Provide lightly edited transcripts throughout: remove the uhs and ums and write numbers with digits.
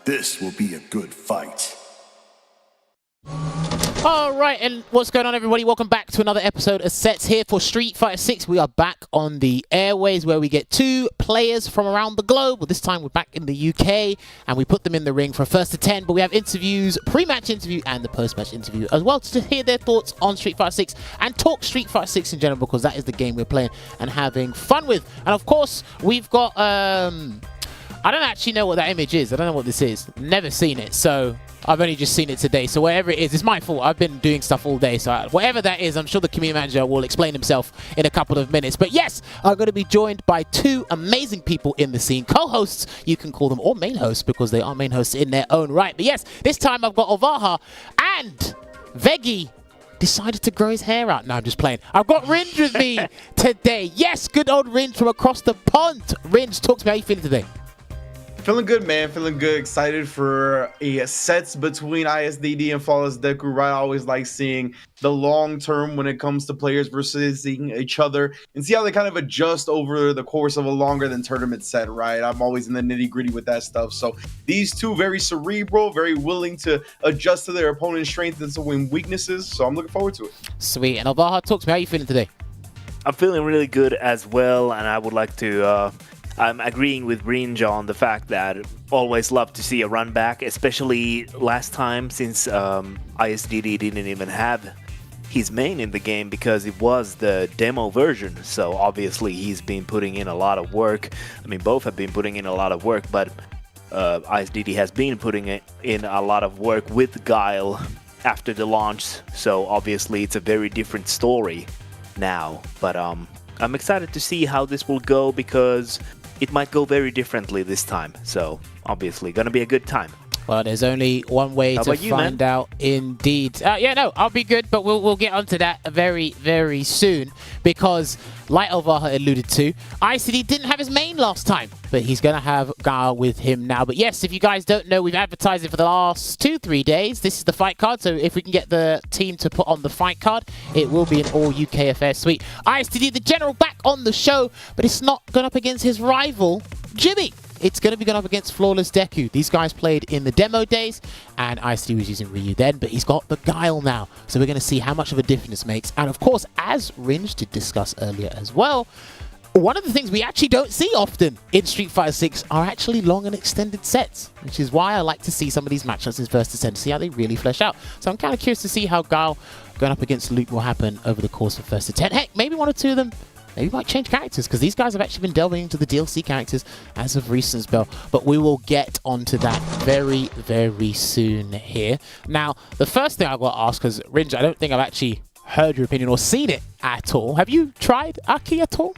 This will be a good fight. Alright, and what's going on, everybody? Welcome back to another episode of Sets here for Street Fighter 6. We are back on the airways where we get two players from around the globe. Well, this time we're back in the UK and we put them in the ring for a first to 10, but we have interviews, pre-match interview and the post-match interview as well to hear their thoughts on Street Fighter 6 and talk Street Fighter 6 in general, because that is the game we're playing and having fun with. And of course, we've got, I don't actually know what that image is. I don't know what this is. Never seen it, so I've only just seen it today. So whatever it is, it's my fault. I've been doing stuff all day. So whatever that is, I'm sure the community manager will explain himself in a couple of minutes. But yes, I'm going to be joined by two amazing people in the scene. Co-hosts, you can call them, or main hosts, because they are main hosts in their own right. But yes, this time I've got Ovaha and Veggie decided to grow his hair out. No, I'm just playing. I've got Ringe with me today. Yes, good old Ringe from across the pond. Ringe, talk to me. How you feeling today? Feeling good, man. Feeling good. Excited for a sets between ISDD and Flawless Deku, right? I always like seeing the long term when it comes to players versus each other and see how they kind of adjust over the course of a longer than tournament set, right? I'm always in the nitty gritty with that stuff. So these two, very cerebral, very willing to adjust to their opponent's strengths and weaknesses. So I'm looking forward to it. Sweet. And Ovaha, talk to me. How you feeling today? I'm feeling really good as well, and I would like to I'm agreeing with Ringe on the fact that always love to see a run back, especially last time, since ISDD didn't even have his main in the game because it was the demo version. So obviously he's been putting in a lot of work. I mean, both have been putting in a lot of work, but ISDD has been putting in a lot of work with Guile after the launch. So obviously it's a very different story now. But I'm excited to see how this will go, because it might go very differently this time. So obviously gonna be a good time. Well, there's only one way to find out, indeed. Yeah, no, I'll be good, but we'll get onto that very, very soon, because like Ovaha alluded to, ICD didn't have his main last time, but he's going to have Guile with him now. But yes, if you guys don't know, we've advertised it for the last 2-3 days. This is the fight card, so if we can get the team to put on the fight card, it will be an all-UK affair. Sweet. ISTD, the general, back on the show, but it's not going up against his rival, Jimmy. It's going to be going up against Flawless Deku. These guys played in the demo days, and ISD was using Ryu then, but he's got the Guile now. So we're going to see how much of a difference this makes. And of course, as Ringe did discuss earlier as well, one of the things we actually don't see often in Street Fighter 6 are actually long and extended sets, which is why I like to see some of these matchups in first to see how they really flesh out. So I'm kind of curious to see how Guile going up against Luke will happen over the course of first to 10. Heck, maybe one or two of them maybe might change characters, because these guys have actually been delving into the DLC characters as of recent spell. But we will get onto that very, very soon here. Now, the first thing I've got to ask, because Ringe, I don't think I've actually heard your opinion or seen it at all. Have you tried A.K.I at all?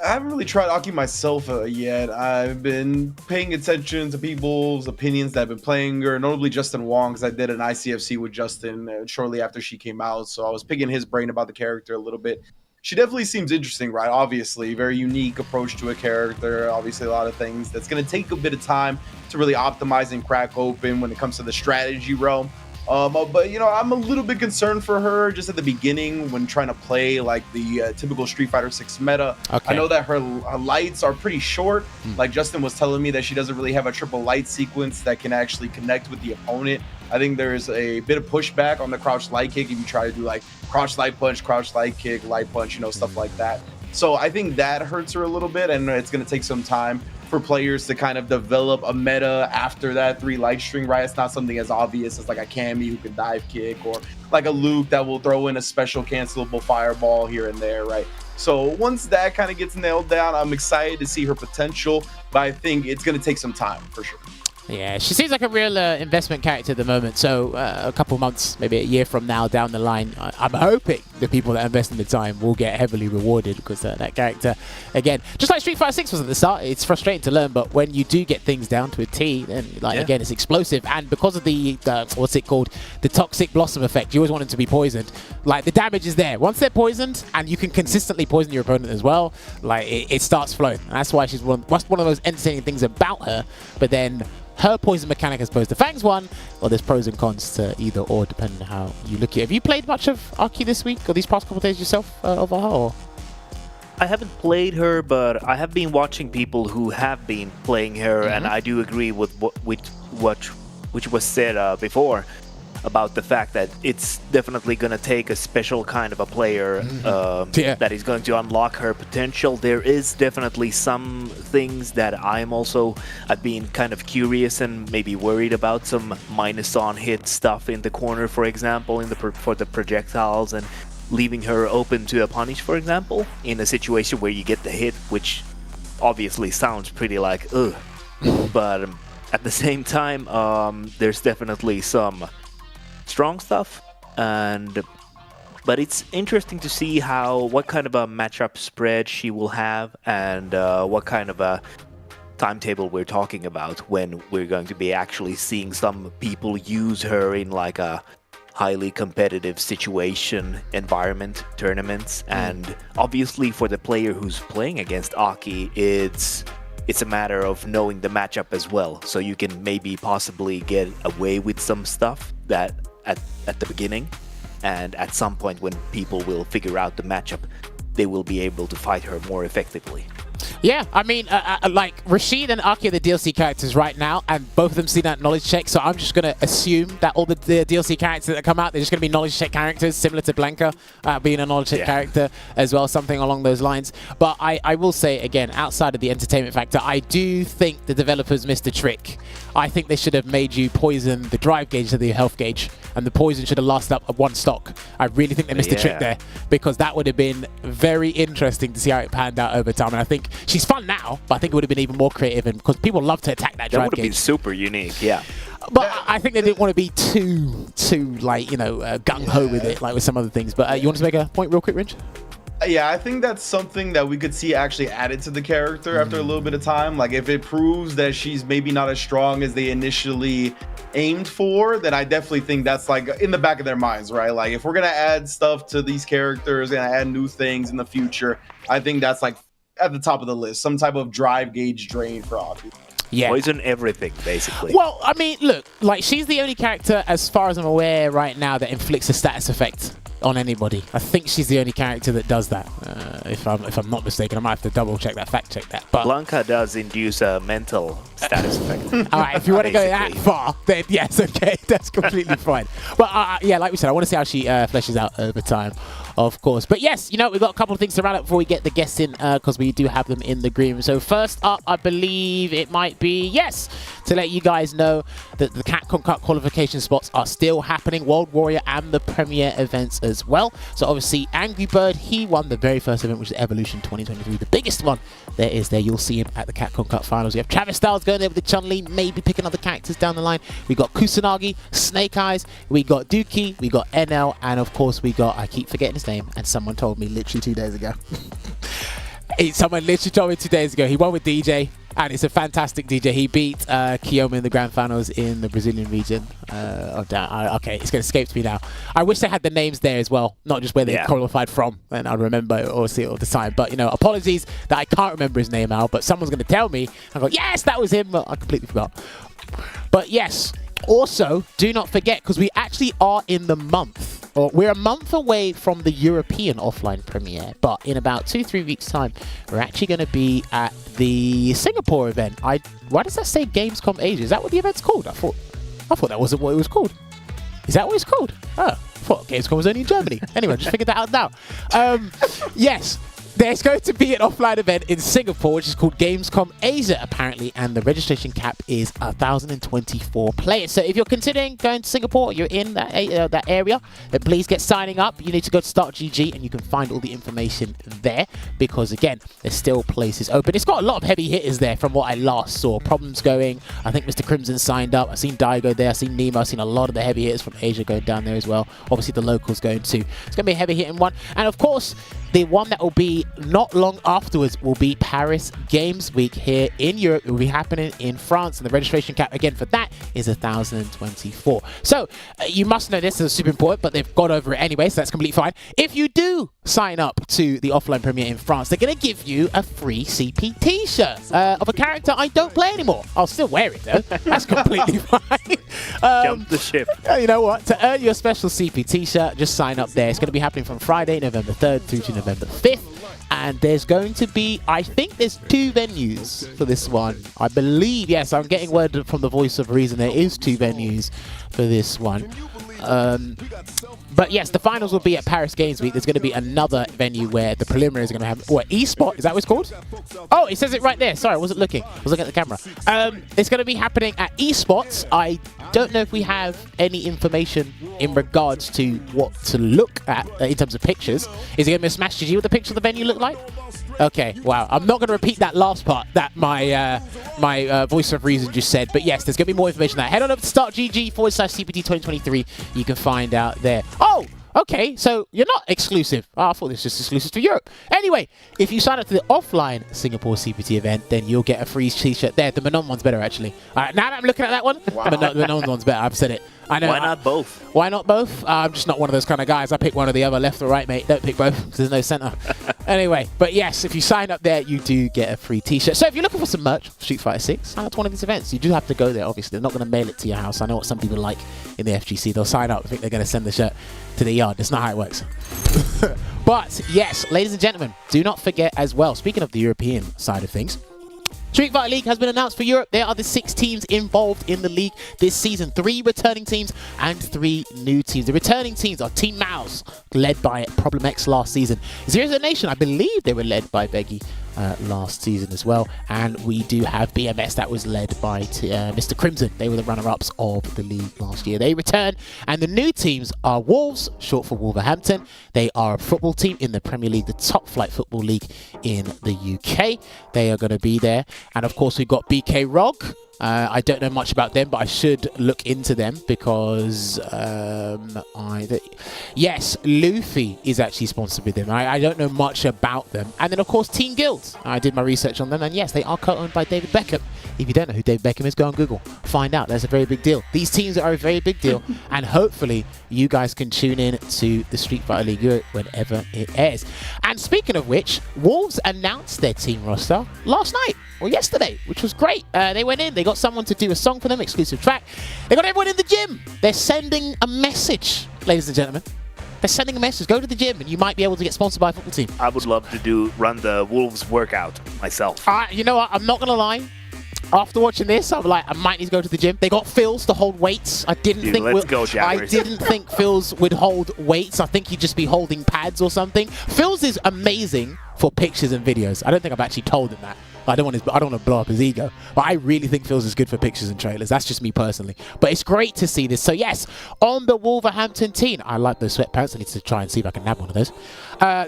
I haven't really tried A.K.I myself yet. I've been paying attention to people's opinions that have been playing her, notably Justin Wong, because I did an ICFC with Justin shortly after she came out. So I was picking his brain about the character a little bit. She definitely seems interesting, right? Obviously, very unique approach to a character. Obviously, a lot of things that's going to take a bit of time to really optimize and crack open when it comes to the strategy realm. But, you know, I'm a little bit concerned for her just at the beginning when trying to play like the typical Street Fighter 6 meta. Okay. I know that her lights are pretty short. Like Justin was telling me that she doesn't really have a triple light sequence that can actually connect with the opponent. I think there's a bit of pushback on the crouch light kick if you try to do like crouch light punch, crouch light kick, light punch, you know, stuff like that. So I think that hurts her a little bit, and it's going to take some time for players to kind of develop a meta after that 3 light string, right? It's not something as obvious as like a Cammy who can dive kick, or like a Luke that will throw in a special cancelable fireball here and there, right? So once that kind of gets nailed down, I'm excited to see her potential, but I think it's going to take some time for sure. Yeah, she seems like a real investment character at the moment. So a couple months, maybe a year from now down the line, I'm hoping the people that invest in the time will get heavily rewarded, because that character, again, just like Street Fighter 6 was at the start, it's frustrating to learn, but when you do get things down to a T, then again, it's explosive. And because of the what's it called, the toxic blossom effect, you always want them to be poisoned. Like, the damage is there. Once they're poisoned, and you can consistently poison your opponent as well, like it starts flowing. And that's why she's one of the most entertaining things about her. But then her poison mechanic as opposed to Fang's one, well, there's pros and cons to either or, depending on how you look at it. Have you played much of A.K.I this week or these past couple of days yourself, Ovaha? I haven't played her, but I have been watching people who have been playing her, and I do agree with what which was said before about the fact that it's definitely going to take a special kind of a player that is going to unlock her potential. There is definitely some things that I've been kind of curious and maybe worried about, some minus on hit stuff in the corner, for example, for the projectiles, and leaving her open to a punish, for example, in a situation where you get the hit, which obviously sounds pretty like ugh. But at the same time, there's definitely some strong stuff, but it's interesting to see what kind of a matchup spread she will have, and what kind of a timetable we're talking about when we're going to be actually seeing some people use her in like a highly competitive situation, environment, tournaments. And obviously for the player who's playing against A.K.I, it's a matter of knowing the matchup as well, so you can maybe possibly get away with some stuff that at the beginning, and at some point when people will figure out the matchup, they will be able to fight her more effectively. Yeah, I mean, like Rashid and A.K.I are the DLC characters right now, and both of them see that knowledge check, so I'm just going to assume that all the DLC characters that come out, they're just going to be knowledge check characters, similar to Blanca being a knowledge check character as well, something along those lines. But I will say, again, outside of the entertainment factor, I do think the developers missed a trick. I think they should have made you poison the drive gauge to the health gauge, and the poison should have lasted up at one stock. I really think they missed a trick there, because that would have been very interesting to see how it panned out over time. And I think she's fun now, but I think it would have been even more creative, and because people love to attack that drive gauge. That would have been super unique, yeah. But I think they didn't want to be too like, you know, gung-ho with it, like with some other things. But you want to make a point real quick, Ringe? Yeah, I think that's something that we could see actually added to the character after a little bit of time. Like, if it proves that she's maybe not as strong as they initially aimed for, then I definitely think that's like in the back of their minds, right? Like, if we're gonna add stuff to these characters and add new things in the future, I think that's like at the top of the list, some type of drive gauge drain for A.K.I. Yeah. Poison everything, basically. Well, I mean, look, like, she's the only character, as far as I'm aware right now, that inflicts a status effect on anybody. I think she's the only character that does that. If I'm not mistaken, I might have to double check that, fact check that. But Blanca does induce a mental status effect. All right, if you want to go that far, then yes, okay, that's completely fine. But yeah, like we said, I want to see how she fleshes out over time, of course. But yes, you know, we've got a couple of things to round up before we get the guests in, because we do have them in the green room. So first up, I believe it might be, yes, to let you guys know that the Capcom Cup qualification spots are still happening, World Warrior and the Premier events as well. So obviously, Angry Bird, he won the very first event, which is Evolution 2023, the biggest one there is there. You'll see him at the Capcom Cup finals. We have Travis Styles going there with the Chun-Li, maybe picking other characters down the line. We got Kusanagi, Snake Eyes, we got Dookie, we got NL, and of course we got, I keep forgetting his name, and someone told me literally 2 days ago. Someone literally told me 2 days ago. He won with DJ, and it's a fantastic DJ. He beat Kiyoma in the grand finals in the Brazilian region. Okay, it's going to escape me now. I wish they had the names there as well, not just where they qualified from, and I'd remember or see it all the time. But, you know, apologies that I can't remember his name now, but someone's going to tell me. I go, yes, that was him. I completely forgot. But yes, also, do not forget, because we actually are in the month, or we're a month away from the European offline premiere, but in about 2-3 weeks time, we're actually going to be at the Singapore event. Why does that say Gamescom Asia? Is that what the event's called? I thought that wasn't what it was called. Is that what it's called? Oh, I thought Gamescom was only in Germany. Anyway, just figured that out now. Yes. There's going to be an offline event in Singapore, which is called Gamescom Asia, apparently, and the registration cap is 1,024 players. So if you're considering going to Singapore, you're in that area, then please get signing up. You need to go to Start.gg, and you can find all the information there, because, again, there's still places open. It's got a lot of heavy hitters there from what I last saw. Problems going. I think Mr. Crimson signed up. I've seen Daigo there. I've seen Nemo. I've seen a lot of the heavy hitters from Asia going down there as well. Obviously, the locals going too. It's going to be a heavy hitting one. And, of course, the one that will be not long afterwards will be Paris Games Week here in Europe. It will be happening in France, and the registration cap again for that is 1,024. So you must know this is super important, but they've got over it anyway, so that's completely fine. If you do sign up to the offline premiere in France, they're going to give you a free CP t-shirt of a character I don't play anymore. I'll still wear it though. That's completely fine. Jump the ship. You know what? To earn your special CP t-shirt, just sign up there. It's going to be happening from Friday, November 3rd through to November 5th. and there's going to be, I think there's 2 venues for this one. I believe, yes, I'm getting word from the voice of reason, there is 2 venues for this one. But yes, the finals will be at Paris Games Week. There's going to be another venue where the preliminary is going to have, what, eSport? Is that what it's called? Oh, it says it right there. Sorry, I wasn't looking. I was looking at the camera. It's going to be happening at eSports. I don't know if we have any information in regards to what to look at in terms of pictures. Is it going to be a Smash GG? What the picture of the venue look like? Okay, wow. I'm not going to repeat that last part that my voice of reason just said. But yes, there's going to be more information on that. Head on over to startgg/CPT 2023. You can find out there. Oh! Okay, so you're not exclusive. Oh, I thought this was just exclusive to Europe. Anyway, if you sign up to the offline Singapore CPT event, then you'll get a free t-shirt there. The Manon one's better, actually. Now that I'm looking at that one, wow. The Manon one's better. I've said it. I know. Why not both? Why not both? I'm just not one of those kind of guys. I pick one or the other, left or right, mate. Don't pick both because there's no center. Anyway, but yes, if you sign up there, you do get a free t-shirt. So if you're looking for some merch for Street Fighter 6, sign up to one of these events. You do have to go there, obviously. They're not going to mail it to your house. I know what some people like in the FGC. They'll sign up. I think they're going to send the shirt to the yard. That's not how it works. But yes, ladies and gentlemen, do not forget as well, speaking of the European side of things, Street Fighter League has been announced for Europe. There are the 6 teams involved in the league this season. 3 returning teams and 3 new teams. The returning teams are Team Mouse, led by Problem X last season. Zero Nation, I believe they were led by Beggy last season as well. And we do have BMS that was led by Mr. Crimson. They were the runner-ups of the league last year. They return, and the new teams are Wolves, short for Wolverhampton. They are a football team in the Premier League, the top flight football league in the UK. They are going to be there. And of course, we've got BK Rog. I don't know much about them, but I should look into them because yes, Luffy is actually sponsored with them. I don't know much about them. And then of course Team Guild. I did my research on them, and yes, they are co-owned by David Beckham. If you don't know who David Beckham is, go on Google, find out. That's a very big deal. These teams are a very big deal, and hopefully you guys can tune in to the Street Fighter League Europe whenever it airs. And speaking of which, Wolves announced their team roster last night or yesterday, which was great. They went in, they got someone to do a song for them, exclusive track. They got everyone in the gym. They're sending a message, ladies and gentlemen. They're sending a message. Go to the gym and you might be able to get sponsored by a football team. I would love to run the Wolves workout myself. You know what? I'm not going to lie. After watching this, I'm like, I might need to go to the gym. They got Phils to hold weights. I didn't think Phils would hold weights. I think he'd just be holding pads or something. Phils is amazing for pictures and videos. I don't think I've actually told him that. I don't want to blow up his ego, but I really think Phils is good for pictures and trailers. That's just me personally. But it's great to see this. So yes, on the Wolverhampton team, I like those sweatpants. I need to try and see if I can nab one of those.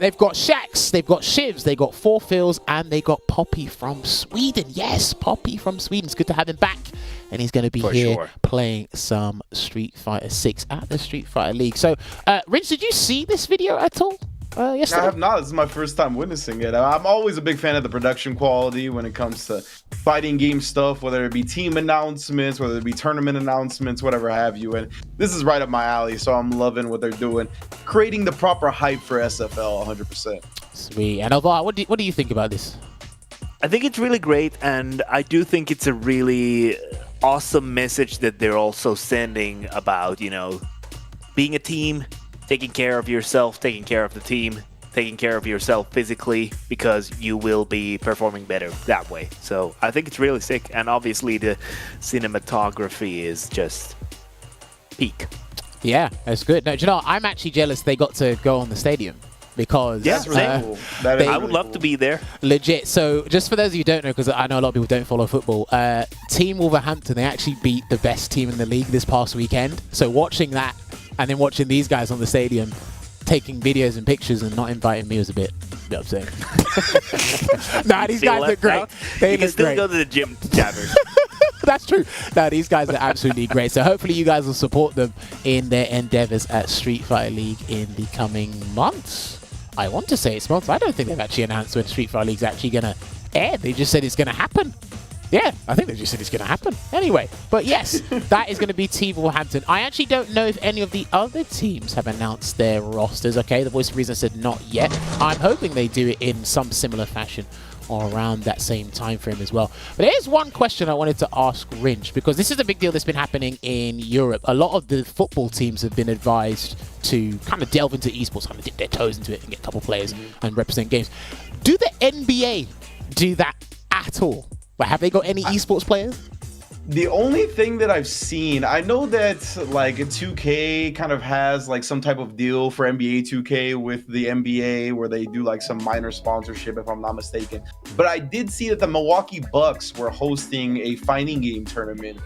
They've got Shax, they've got Shivs, they've got 4 Phils, and they got Poppy from Sweden. Yes, Poppy from Sweden. It's good to have him back. And he's going to be here playing some Street Fighter 6 at the Street Fighter League. So, Rich, did you see this video at all? Yesterday? I have not. This is my first time witnessing it. I'm always a big fan of the production quality when it comes to fighting game stuff, whether it be team announcements, whether it be tournament announcements, whatever have you. And this is right up my alley, so I'm loving what they're doing. Creating the proper hype for SFL 100%. Sweet. And Alvar, what do you think about this? I think it's really great, and I do think it's a really awesome message that they're also sending about, you know, being a team, taking care of yourself, taking care of the team, taking care of yourself physically, because you will be performing better that way. So I think it's really sick, and obviously the cinematography is just peak. Yeah, that's good. No, do you know, I'm actually jealous they got to go on the stadium. Because cool. I would love to be there. Legit. So just for those of you who don't know, because I know a lot of people don't follow football, Team Wolverhampton, they actually beat the best team in the league this past weekend. So watching that and then watching these guys on the stadium taking videos and pictures and not inviting me was a bit upsetting. Nah, these guys look great. They you can look still great. go to the gym, Jabbers. That's true. No, these guys are absolutely great. So hopefully you guys will support them in their endeavors at Street Fighter League in the coming months. I want to say it's months. I don't think they've actually announced when Street Fighter League's actually going to air. They just said it's going to happen. Yeah, I think they just said it's going to happen. Anyway, but yes, that is going to be Team Wolverhampton. I actually don't know if any of the other teams have announced their rosters. Okay, the voice of reason said not yet. I'm hoping they do it in some similar fashion or around that same time frame as well. But there's one question I wanted to ask Rinch, because this is a big deal that's been happening in Europe. A lot of the football teams have been advised to kind of delve into esports, kind of dip their toes into it and get a couple players and represent games. Do the NBA do that at all? Like, have they got any esports players? The only thing that I've seen, I know that like 2K kind of has like some type of deal for NBA 2K with the NBA where they do like some minor sponsorship, if I'm not mistaken. But I did see that the Milwaukee Bucks were hosting a fighting game tournament.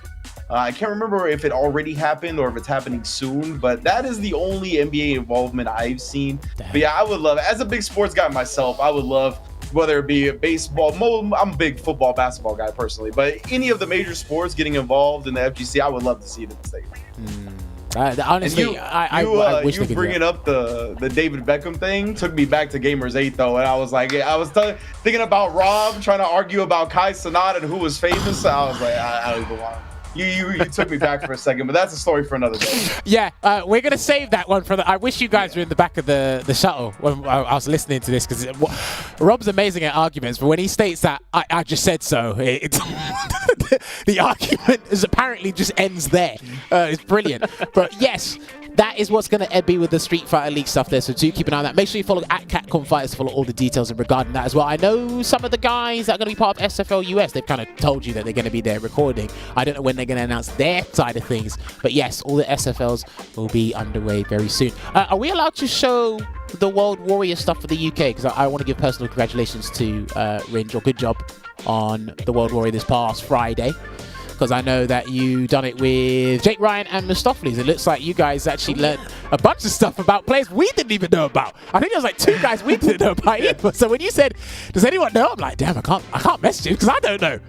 I can't remember if it already happened or if it's happening soon, but that is the only NBA involvement I've seen. But yeah, I would love, as a big sports guy myself, I would love, whether it be baseball, I'm a big football, basketball guy personally, but any of the major sports getting involved in the FGC, I would love to see it in the state. Honestly, I wish you bringing up the David Beckham thing took me back to Gamers 8 though, and I was like, thinking about Rob trying to argue about Kai Cenat and who was famous. I was like, I don't even want. You took me back for a second, but that's a story for another day. Yeah, we're gonna save that one for the. I wish you guys were in the back of the shuttle when I was listening to this, because Rob's amazing at arguments, but when he states that I just said so, the argument is apparently just ends there. It's brilliant. But yes, that is what's going to be with the Street Fighter League stuff there, so do keep an eye on that. Make sure you follow at Capcom Fighters to follow all the details regarding that as well. I know some of the guys that are going to be part of SFL US, they've kind of told you that they're going to be there recording. I don't know when they're going to announce their side of things, but yes, all the SFLs will be underway very soon. Are we allowed to show the World Warrior stuff for the UK? Because I want to give personal congratulations to Rinj, or good job on the World Warrior this past Friday. Because I know that you done it with Jake Ryan and Mustopheles. It looks like you guys actually learned a bunch of stuff about players we didn't even know about. I think there was like 2 guys we didn't know about either. So when you said, does anyone know? I'm like, damn, I can't message you because I don't know.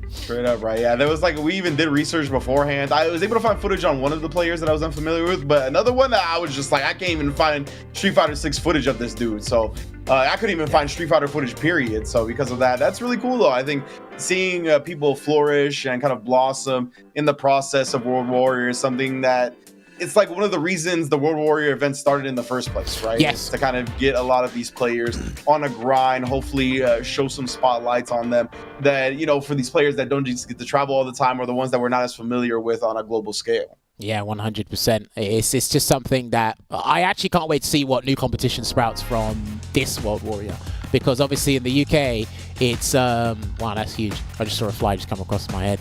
Straight up, right? Yeah, there was like, we even did research beforehand. I was able to find footage on one of the players that I was unfamiliar with, but another one that I was just like, I can't even find Street Fighter 6 footage of this dude. So I couldn't even find Street Fighter footage, period. So because of that, that's really cool though. I think seeing people flourish and kind of blossom in the process of World Warrior is something that it's like one of the reasons the World Warrior event started in the first place, right? Yes. It's to kind of get a lot of these players on a grind, hopefully show some spotlights on them that, you know, for these players that don't just get to travel all the time, or the ones that we're not as familiar with on a global scale. Yeah, 100%. It's just something that I actually can't wait to see what new competition sprouts from this World Warrior. Because obviously in the UK, it's, wow, that's huge. I just saw a fly just come across my head.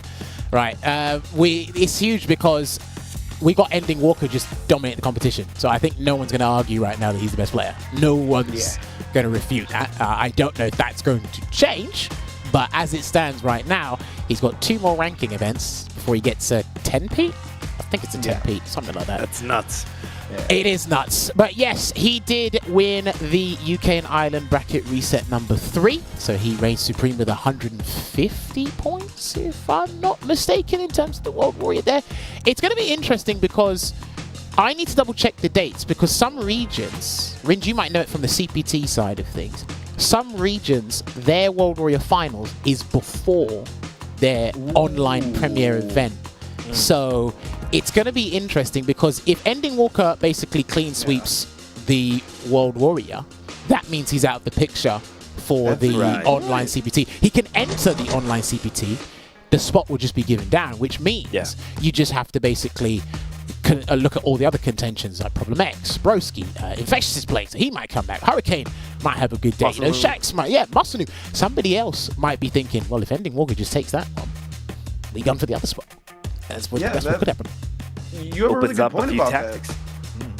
Right, it's huge because we got Ending Walker just dominate the competition. So I think no one's going to argue right now that he's the best player. No one's going to refute that. I don't know if that's going to change, but as it stands right now, he's got 2 more ranking events before he gets a 10-peat. I think it's a 10-peat, something like that. That's nuts. Yeah. It is nuts. But yes, he did win the UK and Ireland bracket reset number 3. So he reigned supreme with 150 points, if I'm not mistaken, in terms of the World Warrior there. It's going to be interesting because I need to double check the dates, because some regions, Rinj, you might know it from the CPT side of things, some regions, their World Warrior finals is before their online premiere event. So it's going to be interesting, because if Ending Walker basically clean sweeps the World Warrior, that means he's out of the picture for online CPT. He can enter the online CPT. The spot will just be given down, which means you just have to basically look at all the other contentions, like Problem X, Broski, Infectious is playing, so he might come back. Hurricane might have a good day. You know, Shax might, Musanu. Somebody else might be thinking, well, if Ending Walker just takes that one, we gun for the other spot. That's what could happen. You have a really good point about that.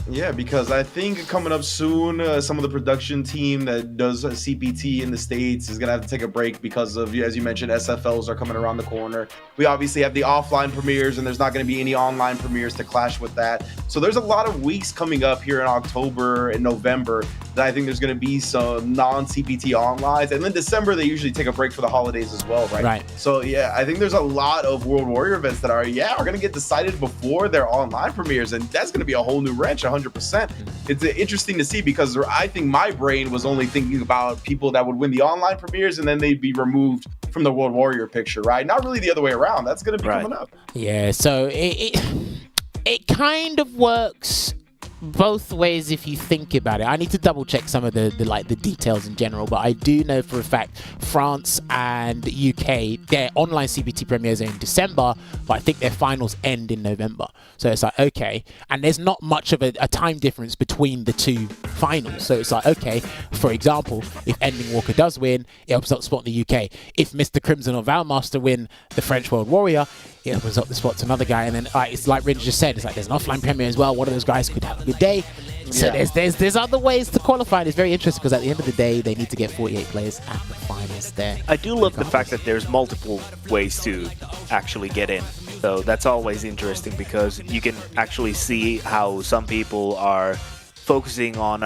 Yeah, because I think coming up soon, some of the production team that does CPT in the States is going to have to take a break because of, as you mentioned, SFLs are coming around the corner. We obviously have the offline premieres, and there's not going to be any online premieres to clash with that. So there's a lot of weeks coming up here in October and November that I think there's going to be some non-CPT onlines. And then December, they usually take a break for the holidays as well, right? Right. So yeah, I think there's a lot of World Warrior events that are going to get decided before their online premieres. And that's going to be a whole new wrench, 100%. It's interesting to see, because I think my brain was only thinking about people that would win the online premieres and then they'd be removed from the World Warrior picture, right? Not really the other way around. That's going to be coming up. Yeah, so it kind of works both ways if you think about it. I need to double check some of the details in general, but I do know for a fact France and UK, their online CBT premieres are in December, but I think their finals end in November. So it's like, okay, and there's not much of a time difference between the two finals. So it's like, okay, for example, if Ending Walker does win, it opens up the spot in the UK. If Mr. Crimson or Valmaster win the French World Warrior, it opens up the spot to another guy. And then it's like Ringe just said, it's like there's an offline premiere as well. One of those guys could have a good day. So there's other ways to qualify. And it's very interesting because at the end of the day, they need to get 48 players at the finals there. I do love the fact that there's multiple ways to actually get in. So that's always interesting because you can actually see how some people are focusing on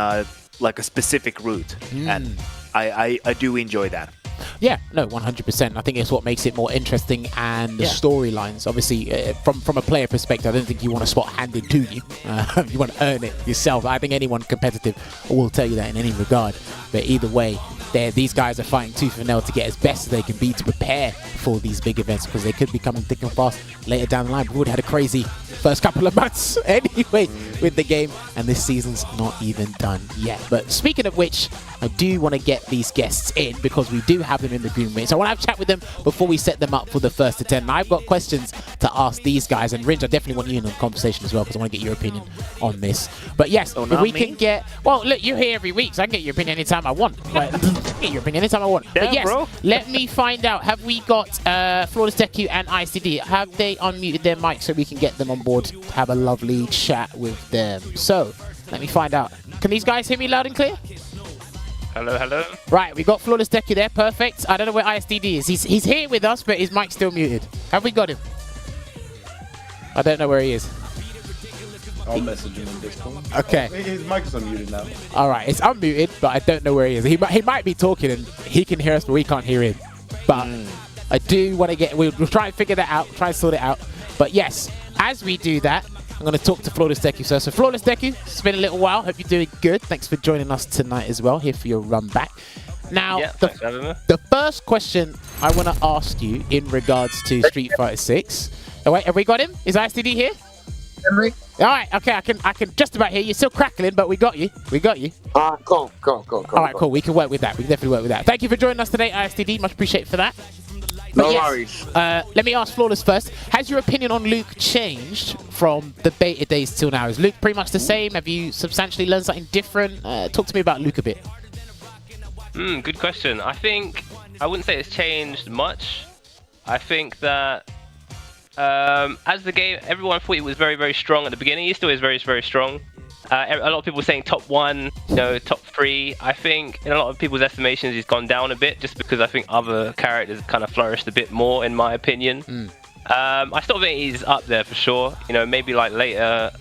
like a specific route. And I do enjoy that. Yeah, no, 100%. I think it's what makes it more interesting, and the storylines. Obviously, from a player perspective, I don't think you want a spot handed to you. You want to earn it yourself. I think anyone competitive will tell you that in any regard. But either way, these guys are fighting tooth and nail to get as best as they can be to prepare for these big events, because they could be coming thick and fast later down the line. We would have had a crazy first couple of months anyway with the game, and this season's not even done yet. But speaking of which, I do want to get these guests in because we do have them in the green room. So I want to have a chat with them before we set them up for the first to 10. And I've got questions to ask these guys, and Ringe, I definitely want you in on the conversation as well because I want to get your opinion on this. But yes, if we can get... Well, look, you're here every week, so I can get your opinion anytime I want. Get your opinion anytime I want. Damn, but yes, bro. Let me find out. Have we got Flawless Deku and ICD? Have they unmuted their mics so we can get them on board to have a lovely chat with them? So, let me find out. Can these guys hear me loud and clear? Hello, hello. Right, we got Flawless Deku there. Perfect. I don't know where ISDD is. He's here with us, but his mic's still muted. Have we got him? I don't know where he is. I'll message him in Discord. Okay. His mic is unmuted now. All right, it's unmuted, but I don't know where he is. He might be talking and he can hear us, but we can't hear him. But I do want to get... We'll try and figure that out. Try and sort it out. But yes, as we do that, I'm going to talk to Flawless Deku. So Flawless Deku, it's been a little while. Hope you're doing good. Thanks for joining us tonight as well, here for your run back. Now, the first question I want to ask you in regards to Street Fighter 6. Oh, wait, have we got him? Is ISTD here? Henry? All right, okay, I can just about hear you. Still crackling, but we got you. We got you. Cool. All right, cool. We can work with that. We can definitely work with that. Thank you for joining us today, ISTD. Much appreciated for that. No worries. Let me ask Flawless first. Has your opinion on Luke changed from the beta days till now? Is Luke pretty much the same? Have you substantially learned something different? Talk to me about Luke a bit. Good question. I think I wouldn't say it's changed much. I think that as the game, everyone thought it was very, very strong at the beginning. He still is very, very strong. A lot of people saying top 1, top 3. I think in a lot of people's estimations he's gone down a bit just because I think other characters kind of flourished a bit more, in my opinion. I still think he's up there for sure. Maybe like later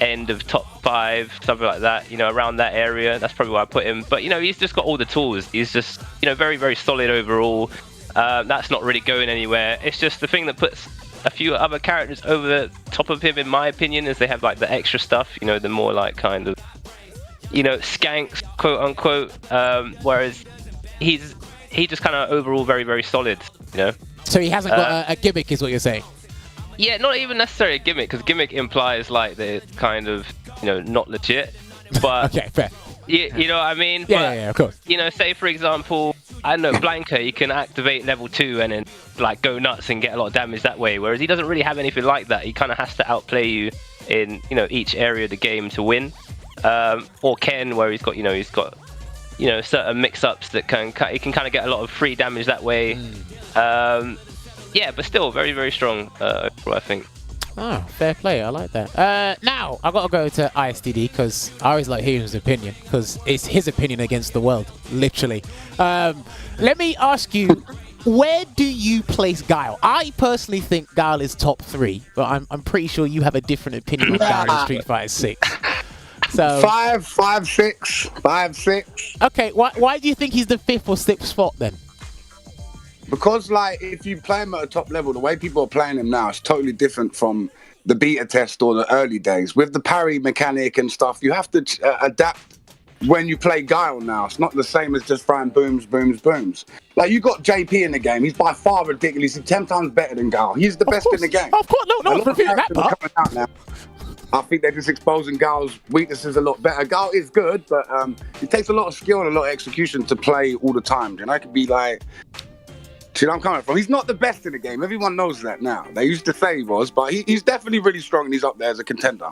end of top 5, something like that. Around that area. That's probably where I put him. But he's just got all the tools. He's just very, very solid overall. That's not really going anywhere. It's just the thing that puts a few other characters over the top of him, in my opinion, is they have like the extra stuff, the more like kind of, skanks, quote unquote. Whereas he just kind of overall very, very solid, So he hasn't got a gimmick, is what you're saying? Yeah, not even necessarily a gimmick, because gimmick implies like they're kind of, not legit. But okay, fair. You know what I mean? Yeah, of course. Say for example, I don't know, Blanca, you can activate level 2 and then like go nuts and get a lot of damage that way. Whereas he doesn't really have anything like that. He kind of has to outplay you in each area of the game to win. Or Ken, where he's got certain mix-ups that he can kind of get a lot of free damage that way. Yeah, but still very, very strong overall, I think. Oh, fair play. I like that. Now, I've got to go to ISTD because I always like hearing his opinion because it's his opinion against the world, literally. Let me ask you, where do you place Guile? I personally think Guile is top 3, but I'm pretty sure you have a different opinion on Guile in Street Fighter 6. So 5, 6. Okay, why do you think he's the 5th or 6th spot then? Because, like, if you play him at a top level, the way people are playing him now is totally different from the beta test or the early days. With the parry mechanic and stuff, you have to adapt when you play Guile now. It's not the same as just throwing booms. Like, you got JP in the game. He's by far ridiculous. He's 10 times better than Guile. He's the best in the game. Of course, no, for that part. I think they're just exposing Gal's weaknesses a lot better. Gal is good, but it takes a lot of skill and a lot of execution to play all the time. And I could be like, see where I'm coming from. He's not the best in the game. Everyone knows that now. They used to say he was, but he's definitely really strong and he's up there as a contender.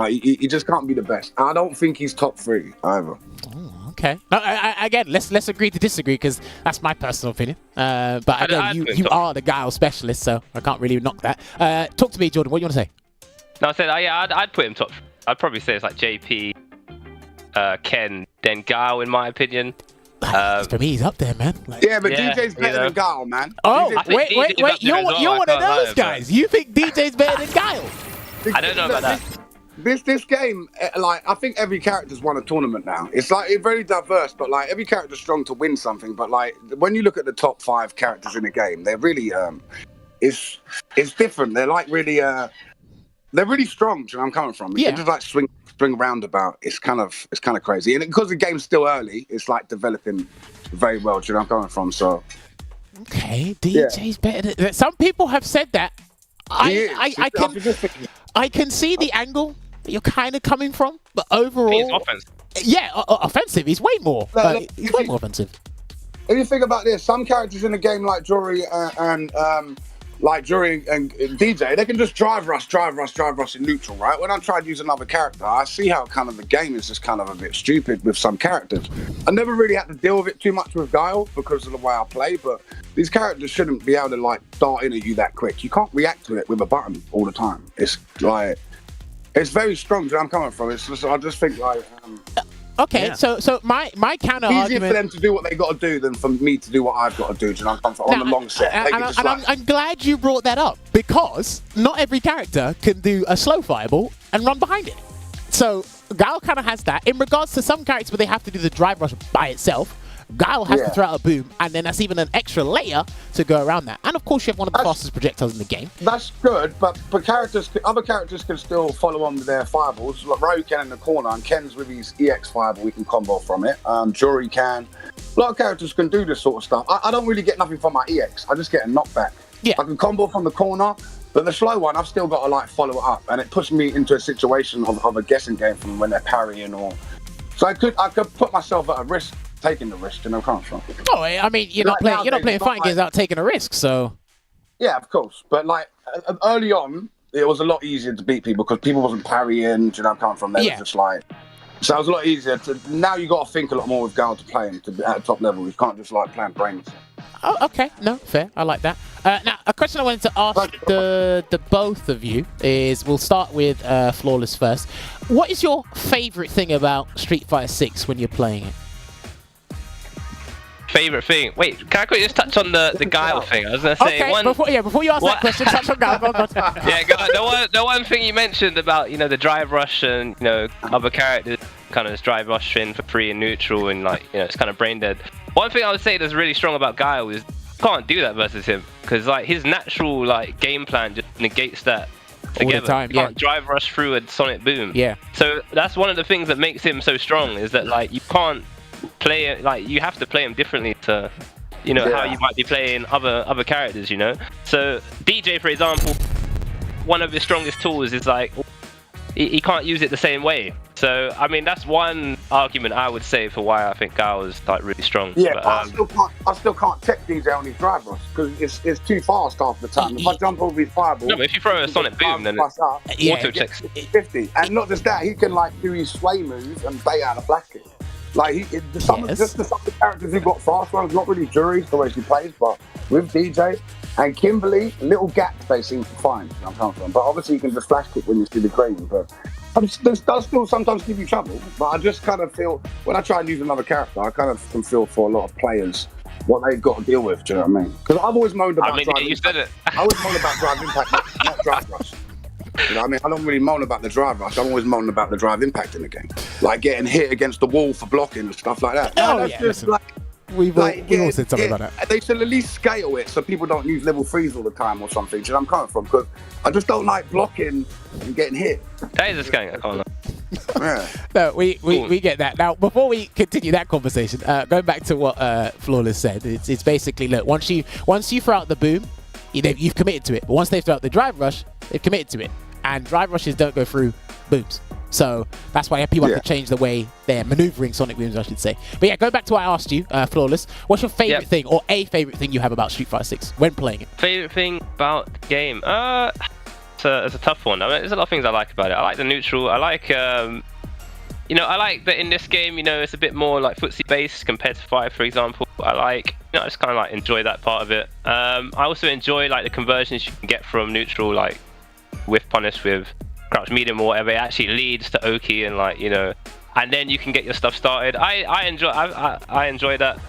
He just can't be the best. I don't think he's top 3 either. Oh, okay. Again, let's agree to disagree because that's my personal opinion. But again, you are the Guile specialist, so I can't really knock that. Talk to me, Jordan. What do you want to say? No, I said, I'd put him top. I'd probably say it's like JP, Ken, then Guile, in my opinion. For me, he's up there, man. Like, yeah, but DJ's better than Guile, man. Oh, wait. You're one of those guys. You think DJ's better than Guile? I don't know about that. This game, like, I think every character's won a tournament now. It's like, it's very diverse, but like every character's strong to win something. But like, when you look at the top 5 characters in the game, they're really, it's different. They're like really, they're really strong. Do you know where I'm coming from? You can just like swing roundabout. It's kind of crazy. And because the game's still early, it's like developing very well. Do you know where I'm coming from? So, okay, DJ's better than. Some people have said that. I can see the angle that you're kind of coming from, but overall, he's offensive. Yeah, offensive. He's way more. He's way more offensive. If you think about this, some characters in the game like Jory and DJ, they can just drive rush in neutral, right? When I try to use another character, I see how kind of the game is just kind of a bit stupid with some characters. I never really had to deal with it too much with Guile because of the way I play, but these characters shouldn't be able to like dart in at you that quick. You can't react to it with a button all the time. It's like, it's very strong. Where I'm coming from. It's just, I just think like. Okay, yeah. So my counter easier argument. for them to do what they got to do than for me to do what I've got to do. You know, on the long set. I'm glad you brought that up because not every character can do a slow fireball and run behind it. So Guile kind of has that. In regards to some characters where they have to do the drive rush by itself, Guile has to throw out a boom, and then that's even an extra layer to go around that. And of course, you have one of the fastest projectiles in the game. That's good, but other characters can still follow on with their fireballs. Like Ryu can in the corner, and Ken's with his EX fireball, we can combo from it. Jory can. A lot of characters can do this sort of stuff. I don't really get nothing from my EX. I just get a knockback. Yeah. I can combo from the corner, but the slow one, I've still got to like follow it up, and it puts me into a situation of a guessing game from when they're parrying or. So I could put myself at a risk. Taking the risk, you know, come from. Oh, I mean, you're not playing fighting games without taking a risk, so. Yeah, of course, but like early on, it was a lot easier to beat people because people wasn't parrying. Do you know where I'm coming from? They were just like, so it was a lot easier. Now you got to think a lot more with Guile to play him to be at the top level. You can't just like plan brains. Oh, okay, no, fair. I like that. Now, a question I wanted to ask the both of you is, we'll start with Flawless first. What is your favorite thing about Street Fighter 6 when you're playing it? Favorite thing? Wait, can I quickly just touch on the Guile thing? I was gonna say before you ask that question, touch on Guile. Go. Yeah, the one thing you mentioned about the drive rush and other characters kind of just drive rush in for free and neutral and like it's kind of brain dead. One thing I would say that's really strong about Guile is you can't do that versus him because like his natural like game plan just negates that. Together. All the time, you can't drive rush through a sonic boom. Yeah. So that's one of the things that makes him so strong is that like you can't play it, like you have to play him differently to how you might be playing other characters. So DJ, for example, one of his strongest tools is like he can't use it the same way. So I mean that's one argument I would say for why I think Guile is like really strong. Yeah, but I still can't tech DJ on his drive rush because it's too fast half the time. If I jump over his fireball, no, but if you throw a sonic boom, then auto checks 50. And not just that, he can like do his sway moves and bait out a flash kick. Like some of the characters who got fast ones, not really Jury's the way she plays, but with DJ and Kimberly, little gaps they seem to find. I'm coming from, but obviously you can just flash kick when you see the green. But this does still sometimes give you trouble. But I just kind of feel when I try and use another character, I kind of can feel for a lot of players what they've got to deal with. Do you know what I mean? Because I've always moaned about. You said it. I always moan about drive impact, not drive rush. You know what I mean? I don't really moan about the drive rush. I'm always moaning about the drive impact in the game. Like getting hit against the wall for blocking and stuff like that. We've all said something about that. They should at least scale it so people don't use level 3s all the time or something. Do you know where I'm coming from? Because I just don't like blocking and getting hit. That is a skank, I can't lie. Yeah. No, we get that. Now, before we continue that conversation, going back to what Flawless said, it's basically, look, once you throw out the boom, you've committed to it. But once they throw out the drive rush, they've committed to it. And drive rushes don't go through booms. So that's why people have to change the way they're maneuvering sonic booms, I should say. But yeah, go back to what I asked you, Flawless. What's your favorite thing, or a favorite thing you have about Street Fighter 6 when playing it? Favorite thing about the game? It's a tough one. I mean, there's a lot of things I like about it. I like the neutral. I like, I like that in this game, it's a bit more like footsie based compared to 5, for example. I like, I just kind of like enjoy that part of it. I also enjoy like the conversions you can get from neutral, like with punish with crouch medium or whatever. It actually leads to Oki and like, and then you can get your stuff started. I enjoy that.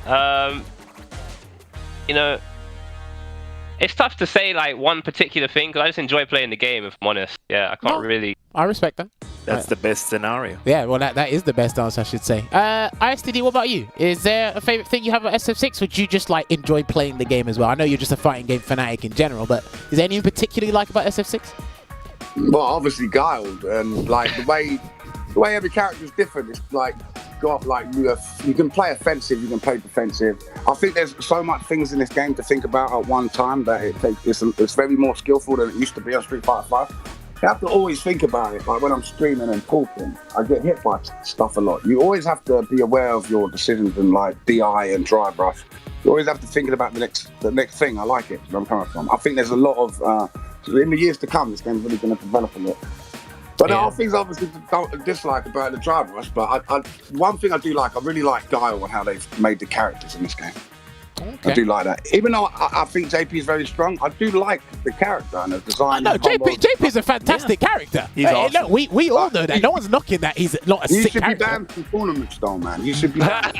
It's tough to say like one particular thing because I just enjoy playing the game, if I'm honest. Yeah, I can't really. I respect that. That's the best scenario. Yeah, well, that is the best answer, I should say. ISTD, what about you? Is there a favorite thing you have about SF6? Would you just like enjoy playing the game as well? I know you're just a fighting game fanatic in general, but is there anything particularly you like about SF6? Well, obviously Guile, and like the way every character is different. It's like got like you can play offensive, you can play defensive. I think there's so much things in this game to think about at one time that it's very more skillful than it used to be on Street Fighter 5. You have to always think about it. Like when I'm streaming and talking, I get hit by stuff a lot. You always have to be aware of your decisions and like DI and drive rush. You always have to think about the next thing. I like it. Where I'm coming from. I think there's a lot of in the years to come, this game's really going to develop a lot. But there are things obviously don't dislike about the drive rush. But one thing I do like, I really like Guile and how they've made the characters in this game. Okay. I do like that. Even though I think JP is very strong, I do like the character and the design. No, JP is a fantastic character. He's awesome. Look, we all know that. No one's knocking that he's not a sick character. You should be banned from tournaments, though, man. You should be banned.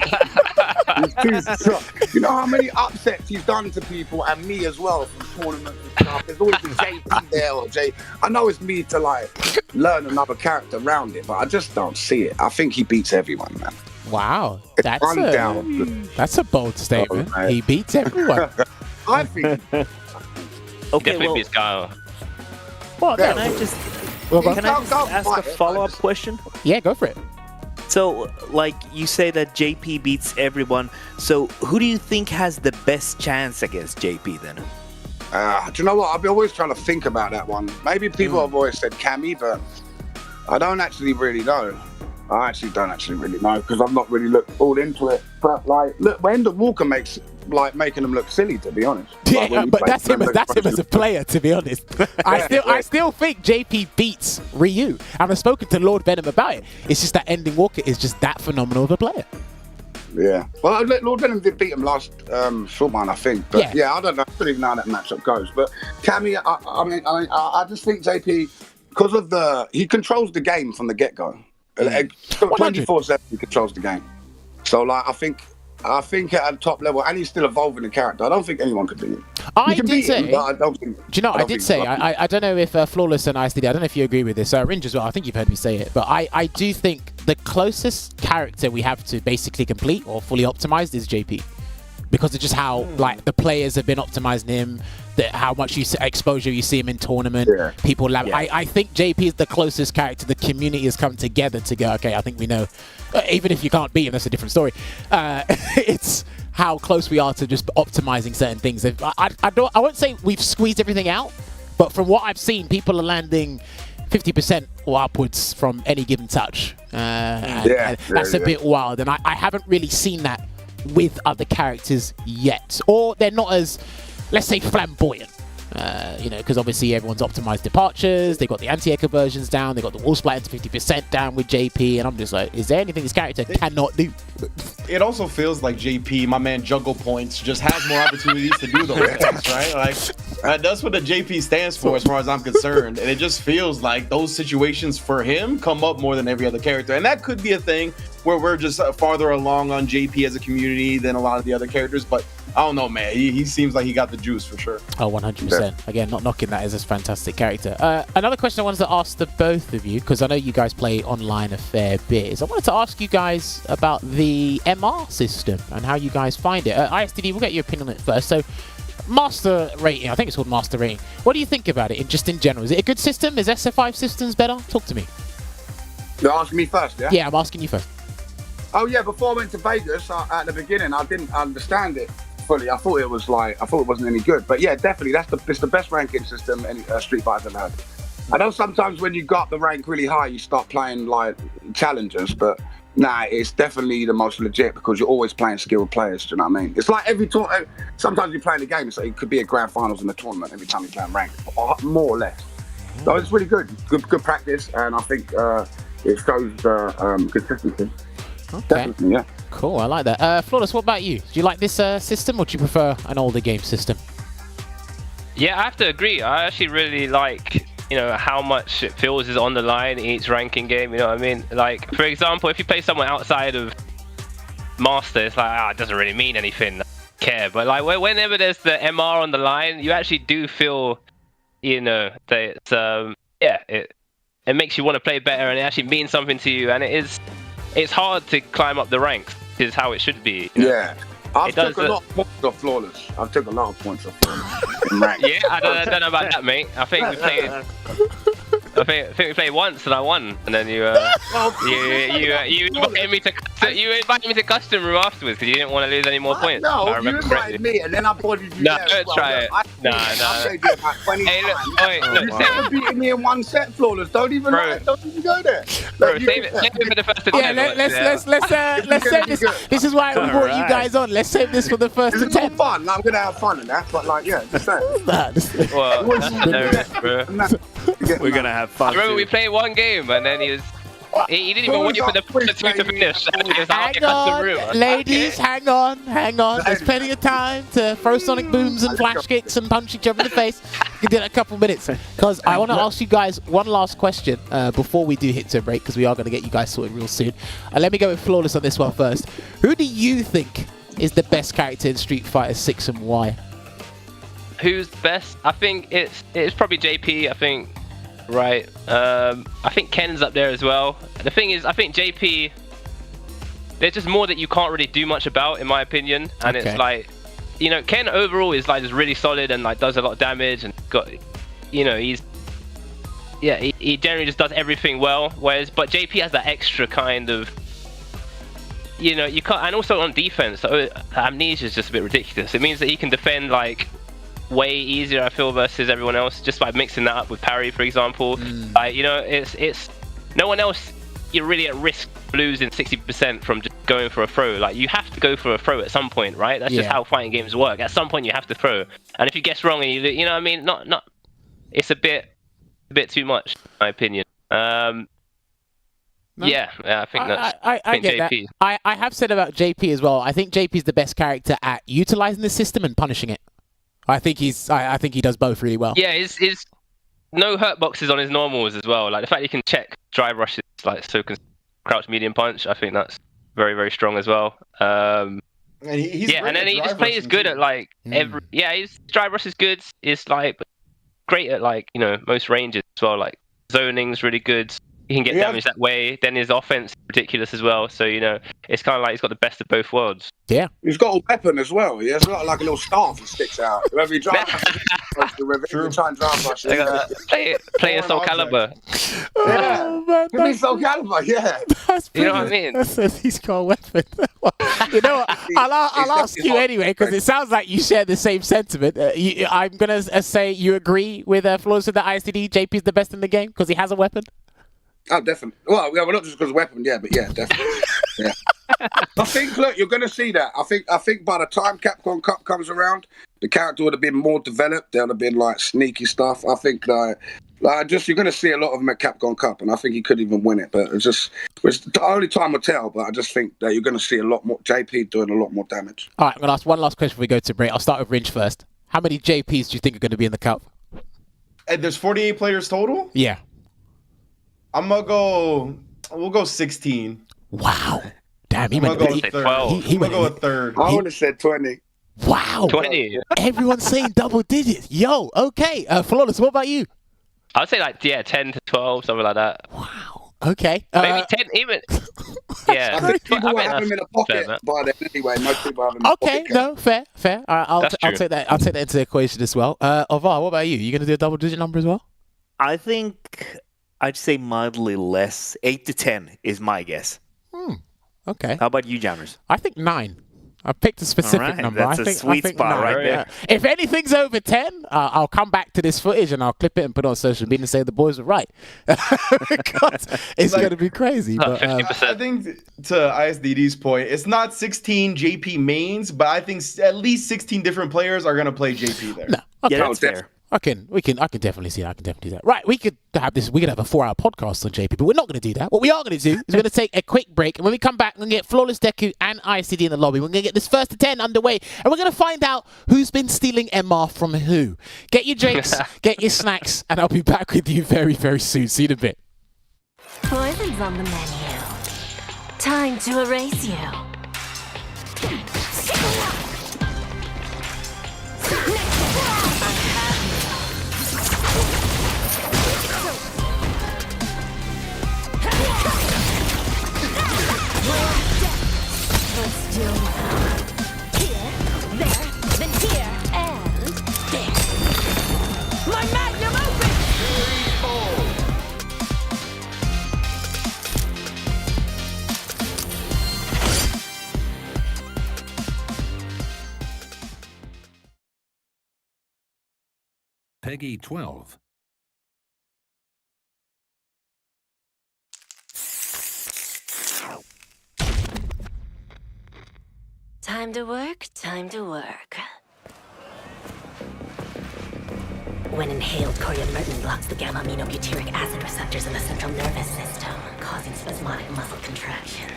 He's too strong. You know how many upsets he's done to people, and me as well, from tournaments and stuff. There's always been JP there or J. I know it's me to like learn another character around it, but I just don't see it. I think he beats everyone, man. Wow, that's a bold statement. He beats everyone. I think. Okay, definitely beats Guile. Well, can I just ask a follow-up question? Yeah, go for it. So, like you say that JP beats everyone. So, who do you think has the best chance against JP then? Do you know what? I've been always trying to think about that one. Maybe people have always said Cammy, but I don't actually really know. I actually don't really know because I've not really looked all into it. But like, look, Wendell Walker makes like making them look silly, to be honest. Yeah, like, but that's him as a player, to be honest. I still think JP beats Ryu. And I've spoken to Lord Venom about it. It's just that Ending Walker is just that phenomenal of a player. Yeah. Well, Lord Venom did beat him last short man, I think. But yeah, I don't know. I don't even know how that matchup goes. But Cammy, I just think JP, because of he controls the game from the get-go. 24/7 he controls the game. So like I think at a top level, and he's still evolving the character. I don't think anyone could beat him. I did say. But I don't think. Do you know? I did say. I don't know if Flawless and ISTD. I don't know if you agree with this. Ringe as well. I think you've heard me say it. But I do think the closest character we have to basically complete or fully optimized is JP. Because of just how like the players have been optimizing him, how much exposure you see him in tournament, people love. Yeah. I think JP is the closest character the community has come together to go, okay, I think we know. Even if you can't beat him, that's a different story. It's how close we are to just optimizing certain things. I won't say we've squeezed everything out, but from what I've seen, people are landing 50% or upwards from any given touch. And that's a bit wild, and I haven't really seen that with other characters yet, or they're not as, let's say, flamboyant. Because obviously everyone's optimized departures, they got the anti-air conversions down, they got the wall splat to 50% down with JP, and I'm just like, is there anything this character cannot do? It also feels like JP, my man Juggle Points, just has more opportunities to do those things, right? Like, that's what the JP stands for as far as I'm concerned, and it just feels like those situations for him come up more than every other character, and that could be a thing where we're just farther along on JP as a community than a lot of the other characters, but I don't know, man. He seems like he got the juice for sure. Oh, 100%. Again, not knocking that as a fantastic character. Another question I wanted to ask the both of you, because I know you guys play online a fair bit, is I wanted to ask you guys about the MR system and how you guys find it. ISTD, we'll get your opinion on it first. So, Master Rating, I think it's called Master Rating. What do you think about it, just in general? Is it a good system? Is SF5 systems better? Talk to me. You're asking me first, yeah? Yeah, I'm asking you first. Oh yeah, before I went to Vegas, at the beginning, I didn't understand it fully. I thought it wasn't any good. But yeah, definitely, it's the best ranking system any Street Fighter's ever had. I know sometimes when you got the rank really high, you start playing like challengers, but nah, it's definitely the most legit because you're always playing skilled players. Do you know what I mean? It's like every tournament. Sometimes you play the game, so it could be a grand finals in the tournament every time you play ranked, more or less. So it's really good. Good practice, and I think it shows consistency. Okay. Definitely, yeah. Cool, I like that. Flawless, what about you? Do you like this system, or do you prefer an older game system? Yeah, I have to agree. I actually really like, how much it feels is on the line in each ranking game. You know what I mean? Like, for example, if you play someone outside of Master, it's like, it doesn't really mean anything. I don't care. But like, whenever there's the MR on the line, you actually do feel, that it makes you want to play better, and it actually means something to you. And it's hard to climb up the ranks. Is how it should be. Yeah. I've took a lot of points off Flawless. Yeah, I don't know about that, mate. I think we played. I think we played once and I won, and then you invited me to custom room afterwards because you didn't want to lose any more points. No, you invited me, and then I bodied you. No, don't try it. No. I played you about 20 times. You've never beaten me in one set, Flawless. Don't even go there. Bro, save it for the first attempt. Yeah, let's save this. This is why we brought you guys on. Let's save this for the first attempt. attempt. Fun. I'm gonna have fun in that, but like, yeah, just saying. Well, that's hilarious, bro. We're gonna have fun. I remember we played one game and then he didn't even wait for the first two to finish. Hang on, ladies, hang on. There's plenty of time to throw sonic booms and flash kicks and punch each other in the face. You can do that in a couple minutes. Because I want to ask you guys one last question before we do hit to a break, because we are going to get you guys sorted real soon. Let me go with Flawless on this one first. Who do you think is the best character in Street Fighter 6 and why? Who's best? I think it's probably JP. I think. Right. I think Ken's up there as well. The thing is, I think JP, there's just more that you can't really do much about, in my opinion. And It's like, Ken overall is like just really solid and like does a lot of damage and got, he generally just does everything well. But JP has that extra kind of, you can't, and also on defense, so amnesia is just a bit ridiculous. It means that he can defend like way easier, I feel, versus everyone else, just by mixing that up with parry, for example. It's no one else. You're really at risk of losing 60% from just going for a throw. Like, you have to go for a throw at some point, right? That's just how fighting games work. At some point, you have to throw, and if you guess wrong and you know what I mean, not, it's a bit too much, in my opinion. I think that's. I get JP. That. I have said about JP as well. I think JP is the best character at utilizing the system and punishing it. I think he does both really well. Yeah, his no hurt boxes on his normals as well. Like the fact he can check drive rushes, like so can crouch medium punch. I think that's very, very strong as well. And he's and then he just plays good at like his drive rush is good. It's like great at like most ranges as well. Like zoning's really good. He can get damage that way. Then his offense is ridiculous as well. So, it's kind of like he's got the best of both worlds. Yeah. He's got a weapon as well. He has got like a little staff that sticks out. Wherever you drive, you try and drive rush. Play a Soul Calibur. Yeah. Man, Give me Soul Calibur, yeah. That's you know what I mean? That says he's got a weapon. You know what? I'll ask you anyway, because it sounds like you share the same sentiment. I'm going to say you agree with Flawless with the ISTD. JP's the best in the game because he has a weapon. Oh, definitely. Well, yeah, we're not just because of weapon, but yeah, definitely. Yeah. I think, look, you're going to see that. I think by the time Capcom Cup comes around, the character would have been more developed. There would have been like sneaky stuff. I think you're going to see a lot of them at Capcom Cup, and I think he could even win it. But it's the only time will tell. But I just think that you're going to see a lot more JP doing a lot more damage. All right, I'm going to ask one last question before we go to break. I'll start with Ringe first. How many JPs do you think are going to be in the cup? And there's 48 players total? Yeah. We'll go 16. Wow. Damn, he went go with 12. He went go a third. I would have said 20. Wow. 20. Everyone's saying double digits. Yo, okay. Flawless, what about you? I'd say 10 to 12, something like that. Wow. Okay. Maybe 10 even. Yeah. Most people have him in a pocket by then anyway. Most people have him in a pocket. Okay, no, fair. I'll take that into the equation as well. Ovar, what about you? You going to do a double digit number as well? I think I'd say mildly less. 8 to 10 is my guess. Okay. How about you, Jammers? I think 9. I picked a specific number. That's a sweet spot right there. If anything's over 10, I'll come back to this footage and I'll clip it and put it on social media and say the boys were right. Because it's going to be crazy. But, 50%. I think to ISDD's point, it's not 16 JP mains, but I think at least 16 different players are going to play JP there. No, okay. Yeah, that's fair. I can definitely see that. I can definitely do that. Right, we could have a 4-hour podcast on JP, but we're not going to do that. What we are going to do is we're going to take a quick break, and when we come back, we're going to get Flawless Deku and ICD in the lobby. We're going to get this first to 10 underway, and we're going to find out who's been stealing MR from who. Get your drinks, get your snacks, and I'll be back with you very, very soon. See you in a bit. Poison's on the menu. Time to erase you. Let's do it. Here, there, then here, and there. My magnum opus! Peggy 12. Time to work, time to work. When inhaled, coriamyrtin blocks the gamma-aminobutyric acid receptors in the central nervous system, causing spasmodic muscle contractions.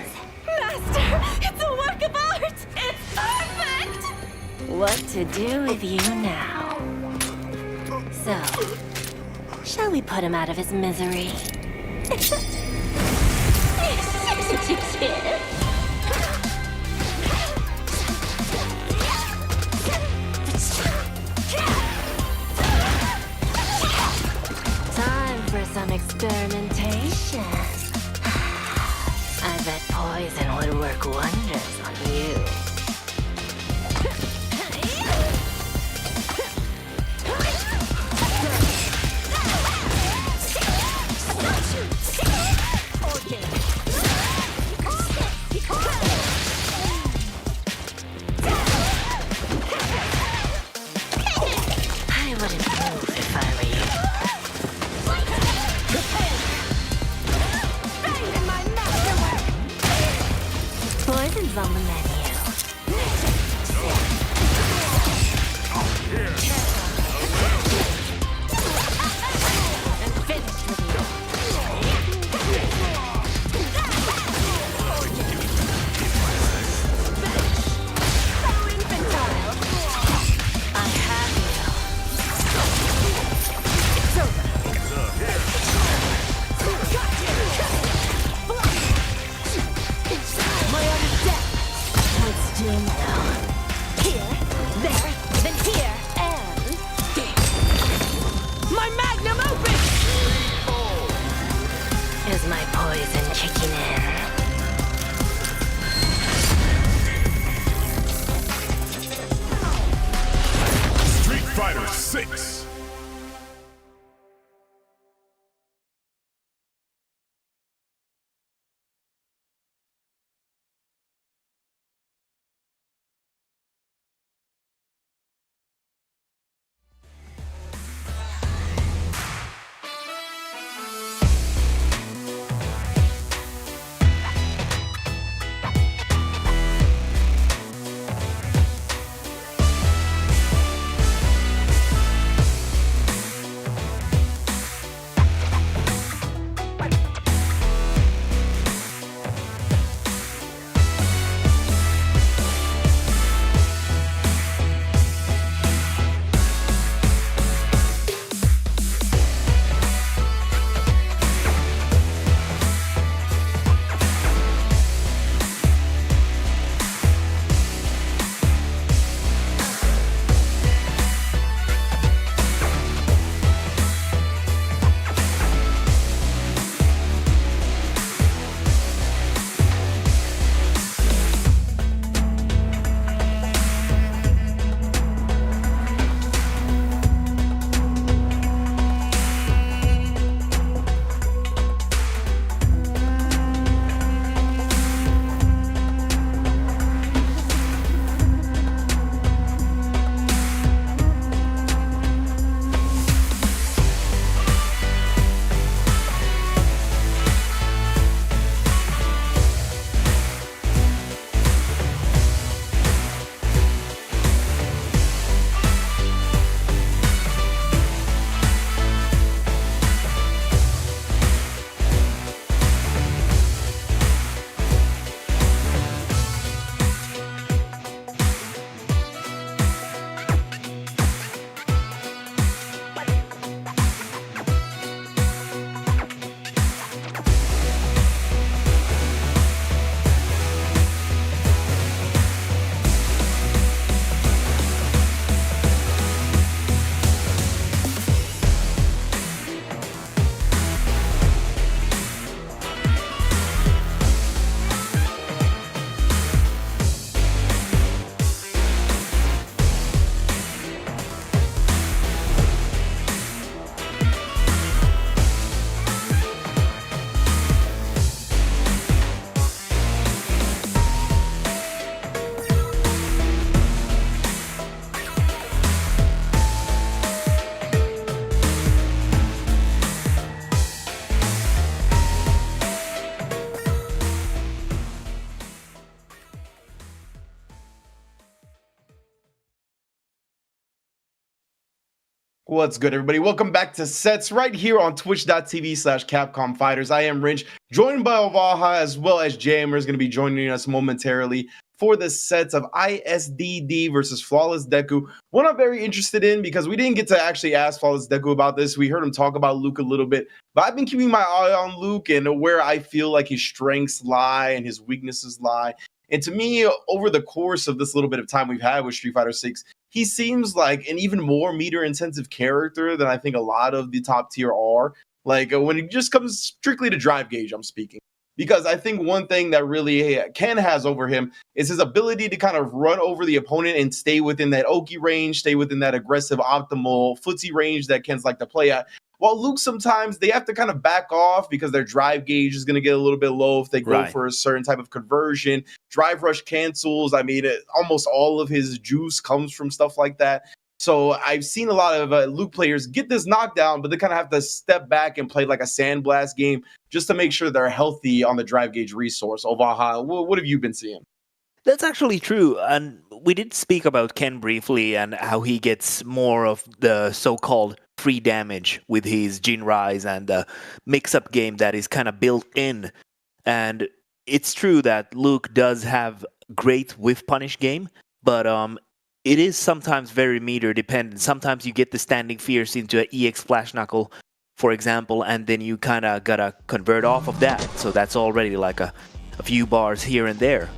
Master, it's a work of art! It's perfect! What to do with you now? So, shall we put him out of his misery? Time for some experimentation. I bet poison would work wonders on you. I wouldn't move if I were you. Poison's on the menu. And finished with you. So infantile. I have you. It's over. My other step. Let's do now. Here, there, then here, and there. My magnum opus! Is my poison kicking in? Street Fighter 6. What's good, everybody? Welcome back to Sets right here on twitch.tv/Capcom Fighters. I am Rinch, joined by Ovaha as well as Jammer is going to be joining us momentarily for the sets of ISDD versus Flawless Deku. One I'm very interested in because we didn't get to actually ask Flawless Deku about this. We heard him talk about Luke a little bit, but I've been keeping my eye on Luke and where I feel like his strengths lie and his weaknesses lie. And to me, over the course of this little bit of time we've had with Street Fighter 6, he seems like an even more meter-intensive character than I think a lot of the top tier are. Like when it just comes strictly to drive gauge, I'm speaking. Because I think one thing that really Ken has over him is his ability to kind of run over the opponent and stay within that Oki range, stay within that aggressive, optimal footsie range that Ken's like to play at. While Luke, sometimes they have to kind of back off because their drive gauge is going to get a little bit low if they go for a certain type of conversion. Drive rush cancels. I mean, almost all of his juice comes from stuff like that. So I've seen a lot of Luke players get this knockdown, but they kind of have to step back and play like a sandblast game just to make sure they're healthy on the drive gauge resource. Ovaha, what have you been seeing? That's actually true, and we did speak about Ken briefly and how he gets more of the so-called free damage with his Jin Rise and the mix-up game that is kind of built in. And it's true that Luke does have great whiff punish game, but it is sometimes very meter dependent. Sometimes you get the standing fierce into an EX flash knuckle, for example, and then you kind of gotta convert off of that. So that's already like a few bars here and there.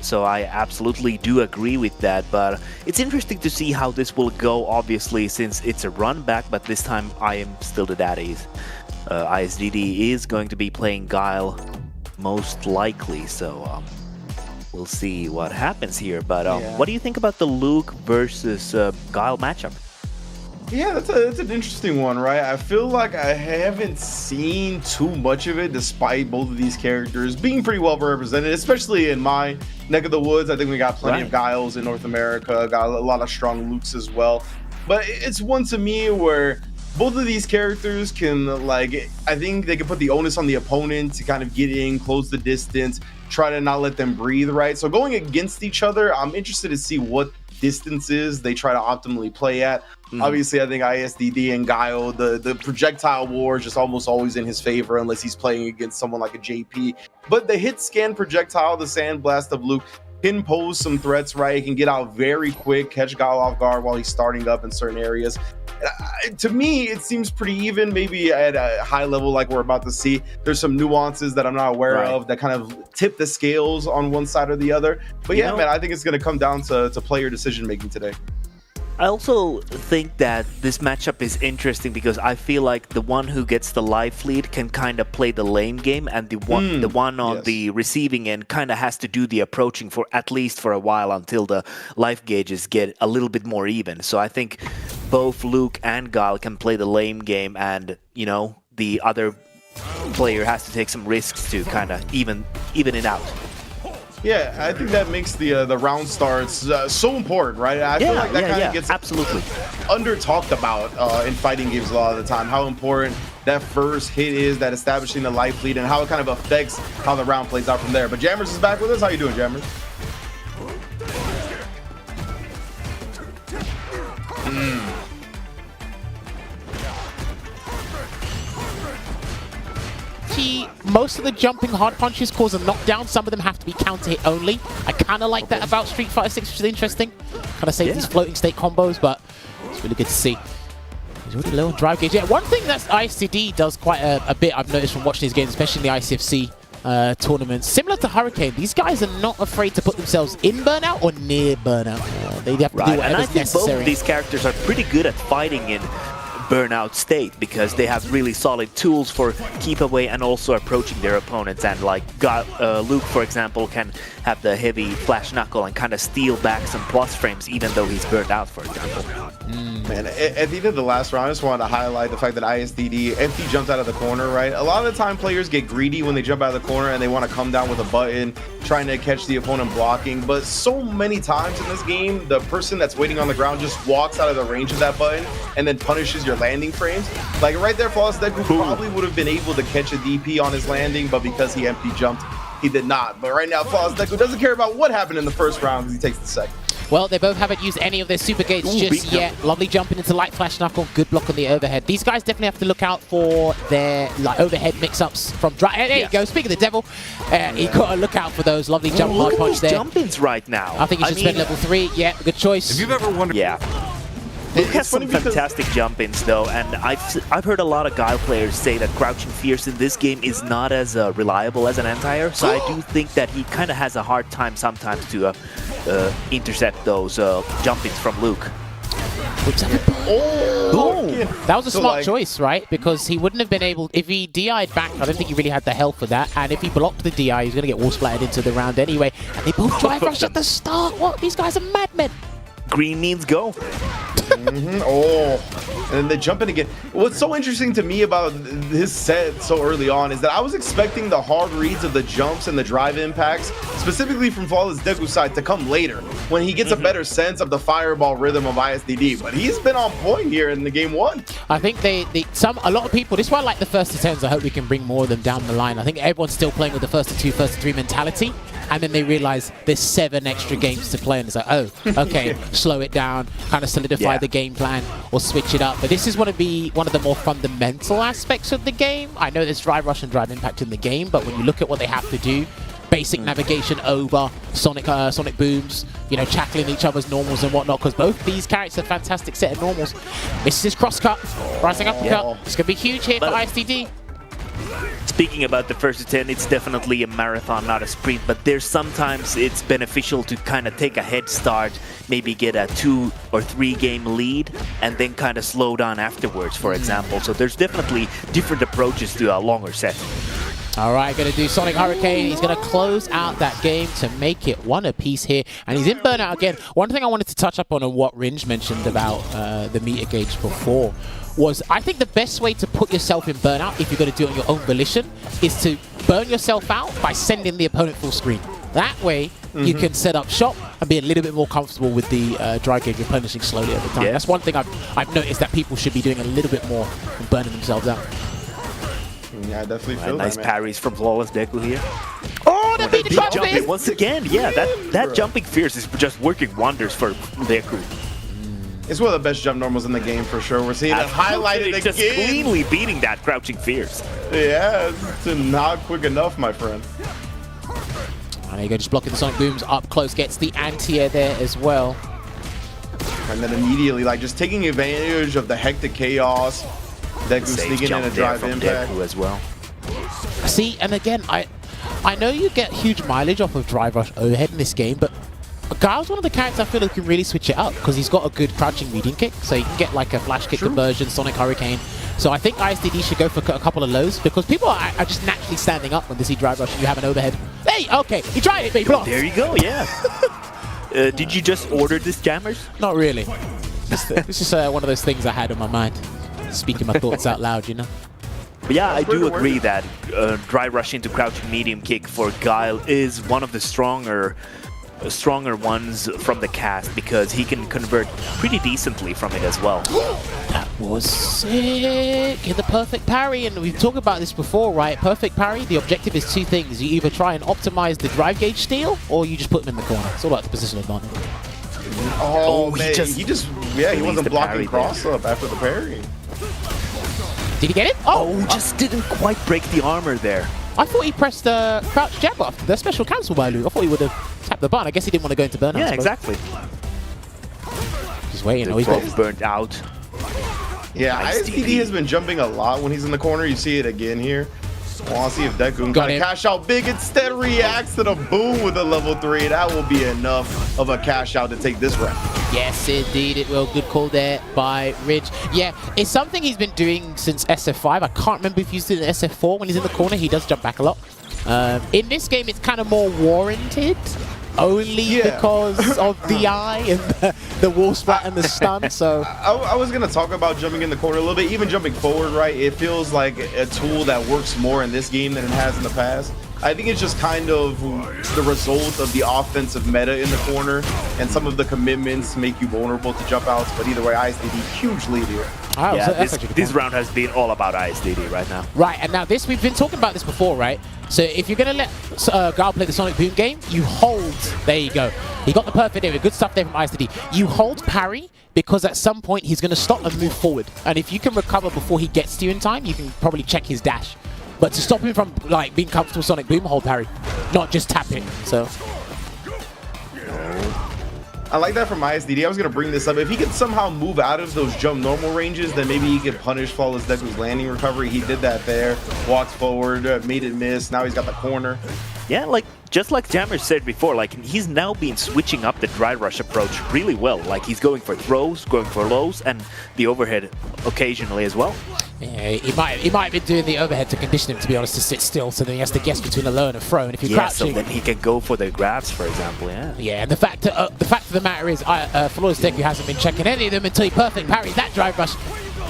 So I absolutely do agree with that, but it's interesting to see how this will go, obviously, since it's a run back, but this time ImStillDaDaddy. ISDD is going to be playing Guile most likely, so we'll see what happens here. But what do you think about the Luke versus Guile matchup? Yeah, that's an interesting one, right? I feel like I haven't seen too much of it, despite both of these characters being pretty well represented, especially in my neck of the woods. I think we got plenty of Guiles in North America, got a lot of strong Lukes as well. But it's one to me where both of these characters can, like, I think they can put the onus on the opponent to kind of get in, close the distance, try to not let them breathe, right? So going against each other, I'm interested to see what distances they try to optimally play at. Obviously, I think ISDD and Guile, the projectile war is just almost always in his favor unless he's playing against someone like a JP. But the hit scan projectile, the sandblast of Luke, can pose some threats, right? He can get out very quick, catch Guile off guard while he's starting up in certain areas. To me, it seems pretty even. Maybe at a high level like we're about to see, there's some nuances that I'm not aware of that kind of tip the scales on one side or the other. But yeah, man, I think it's going to come down to player decision making today. I also think that this matchup is interesting because I feel like the one who gets the life lead can kind of play the lane game, and the one on the receiving end kind of has to do the approaching for at least for a while until the life gauges get a little bit more even. So I think both Luke and Guile can play the lane game, and you know, the other player has to take some risks to kind of even it out. Yeah, I think that makes the round starts so important, right? I feel like that kind of gets absolutely under talked about in fighting games a lot of the time. How important that first hit is, that establishing the life lead, and how it kind of affects how the round plays out from there. But Jammers is back with us. How you doing, Jammers? Most of the jumping hard punches cause a knockdown. Some of them have to be counter hit only. I kind of like that about Street Fighter 6, which is interesting. Kind of save these floating state combos, but it's really good to see. He's already low on drive gauge. Yeah, one thing that ISTD does quite a bit, I've noticed from watching these games, especially in the ICFC tournaments, similar to Hurricane, these guys are not afraid to put themselves in burnout or near burnout. They have to do whatever's necessary. And I think both of these characters are pretty good at fighting in burnout state because they have really solid tools for keep away and also approaching their opponents. And like Luke, for example, can have the heavy flash knuckle and kind of steal back some plus frames even though he's burned out, for example. Man, at the end of the last round, I just wanted to highlight the fact that ISDD, FT jumped out of the corner, right? A lot of the time players get greedy when they jump out of the corner and they want to come down with a button, trying to catch the opponent blocking. But so many times in this game, the person that's waiting on the ground just walks out of the range of that button and then punishes your landing frames. Like right there, Flawless Deku probably would have been able to catch a DP on his landing, but because he empty jumped, he did not. But right now, Flawless Deku doesn't care about what happened in the first round because he takes the second. Well, they both haven't used any of their super gates just yet. Lovely jumping into light flash knuckle. Good block on the overhead. These guys definitely have to look out for their like overhead mix-ups from dry. There you go. Speaking of the devil, you got to look out for those. Lovely jump hard punch there. Jump-ins right now. I think you should spend level 3. Yeah, good choice. If you've ever wondered, Luke has some fantastic jump-ins though, and I've heard a lot of Guile players say that crouching fierce in this game is not as reliable as an anti-air, so I do think that he kind of has a hard time sometimes to intercept those jump-ins from Luke. That was a smart choice, right? Because he wouldn't have been able... If he DI'd back, I don't think he really had the health for that. And if he blocked the DI, he's going to get wall splattered into the round anyway. And they both drive rush at the start. What? These guys are madmen. Green means go. Oh, and then they jump in again. What's so interesting to me about his set so early on is that I was expecting the hard reads of the jumps and the drive impacts, specifically from Flawless Deku's side, to come later when he gets a better sense of the fireball rhythm of ISDD. But he's been on point here in the game 1. I think a lot of people, this is why I like the first to 10s. I hope we can bring more of them down the line. I think everyone's still playing with the first to 2, first to 3 mentality. And then they realize there's 7 extra games to play, and it's like, oh, okay, slow it down, kind of solidify the game plan, or switch it up. But this is going to be one of the more fundamental aspects of the game. I know there's drive rush and drive impact in the game, but when you look at what they have to do, basic navigation over sonic booms, you know, tackling each other's normals and whatnot, because both these characters are a fantastic set of normals. Misses his cross cut, rising uppercut. It's going to be huge here for ISDD. Speaking about the first to 10, it's definitely a marathon, not a sprint, but there's sometimes it's beneficial to kind of take a head start, maybe get a 2 or 3 game lead, and then kind of slow down afterwards, for example. So there's definitely different approaches to a longer set. All right, going to do Sonic Hurricane. He's going to close out that game to make it 1 apiece here. And he's in burnout again. One thing I wanted to touch up on what Ringe mentioned about the meter gauge before was I think the best way to put yourself in burnout, if you're going to do it on your own volition, is to burn yourself out by sending the opponent full screen. That way, you can set up shop and be a little bit more comfortable with the dry gauge replenishing slowly over time. That's one thing I've noticed that people should be doing a little bit more than burning themselves out. Yeah, I definitely feel nice that, parries from Flawless Deku here. Oh, that beat the jumping once again. Yeah, that jumping fierce is just working wonders for Deku. It's one of the best jump normals in the game for sure. We're seeing it highlighted again. Just cleanly beating that crouching fierce. Yeah, it's not quick enough, my friend. And there you go, just blocking the Sonic Booms up close, gets the anti-air there as well. And then immediately, like, just taking advantage of the hectic chaos. Deku sneaking in a drive impact Deku as well. See, and again, I know you get huge mileage off of drive rush overhead in this game, but Guile's one of the characters I feel like can really switch it up because he's got a good crouching medium kick, so you can get like a flash kick conversion, Sonic Hurricane. So I think ISDD should go for a couple of lows because people are just naturally standing up when they see drive rush and you have an overhead. Hey, okay, he tried it, but he blocked. There you go, yeah. Did you just order this, Jammers? Not really. It's just one of those things I had on my mind. Speaking my thoughts out loud, you know. But yeah, I do agree that dry rush into crouching medium kick for Guile is one of the stronger ones from the cast because he can convert pretty decently from it as well. That was sick. Get the perfect parry, and we've talked about this before, right? Perfect parry, the objective is 2 things. You either try and optimize the drive gauge steal, or you just put him in the corner. It's all about the position advantage. Oh man, he wasn't blocking cross up after the parry. Did he get it? Oh, just didn't quite break the armor there. I thought he pressed the crouch jab after the special cancel by Luke. I thought he would have tapped the button. I guess he didn't want to go into burnout. Yeah, exactly. Just waiting. He's got burnt out. Yeah, ISDD has been jumping a lot when he's in the corner. You see it again here. I want to see if Deku can kind of cash out big. Instead reacts to the boom with a level 3. That will be enough of a cash out to take this round. Yes, indeed it will. Good call there by Ridge. Yeah, it's something he's been doing since SF5. I can't remember if he's used it in SF4. When he's in the corner, he does jump back a lot. In this game, it's kind of more warranted. Only because of the eye and the wall splat and the stun. So I was gonna talk about jumping in the corner a little bit, even jumping forward, right? It feels like a tool that works more in this game than it has in the past. I think it's just kind of the result of the offensive meta in the corner and some of the commitments make you vulnerable to jump outs. But either way, ISDD huge lead here. Oh, Yeah, so that's actually a good this point. round has been all about ISDD right now. Right, and now this, we've been talking about this before, right? So if you're going to let Gal play the Sonic Boom game, you hold. There you go. He got the perfect area. Good stuff there from ISDD. You hold parry because at some point he's going to stop and move forward. And if you can recover before he gets to you in time, you can probably check his dash. But to stop him from like being comfortable Sonic Boom, hold parry. Not just tap it. So... I like that from ISDD. I was going to bring this up. If he could somehow move out of those jump normal ranges, then maybe he could punish Flawless Deku's landing recovery. He did that there. Walked forward, made it miss. Now he's got the corner. Yeah, like just like Jammer said before, like he's now been switching up the dry rush approach really well. Like he's going for throws, going for lows, and the overhead occasionally as well. Yeah, he might have been doing the overhead to condition him, to be honest, to sit still, so then he has to guess between a low and a throw. And if you're crouching, so then he can go for the grabs, for example. Yeah. Yeah, and the fact of the matter is, Flawless Deku hasn't been checking any of them until he perfect parries that drive rush,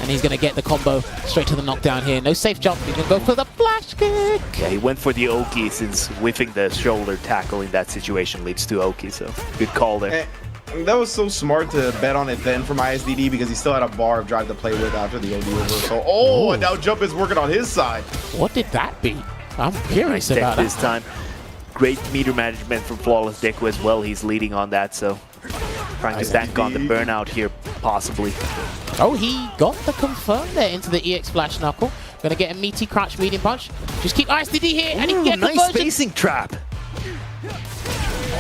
and he's going to get the combo straight to the knockdown here. No safe jump. He's going to go for the flash kick. Yeah, he went for the Oki since whiffing the shoulder tackle in that situation leads to Oki. So good call there. That was so smart to bet on it then from ISDD because he still had a bar of drive to play with after the OD reversal. Oh, and now jump is working on his side. What did that be? I'm curious Nice about tech this that. time. Great meter management from Flawless Deku as well. He's leading on that, so trying to bank on the burnout here, possibly. Oh, he got the confirm there into the EX Flash Knuckle. Gonna get a meaty crouch medium punch. Just keep ISDD here, and he can get nice conversion. spacing trap.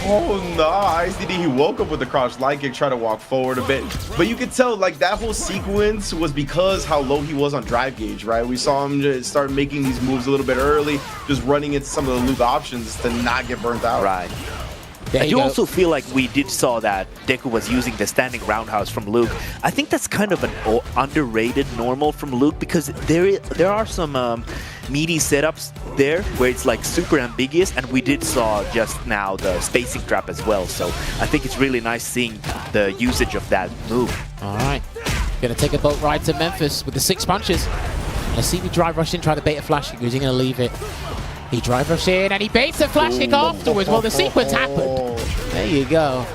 Oh no, ISDD, he woke up with the crouch light kick, try to walk forward a bit. But you could tell like that whole sequence was because how low he was on drive gauge, right? We saw him just start making these moves a little bit early, just running into some of the Luke options to not get burnt out. Right. There I you do go. also feel like we did saw that Deku was using the standing roundhouse from Luke. I think that's kind of an underrated normal from Luke because there are some meaty setups there where it's like super ambiguous, and we did saw just now the spacing trap as well. So I think it's really nice seeing the usage of that move. All right, gonna take a boat ride to Memphis with the 6 punches. Let's see if he drive rush in, try to bait a flash kick. Is he gonna leave it? He drive rush in and he baits a flash kick afterwards. Well, the sequence happened. There you go.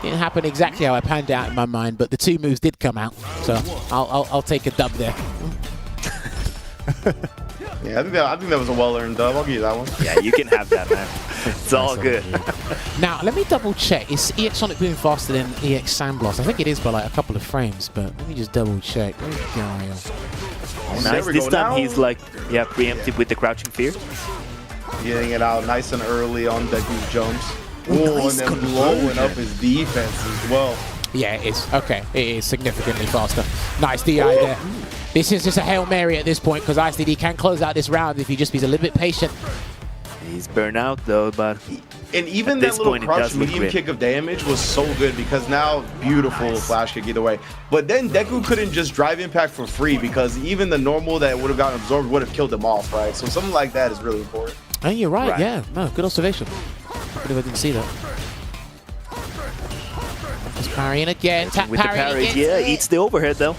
Didn't happen exactly how I panned out in my mind, but the 2 moves did come out. So I'll take a dub there. Yeah, I think that was a well-earned dub. I'll give you that one. Yeah, you can have that, man. It's all good. Now, let me double check. Is EX Sonic Boom faster than EX Sandblast? I think it is by like a couple of frames, but let me just double check. Where's the guy? Nice. There we This go. time Now- he's like, yeah, preemptive with the crouching fear. Getting it out nice and early on Deku's jumps. Nice and then conversion. blowing up his defense as well. Yeah, it is. Okay, it is significantly faster. Nice DI there. This is just a Hail Mary at this point because ISDD can close out this round if he just be a little bit patient. He's burnt out though, but And even At that this little point, it crouch does look medium grim. kick of damage was so good because now beautiful flash kick either way. But then Deku couldn't just drive impact for free because even the normal that would have gotten absorbed would have killed him off, right? So something like that is really important. And you're right, Right. yeah. No, good observation. I didn't see that. Just parrying again. Tap with the parry parries, again. yeah, eats the overhead though.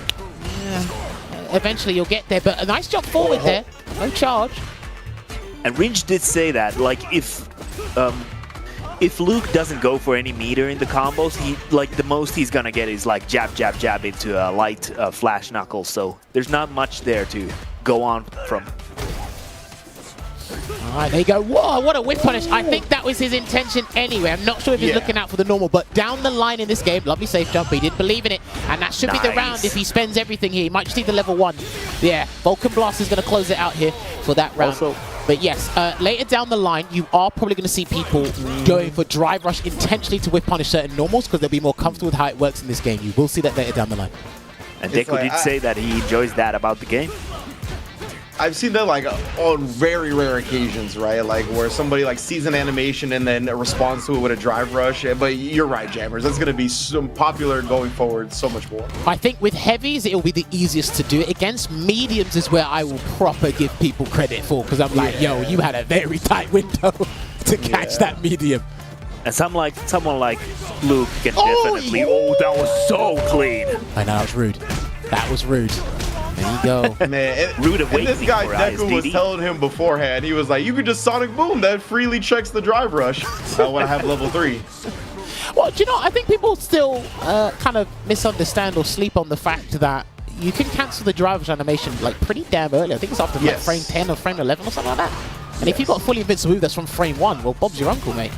Eventually you'll get there, but a nice jump forward there. No charge. And Ringe did say that, like, if Luke doesn't go for any meter in the combos, he the most he's gonna get is like jab, jab, jab into a light flash knuckle. So there's not much there to go on from. All right, there you go. Whoa, what a whip punish. I think that was his intention anyway. I'm not sure if he's Yeah. looking out for the normal, but down the line in this game, lovely safe jump. He did believe in it, and that should be the Nice. round if he spends everything here. He might just need the level 1. Yeah, Vulcan Blast is going to close it out here for that round. Also- But yes, later down the line, you are probably going to see people going for drive rush intentionally to whip punish certain normals because they'll be more comfortable with how it works in this game. You will see that later down the line. And It's Deku like, did say that he enjoys that about the game. I've seen that like on very rare occasions, right? Like where somebody like sees an animation and then responds to it with a drive rush. But you're right, Jammers. That's going to be so popular going forward so much more. I think with heavies, it'll be the easiest to do it against. Mediums is where I will proper give people credit for because I'm like, yo, you had a very tight window to catch that medium. And someone like Luke can Oh, definitely. yeah. Oh, that was so clean. I know, that was rude. That was rude. There you go. Man, Rude and awakening this guy for Deku was ISDD. telling him beforehand. He was like, "You could just Sonic Boom. That freely checks the drive rush when I have level 3." Well, do you know, I think people still kind of misunderstand or sleep on the fact that you can cancel the driver's animation like pretty damn early. I think it's after like frame 10 or frame 11 or something like that. And if you've got fully invincible move that's from frame 1, well, Bob's your uncle, mate.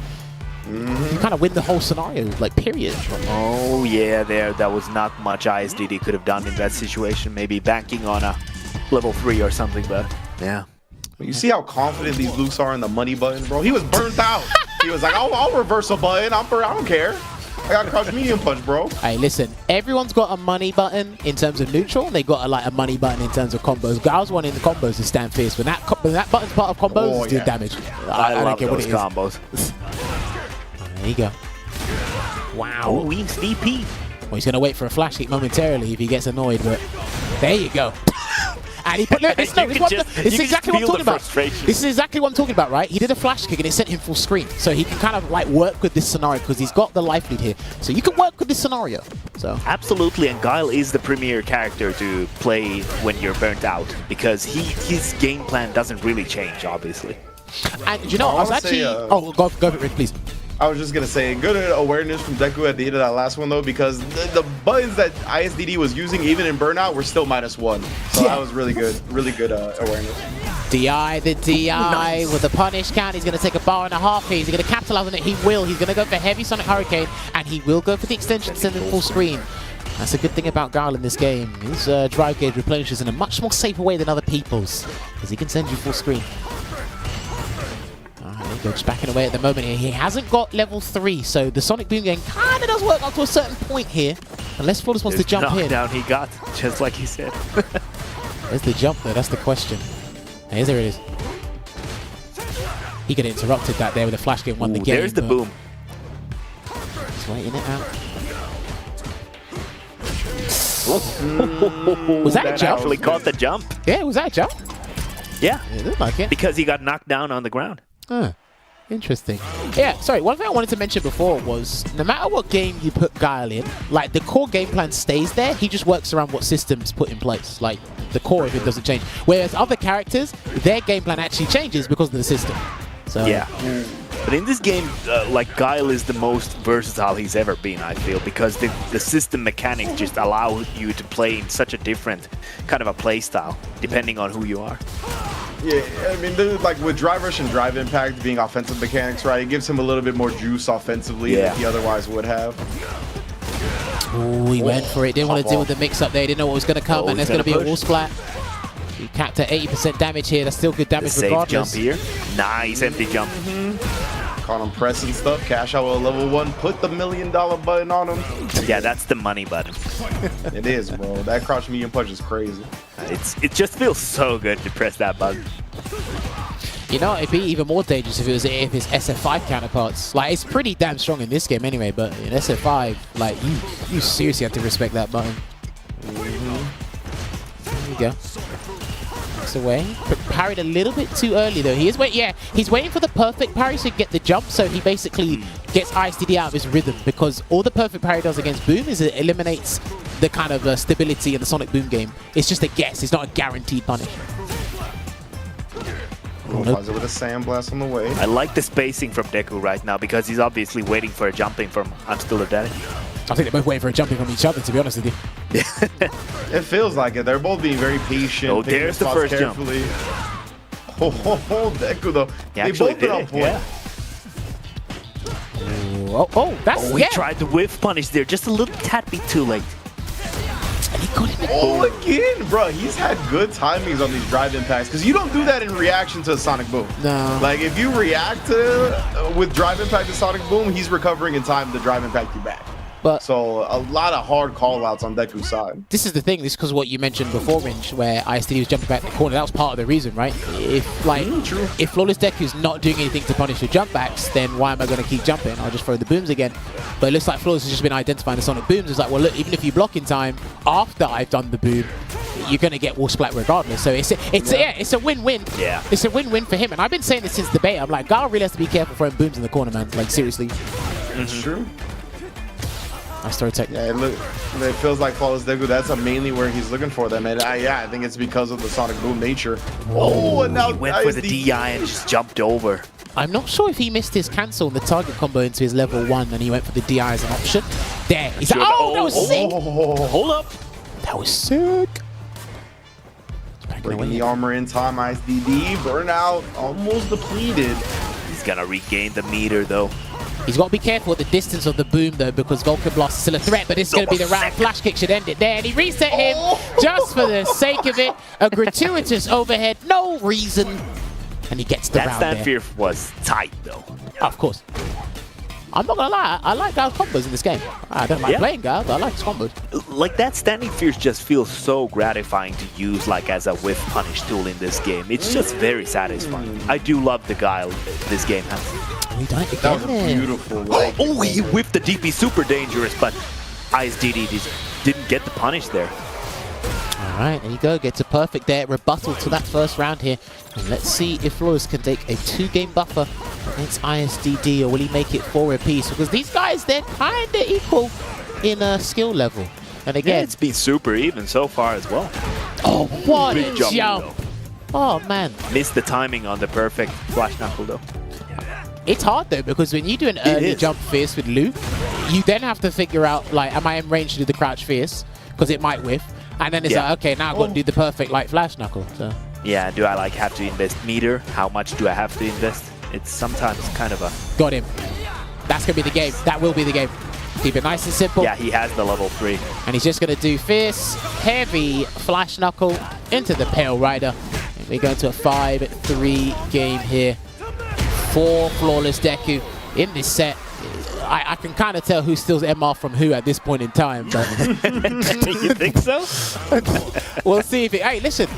You kind of win the whole scenario, like, period. Oh, yeah, that was not much ISDD could have done in that situation. Maybe banking on a level 3 or something, but yeah. You see how confident these Lukes are in the money button, bro? He was burnt out. He was like, I'll reverse a button. I don't care. I got crouch medium punch, bro. Hey, listen, everyone's got a money button in terms of neutral, and they got a money button in terms of combos. Guys want in the combos to stand fierce. When that button's part of combos, it's doing damage. I love don't care those combos. There you go. Wow. Oh, Weeks DP. Well, he's going to wait for a flash kick momentarily if he gets annoyed, but there you go. And he put this is exactly what I'm talking about. This is exactly what I'm talking about, right? He did a flash kick and it sent him full screen. So he can kind of like work with this scenario because he's got the life lead here. So you can work with this scenario. So absolutely, and Guile is the premier character to play when you're burnt out because his game plan doesn't really change, obviously. And you know, I was actually go for it, Rick, please. I was just gonna say, good awareness from Deku at the end of that last one though, because the buttons that ISDD was using, even in Burnout, were still -1. So that was really good awareness. DI, the DI with the punish count. He's gonna take a bar and a half here. He's gonna capitalize on it. He will. He's gonna go for heavy Sonic Hurricane, and he will go for the extension, send him full screen. That's a good thing about Guile in this game. His drive gauge replenishes in a much more safer way than other people's, because he can send you full screen. Just backing away at the moment here. He hasn't got level 3, so the Sonic Boom game kind of does work up to a certain point here. Unless Flawless wants to jump in. Down he got, just like he said. Where's the jump though? That's the question. Hey, there it is. He could have interrupted that there with a flash game, won the game. There's the boom. He's waiting it out. Was that a jump? Actually caught the jump. Yeah, was that a jump? Yeah. It looked like it. Because he got knocked down on the ground. Huh. Interesting. Yeah, sorry, one thing I wanted to mention before was no matter what game you put Guile in, like the core game plan stays there, he just works around what systems put in place. Like the core of it doesn't change. Whereas other characters, their game plan actually changes because of the system. So yeah. But in this game, like Guile is the most versatile he's ever been, I feel, because the system mechanics just allow you to play in such a different kind of a play style, depending on who you are. Yeah, I mean, like with Drive Rush and Drive Impact being offensive mechanics, right? It gives him a little bit more juice offensively than he otherwise would have. Oh, he went for it. Didn't want to deal with the mix-up there. Didn't know what was going to come, and there's going to be a wall splat. He capped at 80% damage here. That's still good damage regardless. Safe jump here. Nice empty jump. Caught him pressing stuff. Cash out with a level 1. Put the $1 million button on him. Yeah, that's the money button. It is, bro. That crouch medium punch is crazy. It just feels so good to press that button. You know, it'd be even more dangerous if it was his SF5 counterparts. Like, it's pretty damn strong in this game anyway, but in SF5, like, you seriously have to respect that button. There you go. Away. But parried a little bit too early though. He is he's waiting for the perfect parry to get the jump, so he basically gets ISDD out of his rhythm, because all the perfect parry does against Boom is it eliminates the kind of stability in the Sonic Boom game. It's just a guess. It's not a guaranteed punish. With a sandblast on the way. I like the spacing from Deku right now because he's obviously waiting for a jumping from ImStillDaDaddy. I think they're both waiting for a jumping from each other, to be honest with you. It feels like it. They're both being very patient. Oh, there's the first carefully. jump. Oh, Deku though. They both been on point. Yeah. That's he tried the whiff punish there, just a little tad bit too late. And he got him. Again, bro. He's had good timings on these drive impacts because you don't do that in reaction to a Sonic Boom. No. Like if you react to with drive impact to Sonic Boom, he's recovering in time to drive impact you back. But so a lot of hard call-outs on Deku's side. This is the thing. This is because what you mentioned before, Ringe, where ISDD was jumping back in the corner. That was part of the reason, right? If if Flawless Deku's not doing anything to punish the jump backs, then why am I going to keep jumping? I'll just throw the booms again. But it looks like Flawless has just been identifying the Sonic booms. It's like, well, look, even if you block in time after I've done the boom, you're going to get wall splat regardless. So it's a win-win. Yeah. It's a win-win for him. And I've been saying this since the beta. I'm like, Guile really has to be careful throwing booms in the corner, man. Like, seriously. It's true. Nice throw tech. Yeah, it feels like Flawless Deku, that's mainly where he's looking for them. And I think it's because of the Sonic Boom nature. Oh, and now he went for the DI and just jumped over. I'm not sure if he missed his cancel and the target combo into his level 1 and he went for the DI as an option. There. He's like, that was sick. Hold up. That was sick. Breaking the armor in time, IsDD. Burnout almost depleted. He's gonna regain the meter though. He's got to be careful with the distance of the boom though, because Vulcan Blast is still a threat, but this is going to be the round. Flash kick should end it there, and he reset him just for the sake of it. A gratuitous overhead, no reason, and he gets the round there. That stand fear was tight though. Of course. I'm not gonna lie, I like Gal's combos in this game. I don't mind playing Gal, but I like his combos. Like that standing fierce just feels so gratifying to use like as a whiff punish tool in this game. It's just very satisfying. I do love the guile this game has. We done it That was again. a beautiful. Like, Oh, he whipped the DP, super dangerous, but IsDD just didn't get the punish there. All right, there you go. Gets a perfect there. Rebuttal to that first round here. And let's see if Flawless can take a 2-game buffer against IsDD, or will he make it 4 apiece? Because these guys, they're kind of equal in skill level. And again, It's been super even so far as well. oh, what Big a jump, jump! Oh, man. Missed the timing on the perfect flash knuckle though. It's hard, though, because when you do an early is. jump fierce with Luke, you then have to figure out, like, am I in range to do the crouch fierce? Because it might whiff. And then it's like, okay, now I've got to do the perfect, like, flash knuckle. So. Yeah, do I like have to invest meter? How much do I have to invest? It's sometimes kind of a... Got him. That's going to be the game. That will be the game. Keep it nice and simple. Yeah, he has the level 3. And he's just going to do fierce, heavy flash knuckle into the Pale Rider. And we go into a 5-3 game here for Flawless Deku in this set. I can kind of tell who steals MR from who at this point in time. But You think so? we'll see if it... Hey, listen.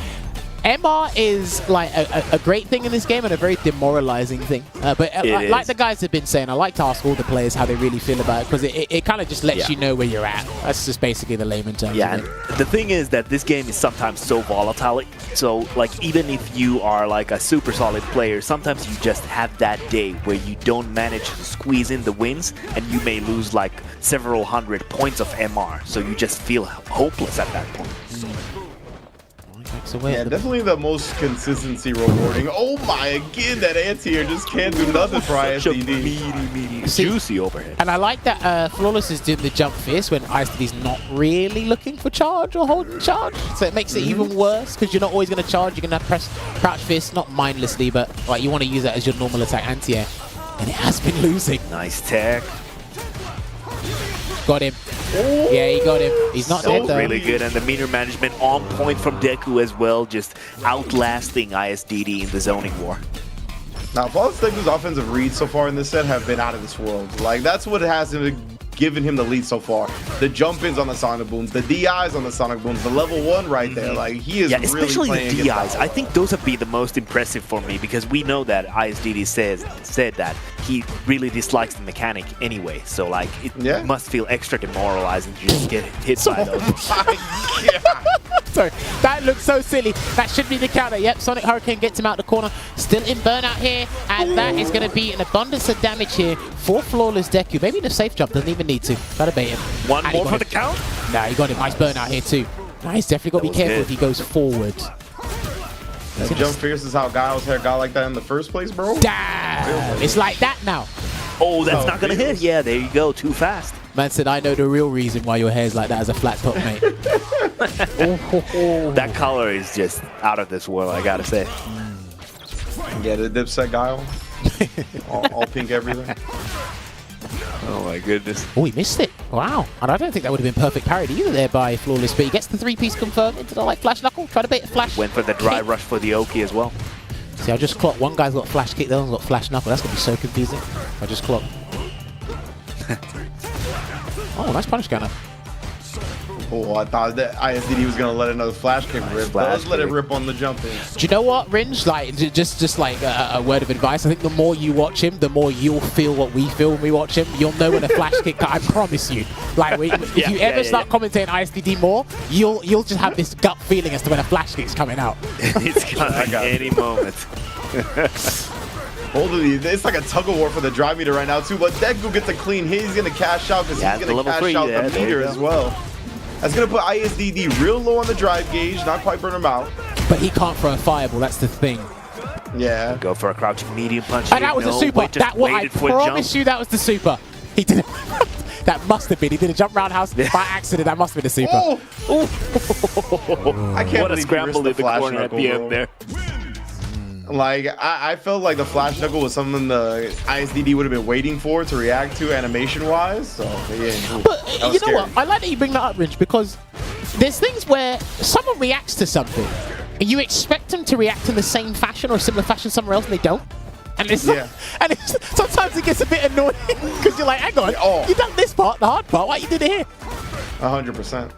MR is like a great thing in this game and a very demoralizing thing. But like the guys have been saying, I like to ask all the players how they really feel about it, because it kind of just lets you know where you're at. That's just basically the layman terms. Yeah, of it. and the thing is that this game is sometimes so volatile. So, like, even if you are like a super solid player, sometimes you just have that day where you don't manage to squeeze in the wins, and you may lose like several hundred points of MR. So you just feel hopeless at that point. yeah, definitely the most consistency rewarding. Oh my, again, that anti-air just can't do nothing for IsDD. Meaty, juicy overhead. And I like that Flawless is doing the jump fierce when IsDD's not really looking for charge or holding charge. So it makes it even worse, because you're not always going to charge. You're going to press crouch fierce, not mindlessly, but like you want to use that as your normal attack anti-air. And it has been losing. Nice tech. Got him. Yeah, he got him. He's not dead though. Really good, and the meter management on point from Deku as well, just outlasting IsDD in the zoning war. Now, Flawless Deku's offensive reads so far in this set have been out of this world. Like, that's what has given him the lead so far. The jump-ins on the Sonic Booms, the DIs on the Sonic Booms, the level 1 right there. Like, he is really especially playing the DIs. I think those have been the most impressive for me, because we know that IsDD said that he really dislikes the mechanic anyway. So, like, it must feel extra demoralizing to just get hit by those. Sorry, that looks so silly. That should be the counter. Yep, Sonic Hurricane gets him out the corner. Still in burnout here, and that is going to be an abundance of damage here for Flawless Deku. Maybe the safe jump, doesn't even need to. Try to bait him. One more for the count? Nah, he got him. Nice burnout here too. Nice, definitely got to be careful if he goes forward. That jump fierce is how Giles had got like that in the first place, bro. Damn, it's like that now. Oh, that's not going to hit. Yeah, there you go. Too fast. Man said, I know the real reason why your hair's like that as a flat top, mate. That color is just out of this world, I gotta say. Yeah, the dipset Guile. all pink everything. Oh my goodness. Oh, he missed it. Wow. And I don't think that would have been perfect parried either there by Flawless, but he gets the 3-piece confirmed into the like flash knuckle. Try to bait a flash. Went for the dry rush for the Oki as well. See, I just clocked. One guy's got flash kick, the other one's got flash knuckle. That's going to be so confusing. I just clocked. Oh, nice punish counter. Oh, I thought that IsDD was going to let another flash kick rip. But let's let it rip on the jump in. Do you know what, Ringe? Like, just like a word of advice. I think the more you watch him, the more you'll feel what we feel when we watch him. You'll know when a flash kick. I promise you. Like, if you ever start commentating IsDD more, you'll just have this gut feeling as to when a flash kick's coming out. It's coming any moment. Hold of these. It's like a tug of war for the drive meter right now too. But Deku gets a clean hit. He's gonna cash out because he's gonna cash out the meter as well. That's gonna put IsDD real low on the drive gauge. Not quite burn him out. But he can't throw a fireball. That's the thing. Yeah. Go for a crouching medium punch. And that was the super. I promise you that was the super. He didn't. That must have been. He did a jump roundhouse by accident. That must have been a super. I can't What a believe scramble in the flash corner at knuckle, the bro. end there. Like, I felt like the flash knuckle was something the ISDD would have been waiting for to react to animation-wise. So, yeah. But that you was know what? scary. I like that you bring that up, Ringe, because there's things where someone reacts to something and you expect them to react in the same fashion or a similar fashion somewhere else and they don't. And it's sometimes it gets a bit annoying because you're like, hang on, you done this part, the hard part, why you did it here? 100%.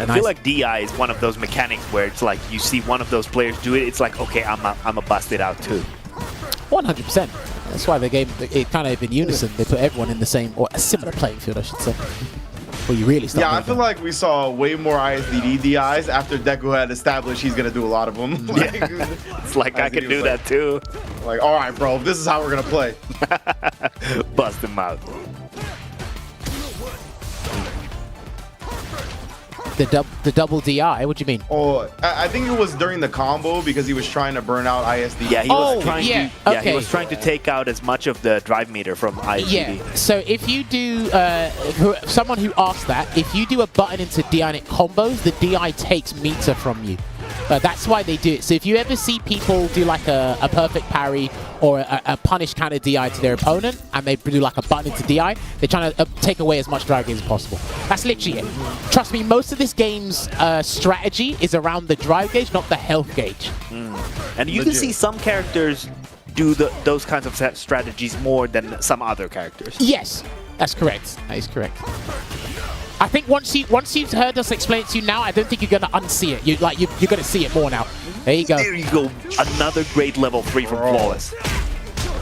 I feel like DI is one of those mechanics where it's like you see one of those players do it, it's like, okay, I'm a bust it out too. 100%. That's why the game, it kind of in unison. They put everyone in the same, or a similar playing field, I should say. Well, you really start. Yeah, I feel like we saw way more ISDD DIs after Deku had established he's gonna do a lot of them. Like, It's like I ISDD can was do like- that too. Like, all right, bro, this is how we're gonna play. Bust him out. The double DI, what do you mean? Oh, I think it was during the combo because he was trying to burn out ISDD. Yeah, he was trying yeah, to. Yeah, okay. he was trying to take out as much of the drive meter from ISDD. Yeah, so if you do, someone who asked that, if you do a button into DI and it combos, the DI takes meter from you. That's why they do it. So if you ever see people do like a perfect parry or a punish counter DI to their opponent, and they do like a button into DI, they're trying to take away as much drive gauge as possible. That's literally it. Trust me, most of this game's strategy is around the drive gauge, not the health gauge. And you can see some characters do those kinds of strategies more than some other characters. Yes, that's correct. That is correct. I think once you've heard us explain it to you now, I don't think you're gonna unsee it. You're gonna see it more now. There you go. There you go. Another great level 3 from Flawless.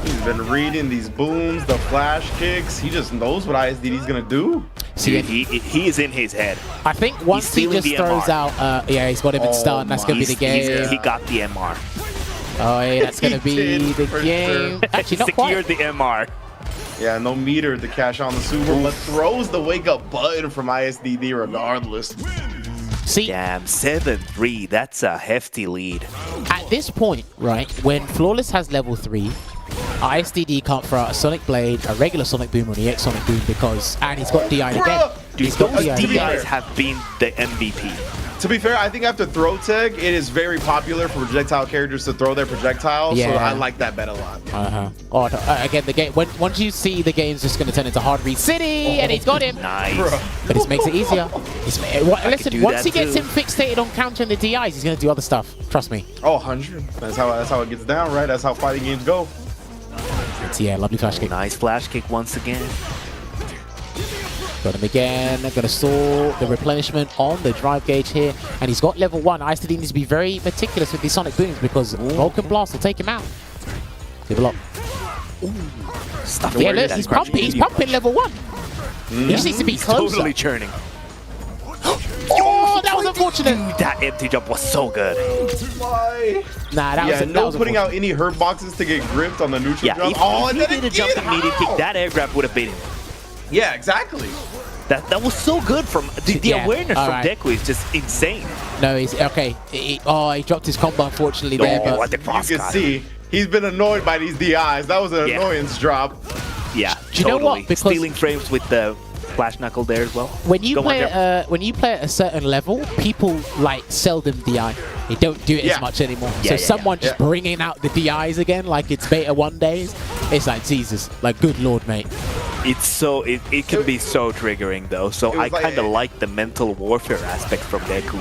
He's been reading these booms, the flash kicks. He just knows what ISDD's gonna do. See, He is in his head. I think once he stealing just the throws MR. out, yeah, he's got him in stun. That's gonna be the game. He got the MR. Oh, yeah, that's gonna be did, the for game. sure. Actually, not quite. Secured the MR. Yeah, no meter to cash on the super, but throws the wake up button from ISDD regardless. See, Damn, 7-3. That's a hefty lead. at this point, right, when Flawless has level 3, ISDD can't throw out a Sonic Blade, a regular Sonic Boom, or the X Sonic Boom because, and he's got DI again. Dude, He's got those DI. DIs have been the MVP. To be fair, I think after throw tag, it is very popular for projectile characters to throw their projectiles, so Yeah. I like that bet a lot. Oh, no, again, the game. Once you see the game's just going to turn into Hard Read City, and he's got him. Nice. But this makes it easier. Listen, do once that he gets too. him fixated on countering the DIs, he's going to do other stuff. Trust me. Oh, 100. That's how it gets down, right? That's how fighting games go. Yeah, lovely flash kick. Nice flash kick once again. Got him again. Going to store the replenishment on the drive gauge here. And he's got level 1. ISDD needs to be very meticulous with these Sonic Booms because Vulcan Blast will take him out. Give a lot. Stuff Yeah, look, he's pumping level 1. He just needs to be He's closer. totally churning. Oh, that was unfortunate. Dude, that empty jump was so good. Why? Nah, that Yeah, was no putting out any hurt boxes to get gripped on the neutral Yeah, jump. if, Oh, if and he then did a it jumping did. medium kick, How? that air grab would have beat him. Yeah, exactly. That was so good from the Yeah, awareness from alright. Deku is just insane. No, he's okay. He dropped his combo unfortunately there, Oh, but what the You cross can cut. see he's been annoyed by these DIs. That was an Yeah. annoyance drop. Yeah, Do you know totally. what? Because- Stealing frames with the flash knuckle there as well. when you Go on, play Jeff. when you play at a certain level, people like seldom DI. They don't do it Yeah. as much anymore. Yeah, So yeah, someone just yeah. bringing out the DIs again, like it's beta 1 days, it's like Jesus, like good lord, mate. It's so it can be so triggering though. So It I was like- kind of like the mental warfare aspect from Deku.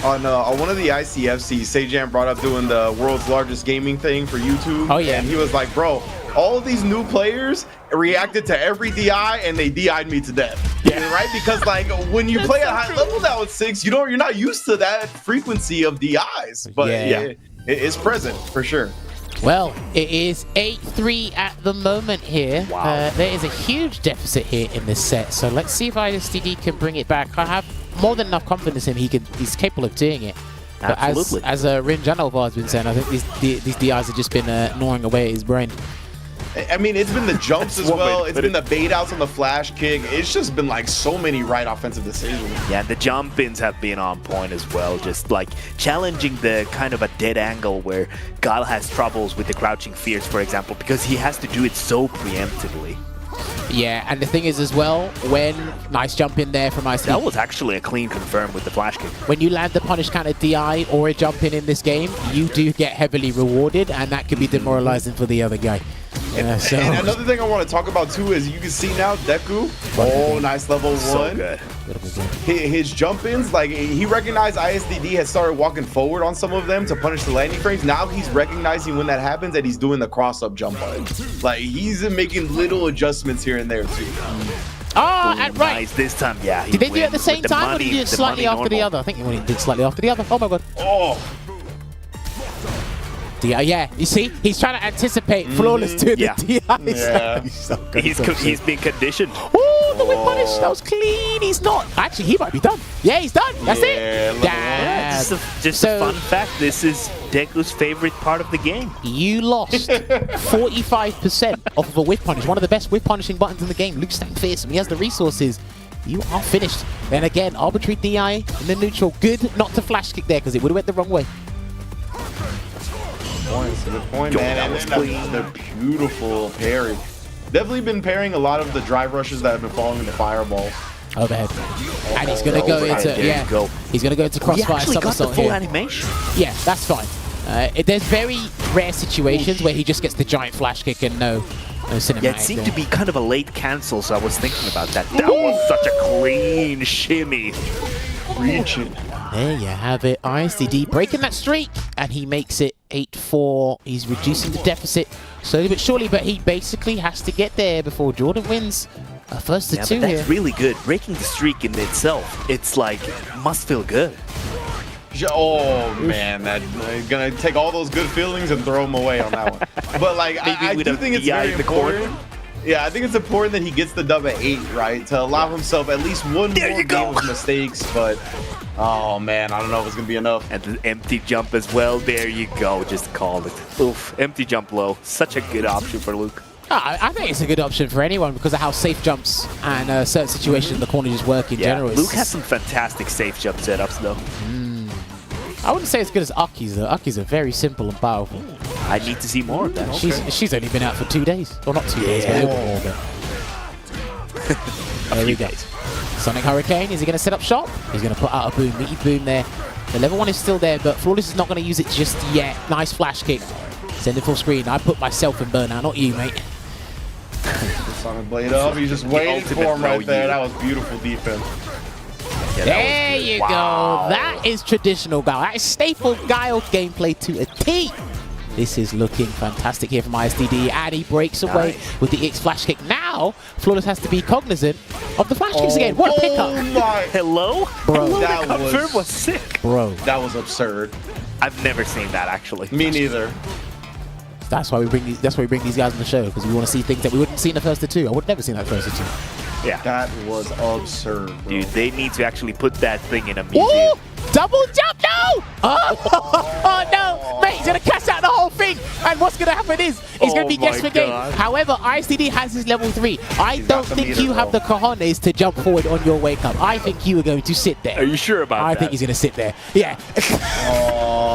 On one of the ICFCs, Seijan brought up doing the world's largest gaming thing for YouTube. Oh, yeah. And he was like, bro, all of these new players reacted to every DI and they DI'd me to death. Yeah. Right? Because like when you play at high level now at 6, you're not used to that frequency of DIs. But Yeah. it's present for sure. Well, it is 8-3 at the moment here. Wow. There is a huge deficit here in this set, so let's see if ISDD can bring it back. I have more than enough confidence in him. He's capable of doing it. But Absolutely. as Rin Janova has been saying, I think these DIs have just been gnawing away at his brain. I mean, it's been the jumps as one way well. to It's put been it. the bait outs on the flash kick. It's just been like so many right offensive decisions. Yeah, and the jump ins have been on point as well. Just like challenging the kind of a dead angle where Gal has troubles with the crouching fears, for example, because he has to do it so preemptively. Yeah, and the thing is as well, when nice jump in there from IC. That was actually a clean confirm with the flash kick. When you land the punish counter DI or a jump in this game, you do get heavily rewarded, and that could be demoralizing for the other guy. So. And another thing I want to talk about too is you can see now Deku. Oh, nice level 1. So good. His jump ins, like he recognized ISDD has started walking forward on some of them to punish the landing frames. Now he's recognizing when that happens and he's doing the cross up jump button. Like he's making little adjustments here and there too. Oh, and right. Nice this time, yeah. Did they do it at the same time or did he do it slightly after the other? I think he did slightly after the other. Oh my god. Oh. DI, yeah, you see, he's trying to anticipate flawless to the DI. Yeah. He's been conditioned. Oh, the whip punish, that was clean. He's not. Actually, he might be done. Yeah, he's done. That's it. Yeah, just a fun fact. This is Deku's favorite part of the game. You lost 45% off of a whip punish. One of the best whip punishing buttons in the game. Luke's staying fearsome. He has the resources. You are finished. Then again, arbitrary DI in the neutral. Good not to flash kick there because it would have went the wrong way. Good point, man. That was clean. The beautiful parry. Definitely been parrying a lot of the drive rushes that have been falling into fireballs. Overhead. And he's going to go into, he's going to go into crossfire somersault full here. animation. Yeah, that's fine. There's very rare situations where he just gets the giant flash kick and no cinematic. Yeah, it seemed to be kind of a late cancel, so I was thinking about that. That was such a clean shimmy. Reaching. There you have it. ISDD breaking that streak, and he makes it 8-4. He's reducing the deficit slowly but surely, but he basically has to get there before Jordan wins. First to two but here. that's really good. Breaking the streak in itself, it's like, must feel good. Oh man, that gonna take all those good feelings and throw them away on that one. But like, I do think it's very important. Yeah, I think it's important that he gets the dub at 8, right? To allow himself at least one more game of mistakes, but oh man, I don't know if it's gonna be enough. And the empty jump as well. There you go, just called it. Oof, empty jump low. Such a good option for Luke. I think it's a good option for anyone because of how safe jumps and certain situations in the corner just work in general. Luke has some fantastic safe jump setups though. I wouldn't say as good as Aki's though. Aki's are very simple and powerful. I need to see more of that. She's only been out for 2 days. Well, not 2 days, but a little bit more. There we go. Sonic Hurricane, is he going to set up shop? He's going to put out a boom, meaty boom there. The level 1 is still there, but Flawless is not going to use it just yet. Nice flash kick. Send it full screen. I put myself in burnout, not you, mate. Sonic Blade up. He's just waiting for him right there. That was beautiful defense. Yeah, there you go. That is traditional Guile. That is staple Guile gameplay to a T. This is looking fantastic here from ISDD, and he breaks away with the X flash kick. Now, Flawless has to be cognizant of the flash kicks again. What a pickup! Hello? Bro, that was sick. Bro, that was absurd. I've never seen that actually. Me neither. That's why we bring these. That's why we bring these guys on the show, because we want to see things that we wouldn't see in the first two. I would never seen that first two. Yeah, that was absurd, bro. Dude, they need to actually put that thing in a museum. Ooh, double jump, no! Oh no, mate, he's gonna cash out the whole thing. And what's gonna happen is he's gonna be guessed for game. However, ISDD has his level 3. I don't think you have the cojones to jump forward on your wake up. I think you are going to sit there. Are you sure about that? I think he's gonna sit there. Yeah.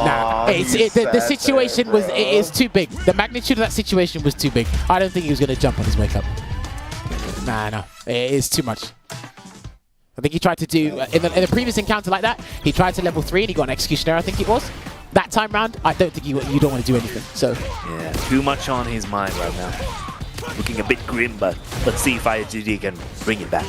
Nah, the situation was it is too big. The magnitude of that situation was too big. I don't think he was gonna jump on his wake up. Nah, no, it is too much. I think he tried to do, in a previous encounter like that, he tried to level 3 and he got an executioner, I think it was. That time round, I don't think you don't want to do anything, so. Yeah, too much on his mind right now. Looking a bit grim, but let's see if ISDD can bring it back.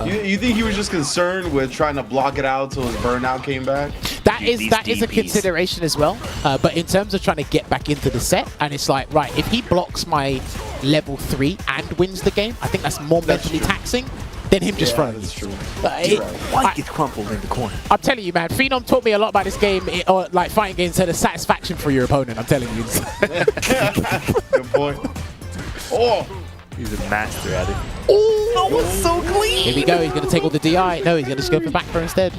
You think he was just concerned with trying to block it out till his burnout came back? That is a consideration as well, but in terms of trying to get back into the set, and it's like, right, if he blocks my level 3 and wins the game, I think that's more mentally taxing than him just throwing. That's true. Why get crumpled in the corner? I'm telling you, man, Phenom taught me a lot about this game, or like fighting games, had a satisfaction for your opponent, I'm telling you. Good point. Oh! He's a master at it. Oh, that was so clean! Here we go, he's going to take all the DI. No, he's going to just go for back throw instead.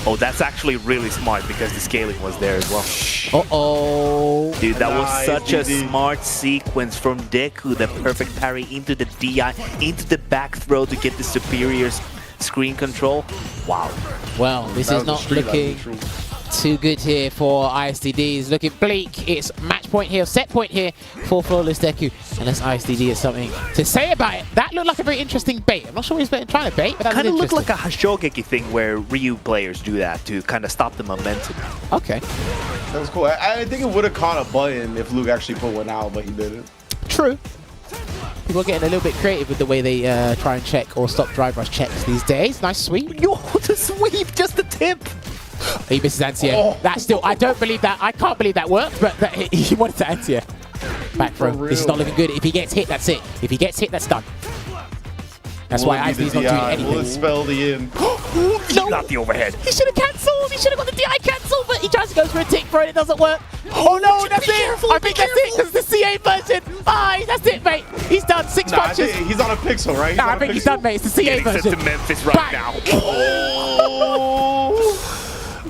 Oh, that's actually really smart because the scaling was there as well. Uh-oh. Dude, that was such a smart sequence from Deku. The perfect parry into the DI, into the back throw to get the superior screen control. Wow. Well, this is not looking too good here for ISTD. It's looking bleak. It's match point here, set point here for Flawless Deku. Unless ISTD has something to say about it. That looked like a very interesting bait. I'm not sure what he's trying to bait, but that kind of looked like a Hashogeki thing where Ryu players do that to kind of stop the momentum. Okay. That was cool. I think it would have caught a button if Luke actually put one out, but he didn't. True. People are getting a little bit creative with the way they try and check or stop drive rush checks these days. Nice sweep. Yo, the sweep, just the tip. He misses anti-air. Oh. That's still, I don't believe that. I can't believe that worked, but he wanted to anti-air. Back throw. This is not looking good. If he gets hit, that's it. If he gets hit, that's done. That's why ISD's not doing anything. We'll spell the in. No. Not the overhead. He should have cancelled. He should have got the DI cancel, but he tries to go for a tick throw and it doesn't work. Oh no, that's it. I think that's it because the CA version. That's it, mate. He's done 6 punches. He's on a pixel, right? I think he's done, mate. It's the CA version. To Memphis right now.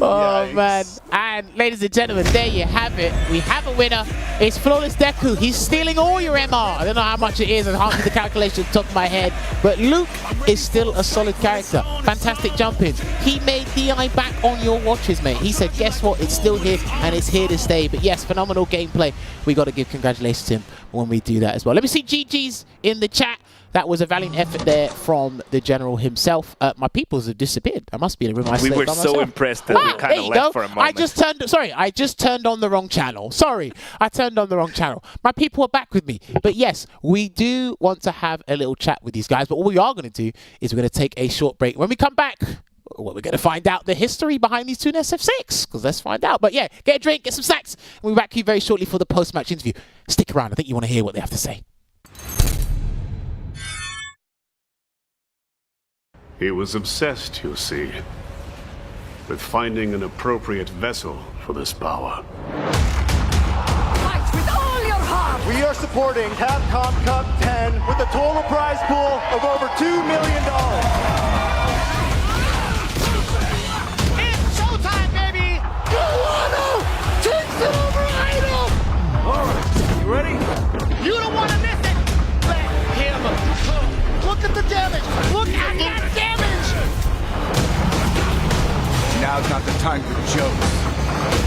Oh man. And ladies and gentlemen, there you have it. We have a winner. It's Flawless Deku. He's stealing all your MR. I don't know how much it is. I can't do the calculation at the top of my head. But Luke is still a solid character. Fantastic jump-ins. He made DI back on your watches, mate. He said, guess what? It's still here and it's here to stay. But yes, phenomenal gameplay. We got to give congratulations to him when we do that as well. Let me see GG's in the chat. That was a valiant effort there from the general himself. My peoples have disappeared. I must be in a room isolated We were by so myself. impressed that we kind of left for a moment. I just turned on the wrong channel. Sorry, I turned on the wrong channel. My people are back with me. But yes, we do want to have a little chat with these guys. But what we are going to do is we're going to take a short break. When we come back, well, we're going to find out the history behind these two in SF6. Because let's find out. But yeah, get a drink, get some snacks. We'll be back to you very shortly for the post-match interview. Stick around. I think you want to hear what they have to say. He was obsessed, you see, with finding an appropriate vessel for this power. Fight with all your heart! We are supporting Capcom Cup 10 with a total prize pool of over $2 million. It's showtime, baby! Guano takes it over Idol! Alright, you ready? You don't want to miss it! Let him go! Look at the damage! Look at that damage! Now's not the time for jokes.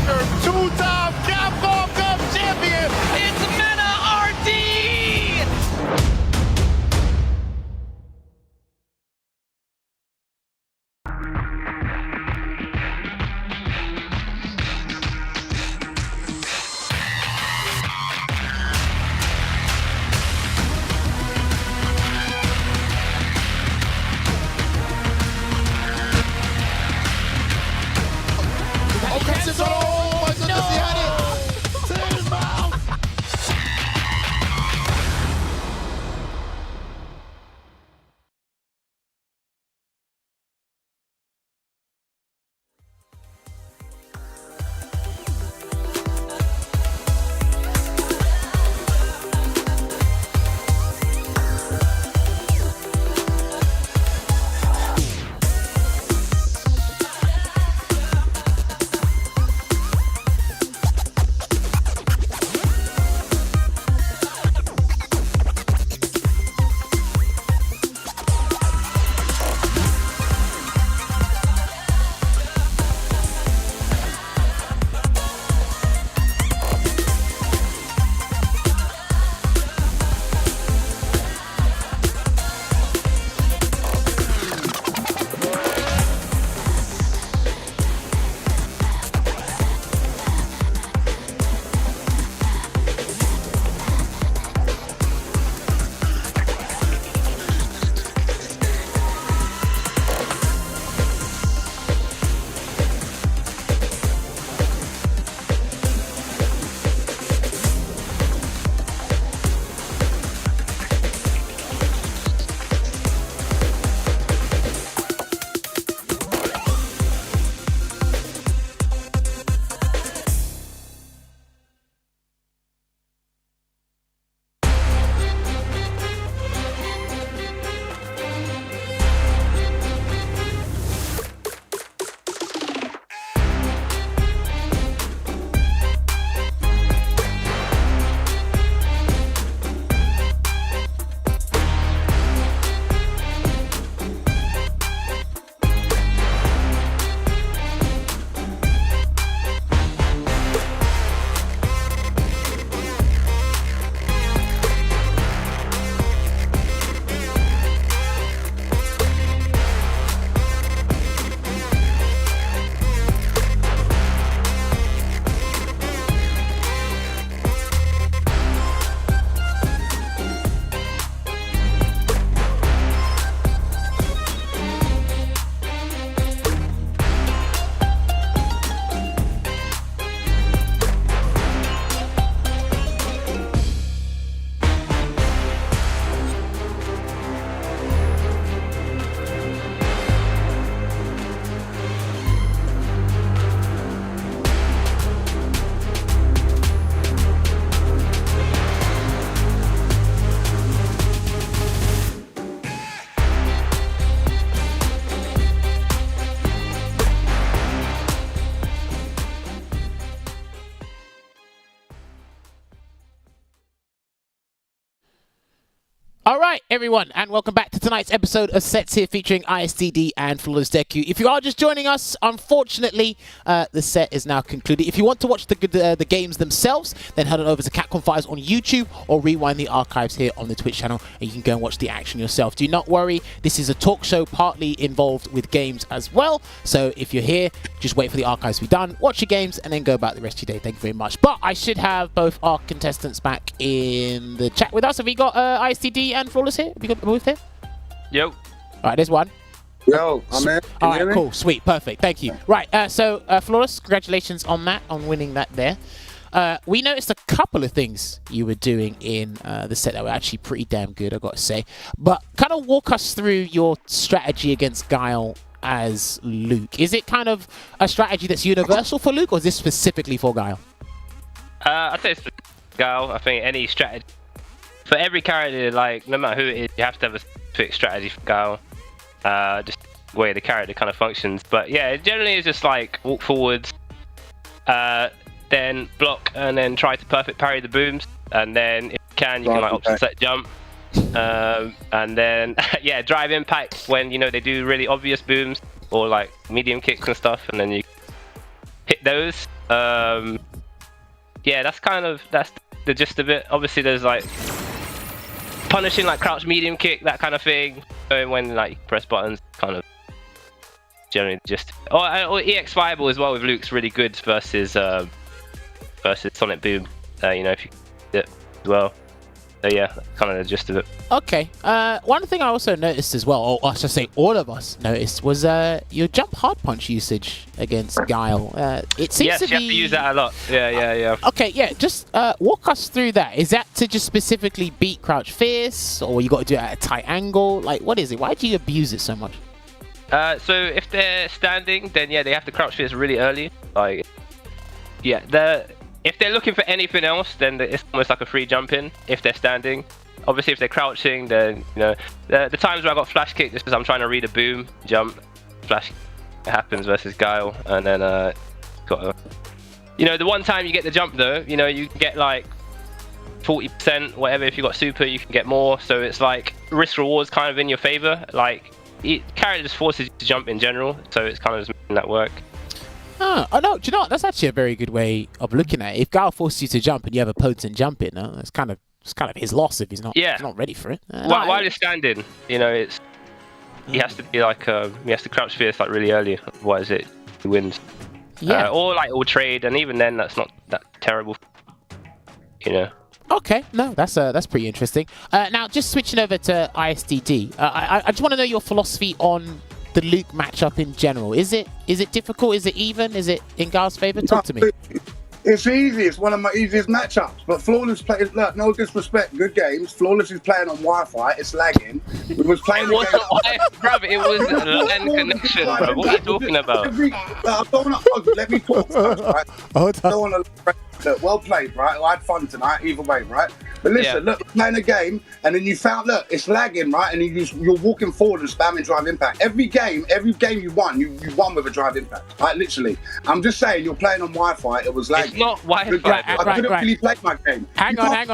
Your two-time Capcom Cup champion! It's Meta RD! All right, everyone, and welcome back to tonight's episode of Sets Here featuring ImStillDaDaddy and Flawless Deku. If you are just joining us, unfortunately, the set is now concluded. If you want to watch the games themselves, then head on over to Capcom Files on YouTube or rewind the archives here on the Twitch channel, and you can go and watch the action yourself. Do not worry, this is a talk show partly involved with games as well. So if you're here, just wait for the archives to be done, watch your games, and then go about the rest of your day. Thank you very much. But I should have both our contestants back in the chat with us. Have we got ImStillDaDady and Flawless here? Have you got both here? Yep. All right, there's one. Yo, I'm in. All right, cool, sweet, perfect, thank you. Right, so Flawless, congratulations on that, on winning that there. We noticed a couple of things you were doing in the set that were actually pretty damn good, I've got to say. But kind of walk us through your strategy against Guile as Luke. Is it kind of a strategy that's universal for Luke, or is this specifically for Guile? I'd say it's for Guile. I think any strategy for every character, like no matter who it is, you have to have a specific strategy for Guile. Just the way the character kind of functions. But yeah, it generally is just like walk forwards, then block, and then try to perfect parry the booms, and then if you can like offset jump, and then yeah, drive impact when they do really obvious booms or like medium kicks and stuff, and then you hit those. Yeah, that's the gist of it. Obviously, there's like punishing, like crouch medium kick, that kind of thing. When like you press buttons, kind of generally just or EX Fireball as well with Luke's really good versus Sonic Boom. If you do it as well. So yeah, that's kind of the gist of it. Okay. One thing I also noticed as well, or I should say all of us noticed, was your jump hard punch usage against Guile. It seems to be... you have to use that a lot. Yeah. Okay, yeah. Just walk us through that. Is that to just specifically beat Crouch Fierce, or you got to do it at a tight angle? Like, what is it? Why do you abuse it so much? So if they're standing, then yeah, they have to Crouch Fierce really early. Like, yeah, if they're looking for anything else, then it's almost like a free jump in if they're standing. Obviously, if they're crouching, then, the times where I got flash kicked is because I'm trying to read a boom, jump, flash happens versus Guile, and then, the one time you get the jump though, you get like 40%, whatever. If you got super, you can get more. So it's like risk rewards kind of in your favor. Like, character just forces you to jump in general, so it's kind of just making that work. Oh no! Do you know what? That's actually a very good way of looking at it. If Guile forces you to jump and you have a potent jump in, it's kind of his loss if he's not ready for it. While you're standing, he has to be like he has to crouch fierce like really early. Otherwise, he wins. Yeah. Or like all trade, and even then, that's not that terrible. Okay, no, that's pretty interesting. Now, just switching over to ImStillDaDady, I just want to know your philosophy on the Luke matchup in general. Is it difficult? Is it even? Is it in Guile's favor? Talk to me. It's easy. It's one of my easiest matchups. But Flawless plays. Look, no disrespect. Good games. Flawless is playing on Wi-Fi. It's lagging. We was playing. It wasn't Wi-Fi, it was a LAN connection, bro. What are you talking about? I don't want to. Let me talk first, right? I don't want to. Look, well played, right? I had fun tonight, either way, right? But listen, look, playing a game, and then you found, look, it's lagging, right? And you're walking forward and spamming drive impact. Every game you won, you won with a drive impact, right? Literally. I'm just saying, you're playing on Wi-Fi, it was lagging. It's not Wi-Fi. I couldn't really play my game. Hang on.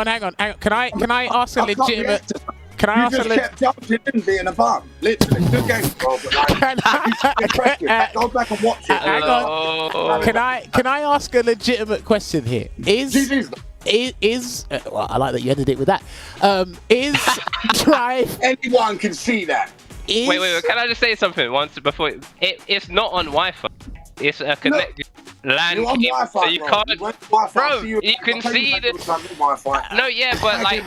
Can I ask a legitimate... Can I ask you just kept jumping in being a bum. Literally. Good game, bro. But like, go back and watch it. Hang on. Can I ask a legitimate question here? Well, I like that you ended it with that. Is drive... Anyone can see that. Wait. Can I just say something once before? It's not on Wi-Fi. It's a connected LAN game. So you can't... Bro, you can see the... No, yeah, but like...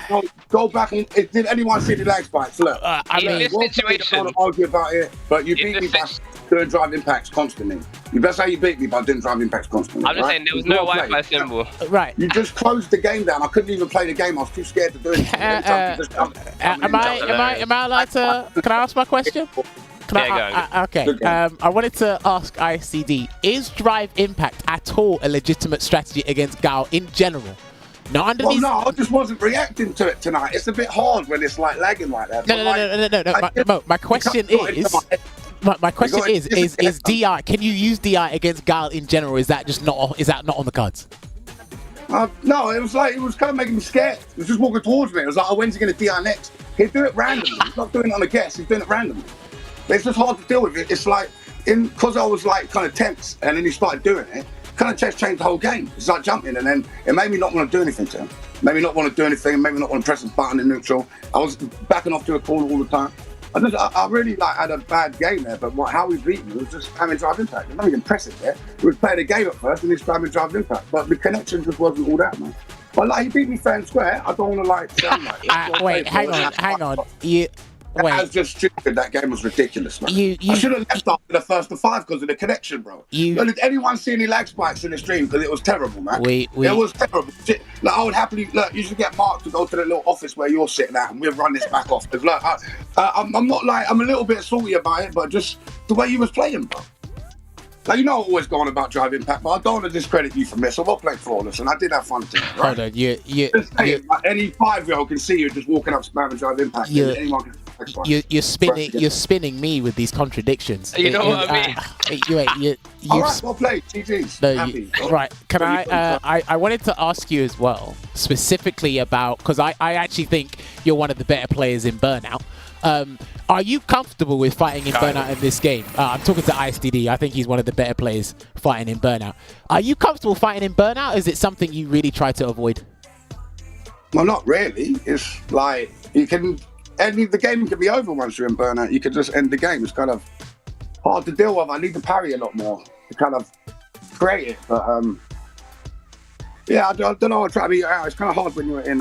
Go back and... Did anyone see the lag spikes? Look. In this situation... I don't argue about it, but you beat me by doing drive impacts constantly. That's how you beat me, by doing drive impacts constantly. I'm just saying there was no Wi-Fi symbol. Right. You just closed the game down. I couldn't even play the game. I was too scared to do it. Am I allowed to... Can I ask my question? Okay. I wanted to ask ImStillDaDady, is drive impact at all a legitimate strategy against Guile in general? No, I just wasn't reacting to it tonight. It's a bit hard when it's like lagging like that. No. My question is... My question is DI. Can you use DI against Guile in general? Is that not on the cards? No, it was kind of making me scared. It was just walking towards me. It was like, oh, when's he going to DI next? He'd do it randomly. He's not doing it on a guess. He's doing it randomly. It's just hard to deal with it. It's like, because I was like kind of tense, and then he started doing it, kind of just changed the whole game. It's like jumping, and then it made me not want to do anything to him. Made me not want to do anything, made me not want to press his button in neutral. I was backing off to a corner all the time. I really like had a bad game there, but how we beat me was just spamming drive impact. There's nothing impressive there. We was playing the game at first, and he's spamming drive impact. But the connection just wasn't all that, man. But like, he beat me fair and square. I don't want to like sound like wait, hang on. That was just stupid. That game was ridiculous, man. I should have left after the first to 5 because of the connection, bro. Did anyone see any lag spikes in the stream? Because it was terrible, man. It was terrible. Like, I would happily, look, you should get Mark to go to the little office where you're sitting at, and we'll run this back off. Because look, I'm not like, I'm a little bit salty about it, but just the way you was playing, bro. Like, you know, I'm always going about drive impact, but I don't want to discredit you from this. So we'll play flawless, and I did have fun too. Right? Hold on, you like, any 5-year-old can see you just walking up spamming drive impact. Anyone can. You're spinning me with these contradictions. You know what I mean? All right, well played. GG's. No, right. Can I wanted to ask you as well, specifically about, because I actually think you're one of the better players in Burnout. Are you comfortable with fighting in Burnout in this game? I'm talking to ImStillDaDaddy. I think he's one of the better players fighting in Burnout. Are you comfortable fighting in Burnout? Or is it something you really try to avoid? Well, not really. It's like, you can... the game can be over once you're in Burnout. You can just end the game. It's kind of hard to deal with. I need to parry a lot more to kind of create it. But yeah, I don't know. I try to be out. It's kind of hard when you're in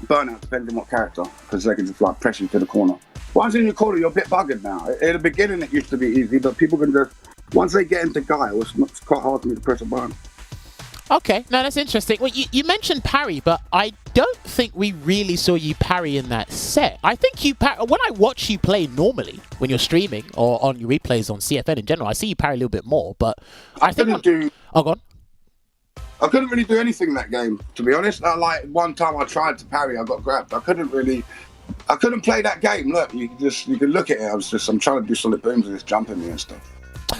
Burnout, depending on what character, because they can just like press you to the corner. Once in your corner, you're a bit buggered now. In the beginning, it used to be easy, but people can just, once they get into Guile, it's quite hard for me to press a button. Okay, no, that's interesting. Well, you mentioned parry, but I don't think we really saw you parry in that set. I think you when I watch you play normally, when you're streaming or on your replays on CFN in general, I see you parry a little bit more, but I think... Oh, go on. I couldn't really do anything in that game, to be honest. Like, one time I tried to parry, I got grabbed. I couldn't play that game. Look, you can look at it. I'm trying to do solid booms and it's jumping me and stuff.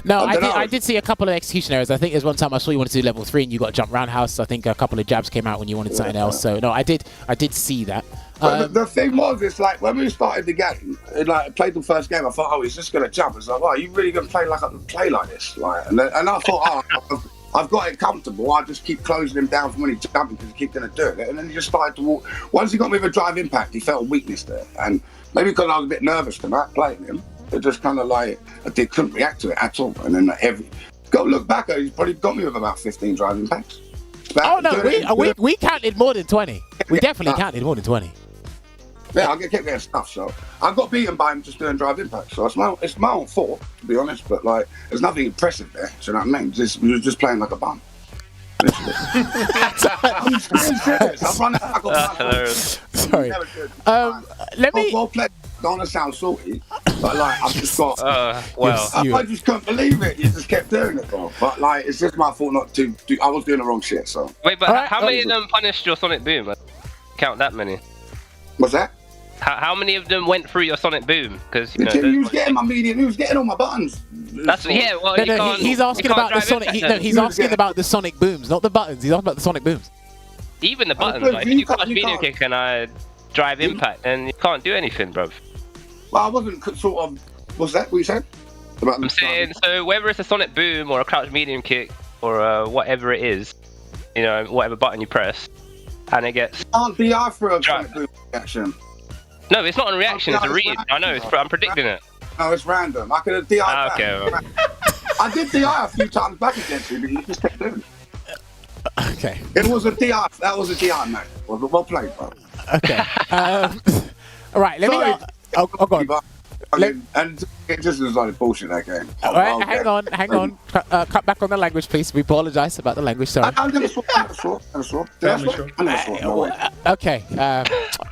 No, I did see a couple of execution errors. I think there's one time I saw you wanted to do level 3 and you got jump roundhouse. I think a couple of jabs came out when you wanted something else. So no, I did see that. The thing was, it's like when we started the game, played the first game, I thought, oh, he's just gonna jump. It's like, wow, you really gonna play like this? Like, and I thought, oh, I've got it comfortable. I just keep closing him down from when he's jumping because he keeps gonna do it. And then he just started to walk. Once he got me with a drive impact, he felt a weakness there, and maybe because I was a bit nervous tonight playing him. It just kind of like, I couldn't react to it at all. And then go look back, he's probably got me with about 15 drive impacts. Oh no, we counted more than 20. We definitely counted more than 20. Yeah, I kept getting stuff, so I got beaten by him just doing drive impacts. So it's my own fault, to be honest, but like, there's nothing impressive there, do you know what I mean? We were just playing like a bum. I'm serious. I'm Sorry. Let me... Well played. Don't want to sound salty, but like, I've just got... well, I just couldn't believe it. You just kept doing it, bro. But like, it's just my fault not to do... I was doing the wrong shit, so... Wait, but how many of them punished your Sonic Boom? Count that many. What's that? How many of them went through your Sonic Boom? Because he was getting my medium, he was getting all my buttons. Well, he's asking about the Sonic. He's asking about the Sonic Booms, not the buttons. He's asking about the Sonic Booms. Even the buttons, like if you can't medium kick and I drive impact, and you can't do anything, bro. Well, I wasn't sort of. What's that? What you said? I'm saying, so whether it's a Sonic Boom or a crouch medium kick or whatever it is, whatever button you press, and it gets. Can't DI for a Sonic Boom reaction. No, it's not a reaction, it's a read. I know, I'm predicting it. No, it's random. I could have DI back. Okay. I did DI a few times back against you, but you just kept doing it. Okay. It was a DI. That was a DI match. Well played, bro. Okay. All right, let me... Oh, go on. And it just was like bullshit, that game. All right, hang on. Cut back on the language, please. We apologise about the language, sorry. I'm going to swap. Okay,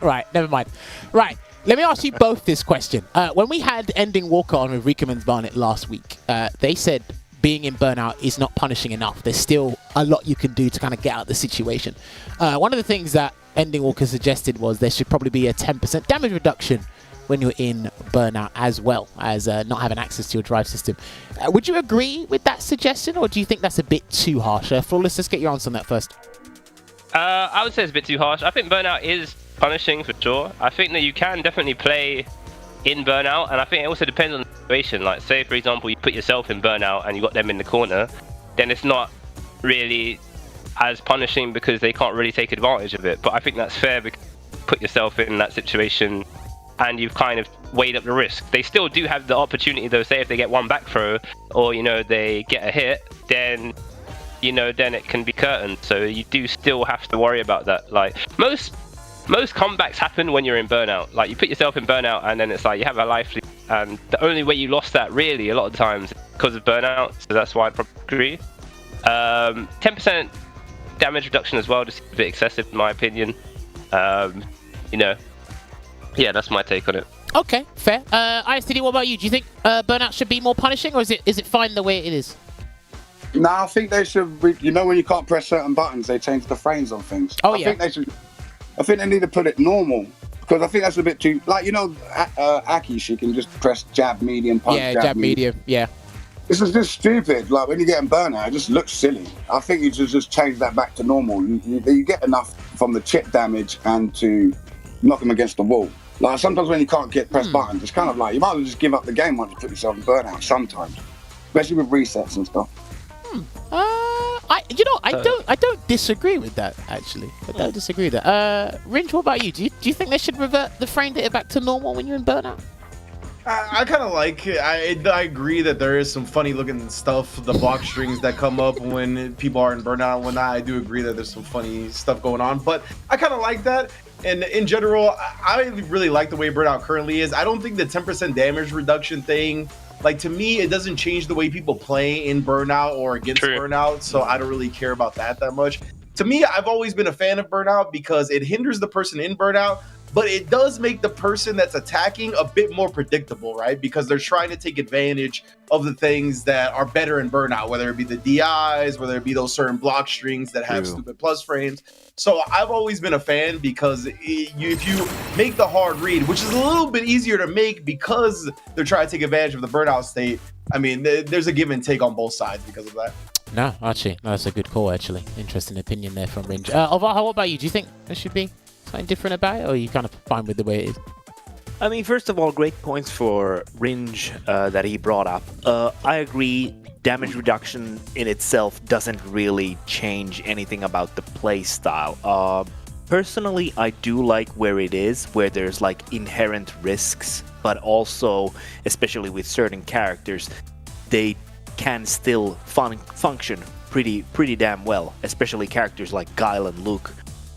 right, never mind. Right, let me ask you both this question. When we had Ending Walker on with Riekeman's Barnet last week, they said being in Burnout is not punishing enough. There's still a lot you can do to kind of get out of the situation. One of the things that Ending Walker suggested was there should probably be a 10% damage reduction when you're in Burnout, as well as not having access to your drive system. Would you agree with that suggestion, or do you think that's a bit too harsh? Flawless, let's get your answer on that first. I would say it's a bit too harsh. I think Burnout is punishing for sure. I think that you can definitely play in burnout, and I think it also depends on the situation. Like, say for example, you put yourself in burnout and you got them in the corner, then it's not really as punishing because they can't really take advantage of it. But I think that's fair because you put yourself in that situation and you've kind of weighed up the risk. They still do have the opportunity though. Say if they get one back throw, or they get a hit, then then it can be curtained. So you do still have to worry about that. Like most comebacks happen when you're in burnout. Like you put yourself in burnout and then it's like you have a life lead, and the only way you lost that really a lot of times is because of burnout. So that's why I probably agree. 10% damage reduction as well, just a bit excessive in my opinion. Yeah, that's my take on it. Okay, fair. ISTD, what about you? Do you think burnout should be more punishing, or is it fine the way it is? No, I think they should. When you can't press certain buttons, they change the frames on things. Oh, I think they need to put it normal, because I think that's a bit too. Like A.K.I, she can just press jab, medium, punch. Yeah, jab, medium. Yeah. This is just stupid. Like when you're getting burnout, it just looks silly. I think you should just change that back to normal. You get enough from the chip damage and to knock them against the wall. Like sometimes when you can't get press buttons, it's kind of like you might as well just give up the game once you put yourself in burnout. Sometimes, especially with resets and stuff. I don't disagree with that actually. I don't disagree with that. Ringe, what about you? Do you think they should revert the frame data back to normal when you're in burnout? I kind of like it. I agree that there is some funny looking stuff, the block strings that come up when people are in burnout and whatnot. I do agree that there's some funny stuff going on, but I kind of like that. And in general, I really like the way burnout currently is. I don't think the 10% damage reduction thing, like to me, it doesn't change the way people play in burnout or against burnout. So I don't really care about that much. To me, I've always been a fan of burnout because it hinders the person in burnout, but it does make the person that's attacking a bit more predictable, right? Because they're trying to take advantage of the things that are better in burnout, whether it be the DIs, whether it be those certain block strings that have stupid plus frames. So I've always been a fan because if you make the hard read, which is a little bit easier to make because they're trying to take advantage of the burnout state, I mean, there's a give and take on both sides because of that. No, actually, that's a good call, actually. Interesting opinion there from Ringe. Ovaha, what about you? Do you think there should be something different about it, or are you kind of fine with the way it is? I mean, first of all, great points for Ringe that he brought up. I agree, damage reduction in itself doesn't really change anything about the play style. Personally, I do like where it is, where there's like inherent risks, but also, especially with certain characters, they can still function pretty damn well, especially characters like Guile and Luke,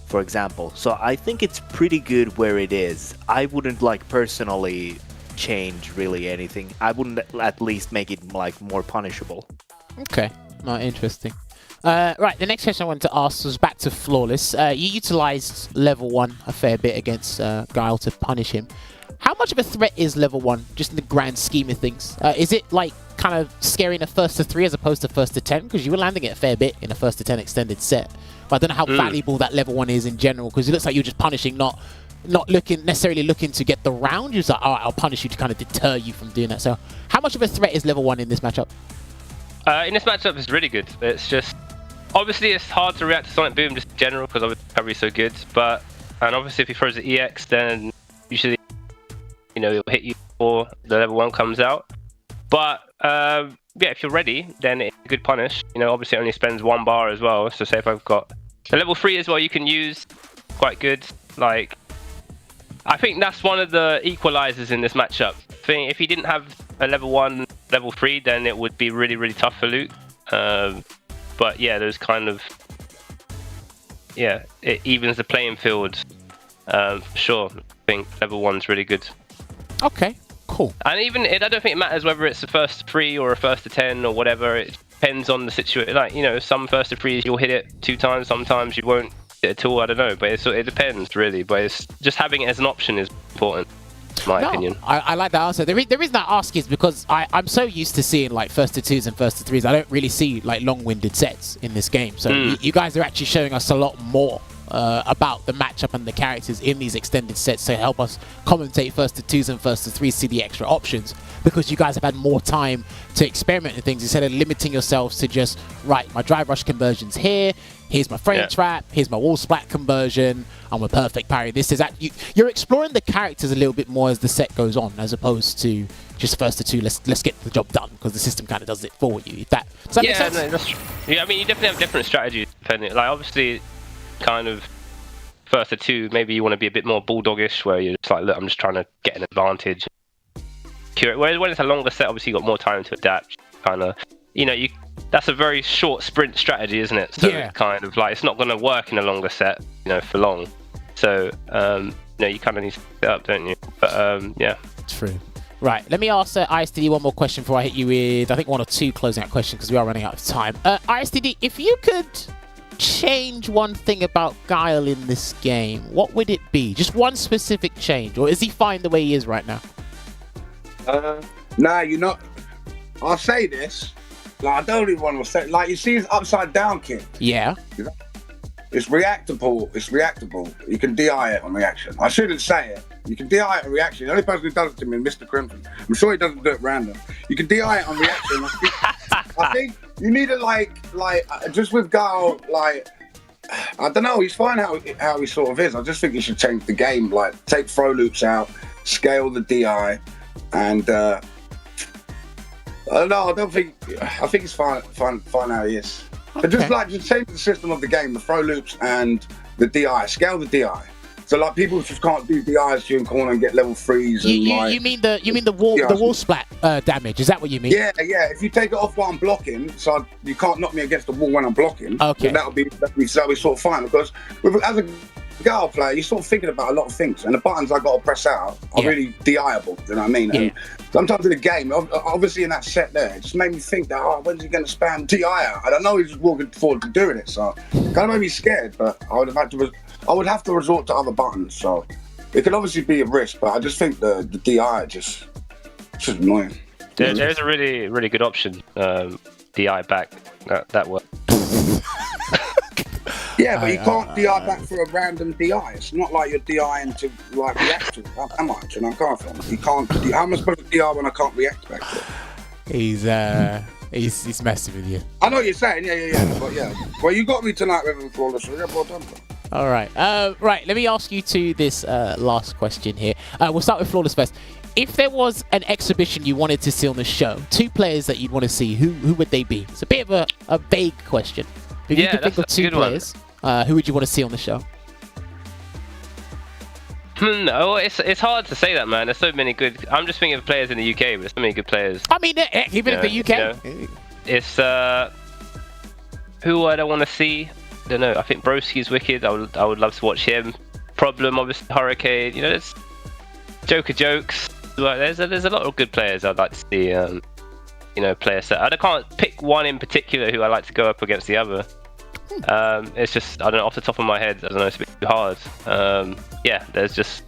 for example. So I think it's pretty good where it is. I wouldn't personally change really anything. I wouldn't at least make it more punishable. Okay, interesting. Right, the next question I wanted to ask was back to Flawless. You utilized level 1 a fair bit against Guile to punish him. How much of a threat is level 1, just in the grand scheme of things? Is it kind of scary in a 1st to 3 as opposed to 1st to 10? Because you were landing it a fair bit in a 1st to 10 extended set. But I don't know how valuable that level 1 is in general, because it looks like you're just punishing, not necessarily looking to get the round. You're just like, all right, I'll punish you to kind of deter you from doing that. So how much of a threat is level 1 in this matchup? In this matchup, it's really good. It's just, obviously it's hard to react to Sonic Boom just in general because obviously recovery's so good. And obviously if he throws the EX, then usually, it'll hit you before the level 1 comes out. But yeah, if you're ready, then it's a good punish. Obviously it only spends 1 bar as well. So say if I've got the level 3 as well, you can use quite good. I think that's one of the equalizers in this matchup. I think if he didn't have a level 1, level 3, then it would be really, really tough for Luke. But yeah, there's kind of, it evens the playing field. Sure, I think level 1's really good. Okay, cool. And even, I don't think it matters whether it's a 1st to 3 or a 1st to 10 or whatever. It depends on the situation. Some 1st to 3s you'll hit it 2 times, sometimes you won't hit it at all. I don't know, but it depends really. But it's just having it as an option is important, in my opinion. I like that answer. The reason I ask is because I'm so used to seeing 1st to 2s and 1st to 3s. I don't really see long-winded sets in this game. So you guys are actually showing us a lot more about the matchup and the characters in these extended sets to help us commentate 1st to 2s and 1st to 3s, see the extra options. because you guys have had more time to experiment with things instead of limiting yourselves to just, right, my drive rush conversion's here, here's my frame trap, here's my wall splat conversion, I'm a perfect parry. This is that you're exploring the characters a little bit more as the set goes on, as opposed to just first to two, let's get the job done, because the system kind of does it for you. Does that make sense? No, that's true. Yeah, I mean, you definitely have different strategies depending. Like, obviously, kind of first to two, maybe you want to be a bit more bulldogish, where you're just like, look, I'm just trying to get an advantage. Whereas when it's a longer set, obviously you got more time to adapt. Kind of, that's a very short sprint strategy, isn't it? So it's kind of like it's not going to work in a longer set, for long. So you kind of need to set it up, don't you? But yeah, true. Right, let me ask ISTD one more question before I hit you with, I think, one or two closing out questions because we are running out of time. ISTD, if you could change one thing about Guile in this game, what would it be? Just one specific change, or is he fine the way he is right now? Nah, you're not. I'll say this. Like, I don't even want to say. Like, you see his upside down kick. Yeah. It's reactable. It's reactable. You can DI it on reaction. I shouldn't say it. You can DI it on reaction. The only person who does it to me is Mr. Crimson. I'm sure he doesn't do it random. You can DI it on reaction. I think you need to like just with Guile, like, I don't know. He's fine how he sort of is. I just think you should change the game. Like, take throw loops out, scale the DI, and I don't know. I think it's fine how he is. But just change the system of the game, the throw loops and the DI. Scale the DI. So like people just can't do DIs during corner and get level 3s. You mean the wall splat damage? Is that what you mean? Yeah. If you take it off while I'm blocking, so you can't knock me against the wall when I'm blocking. Okay. That'll be sort of fine, because as a Guile player, you're sort of thinking about a lot of things, and the buttons I got to press out are really DI-able. You know what I mean? And sometimes in the game, obviously in that set there, it just made me think that, when's he going to spam DI out? And I know he's just walking forward to doing it, so kind of made me scared. But I would have to resort to other buttons. So it could obviously be a risk, but I just think the DI it's just annoying. There's a really, really good option, DI back. That works. Yeah, but you can't DI back for a random DI. It's not like you're DIing to like react to it. How much? And I can't. You can't. How am I supposed to DI when I can't react back to it? He's messing with you. I know what you're saying. Yeah. But yeah. Well, you got me tonight, Reverend Flawless. So well done. All right. Right. Let me ask you to this last question here. We'll start with Flawless first. If there was an exhibition you wanted to see on the show, two players that you'd want to see, who would they be? It's a bit of a vague question. If you could think of two players, who would you want to see on the show? No, it's hard to say that, man. There's so many good. I'm just thinking of players in the UK, but there's so many good players. I mean, even in the UK, it's who would I want to see? I don't know. I think Broski's wicked. I would love to watch him. Problem, obviously, Hurricane. There's Joker jokes. Like, there's a lot of good players I'd like to see. Player set. I can't pick one in particular who I like to go up against the other. It's just, I don't know, off the top of my head, I don't know, it's a bit too hard. There's just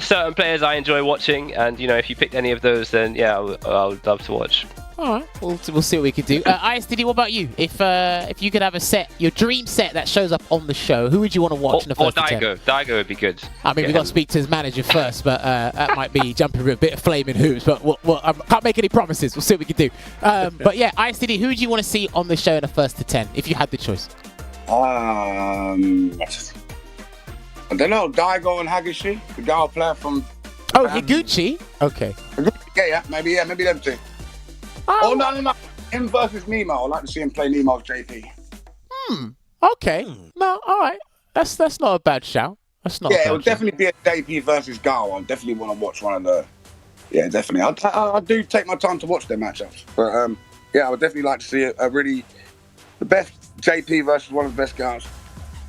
certain players I enjoy watching, and if you picked any of those, then I would love to watch. All right, we'll see what we can do. ISTD, what about you? If you could have a set, your dream set that shows up on the show, who would you want to watch in the first attempt? Daigo would be good. I mean, we've got to speak to his manager first, but that might be jumping through a bit of flaming hoops, but I can't make any promises. We'll see what we can do. But yeah, ISTD, who would you want to see on the show in the first to 10, if you had the choice? I don't know, Daigo and Hagishi, the Guile player from Japan. Higuchi? Okay. Yeah, maybe them two. No. Him versus Nemo. I'd like to see him play Nemo's JP. Okay. No, all right. That's not a bad shout. It would definitely be a JP versus Guile. I definitely want to watch one of the. Yeah, definitely. I do take my time to watch their matchups. But I would definitely like to see the best JP versus one of the best Guiles.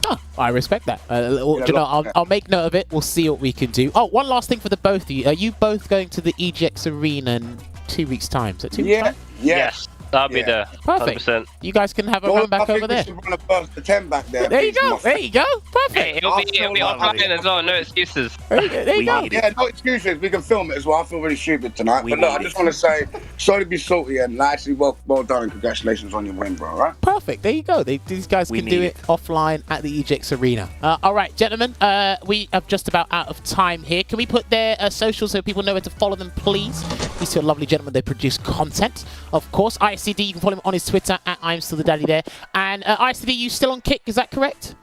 Oh, I respect that. I'll make note of it. We'll see what we can do. Oh, one last thing for the both of you. Are you both going to the EGX Arena in 2 weeks' time? Is it 2 weeks' time? Yes. I'll be there. Perfect. 100%. You guys can have a run back over there. I think we should run a burst to 10 back there. There you go. There you go. Perfect. Hey, it'll be offline as well. No excuses. There you go. Yeah, no excuses. We can film it as well. I feel really stupid tonight. But look, I just want to say, sorry to be salty and actually well done and congratulations on your win, bro. Right? Perfect. There you go. These guys can do it offline at the EJX Arena. All right, gentlemen. We are just about out of time here. Can we put their socials so people know where to follow them, please? These two lovely gentlemen. They produce content, of course. ICD, you can follow him on his Twitter at ImStillDaDaddy there. And ICD, you still on Kick? Is that correct?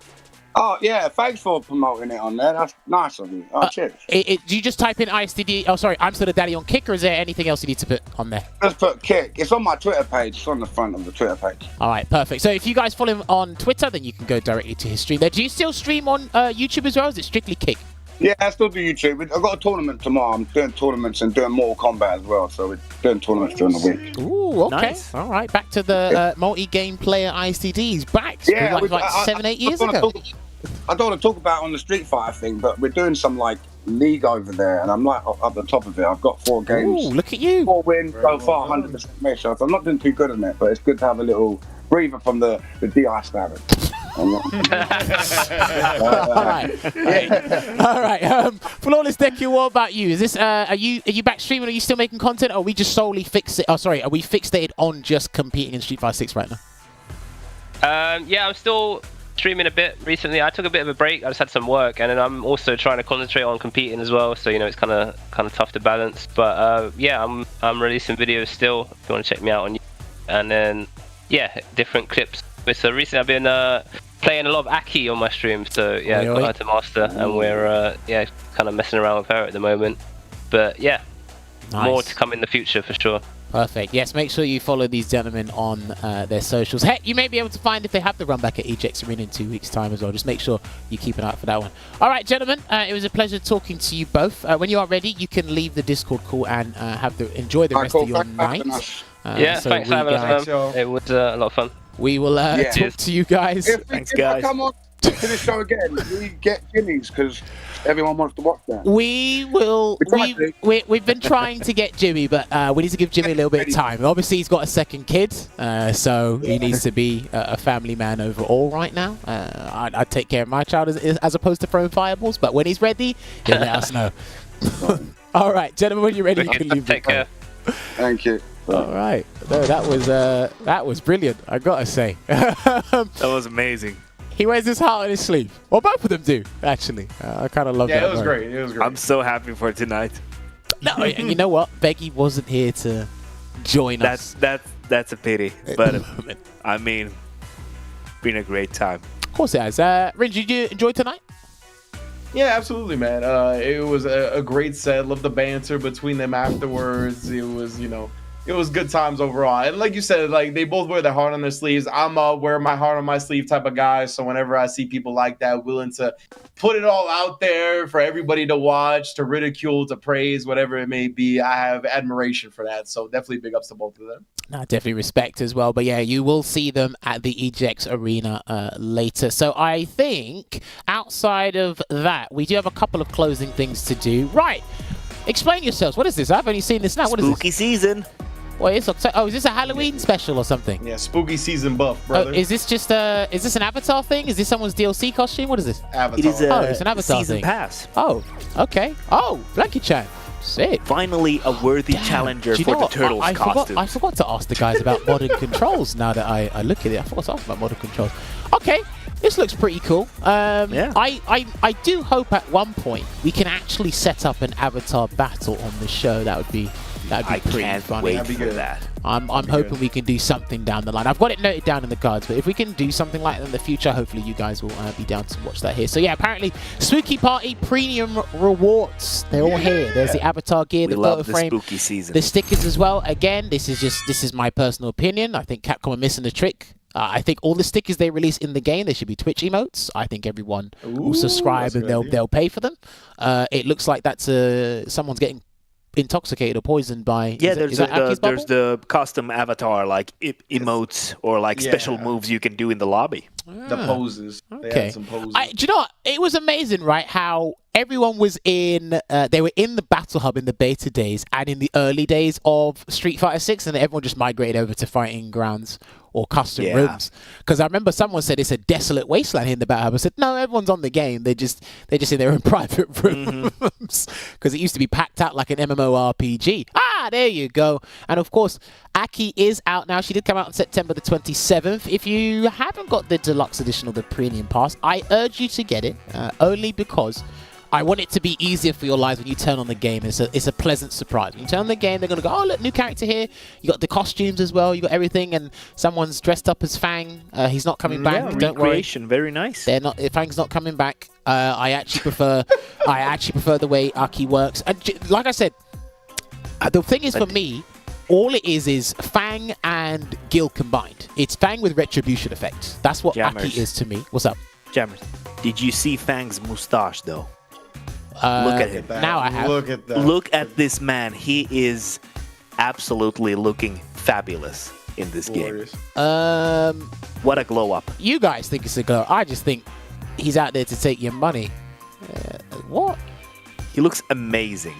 Oh, yeah. Thanks for promoting it on there. That's nice of you. Oh, cheers. Do you just type in ICD? Oh, sorry, ImStillDaDaddy on Kick, or is there anything else you need to put on there? Just put Kick. It's on my Twitter page. It's on the front of the Twitter page. All right, perfect. So if you guys follow him on Twitter, then you can go directly to his stream there. Do you still stream on YouTube as well, or is it strictly Kick? Yeah, I still do YouTube. I've got a tournament tomorrow. I'm doing tournaments and doing Mortal Kombat as well. So we're doing tournaments during the week. Ooh, okay. Nice. All right, back to the multi-game player ICDs. Back like 7-8 years ago. I don't want to talk about on the Street Fighter thing, but we're doing some like league over there, and I'm like up the top of it. I've got 4 games. Ooh, look at you. 4 wins so far, 100% make sure. So I'm not doing too good in it, but it's good to have a little breather from the DI standard. All right. All right. Flawless Deku, what about you? Is this are you back streaming? Are you still making content? Or are we just solely are we fixated on just competing in Street Fighter 6 right now? Yeah, I'm still streaming a bit recently. I took a bit of a break. I just had some work, and then I'm also trying to concentrate on competing as well. So it's kind of tough to balance. But yeah, I'm releasing videos still. If you want to check me out on YouTube. And then different clips. So recently I've been playing a lot of A.K.I on my stream. So yeah, got her to master, and we're kind of messing around with her at the moment. But yeah, more to come in the future for sure. Perfect. Yes, make sure you follow these gentlemen on their socials. Heck, you may be able to find if they have the run back at EJX Arena in 2 weeks' time as well. Just make sure you keep an eye out for that one. All right, gentlemen, it was a pleasure talking to you both. When you are ready, you can leave the Discord call and enjoy the rest of your night. Thanks for having us, man. It was a lot of fun. We will talk to you guys. If I come on to the show again, we get Jimmy's because everyone wants to watch that. We will. We've been trying to get Jimmy, but we need to give Jimmy a little bit of time. Obviously, he's got a second kid, so he needs to be a family man overall right now. I take care of my child as opposed to throwing fireballs, but when he's ready, he'll let us know. All right, gentlemen, when you're ready, you can leave. Take care. Thank you. All right. No, that was brilliant, I gotta say. That was amazing. He wears his heart on his sleeve. Well, both of them do, actually. I kind of love that. Yeah, it was great. It was great. I'm so happy for tonight. No, and you know what? Becky wasn't here to join us. That's a pity. But I mean, been a great time. Of course it has. Rinj, did you enjoy tonight? Yeah, absolutely, man. It was a great set. Love the banter between them afterwards. It was, it was good times overall. And like you said, like they both wear their heart on their sleeves. I'm a wear my heart on my sleeve type of guy. So whenever I see people like that, willing to put it all out there for everybody to watch, to ridicule, to praise, whatever it may be, I have admiration for that. So definitely big ups to both of them. No, definitely respect as well. But yeah, you will see them at the EJX Arena later. So I think outside of that, we do have a couple of closing things to do. Right. Explain yourselves. What is this? I've only seen this now. What is this? Spooky season. Well, it's is this a Halloween special or something? Yeah, spooky season buff, brother. Is this just is this an Avatar thing? Is this someone's DLC costume? What is this? Avatar. It is it's an Avatar season thing. pass. Oh, okay. Oh, Blanky-chan. Sick. Finally, a worthy challenger for the Turtles costume. I forgot to ask the guys about modern controls now that I look at it. I forgot to ask about modern controls. Okay, this looks pretty cool. Yeah. I do hope at one point we can actually set up an Avatar battle on the show. That'd be pretty funny. Wait for that. I'm hoping we can do something down the line. I've got it noted down in the cards, but if we can do something like that in the future, hopefully you guys will be down to watch that here. So yeah, apparently Spooky Party premium rewards. They're all here. There's the Avatar gear, the photo frame, spooky season, the stickers as well. Again, this is my personal opinion. I think Capcom are missing the trick. I think all the stickers they release in the game, they should be Twitch emotes. I think everyone will subscribe and they'll pay for them. It looks like that's someone's getting intoxicated or poisoned by. Yeah, is that Aki's bubble? there's the custom avatar like emotes or like special moves you can do in the lobby. The poses. Okay. They had some poses. Do you know what? It was amazing, right? How everyone was in. They were in the Battle Hub in the beta days and in the early days of Street Fighter 6, and everyone just migrated over to Fighting Grounds or custom rooms. Because I remember someone said it's a desolate wasteland here in the Battle Hub. I said, no, everyone's on the game. They're just in their own private rooms. Because it used to be packed out like an MMORPG. Ah, there you go. And of course, A.K.I is out now. She did come out on September the 27th. If you haven't got the deluxe edition or the premium pass, I urge you to get it. Only because I want it to be easier for your lives when you turn on the game. It's a pleasant surprise. When you turn on the game, they're going to go, oh, look, new character here. You got the costumes as well. You got everything. And someone's dressed up as Fang. He's not coming back. Don't worry. Very nice. Fang's not coming back. I actually prefer the way A.K.I works. And like I said, the thing is for me, all it is Fang and Gil combined. It's Fang with retribution effect. That's what A.K.I is to me. What's up? Jammers, did you see Fang's mustache though? Look at him. Now I have. Look at that. Look at this man. He is absolutely looking fabulous in this game. What a glow up. You guys think it's a glow. I just think he's out there to take your money. What? He looks amazing.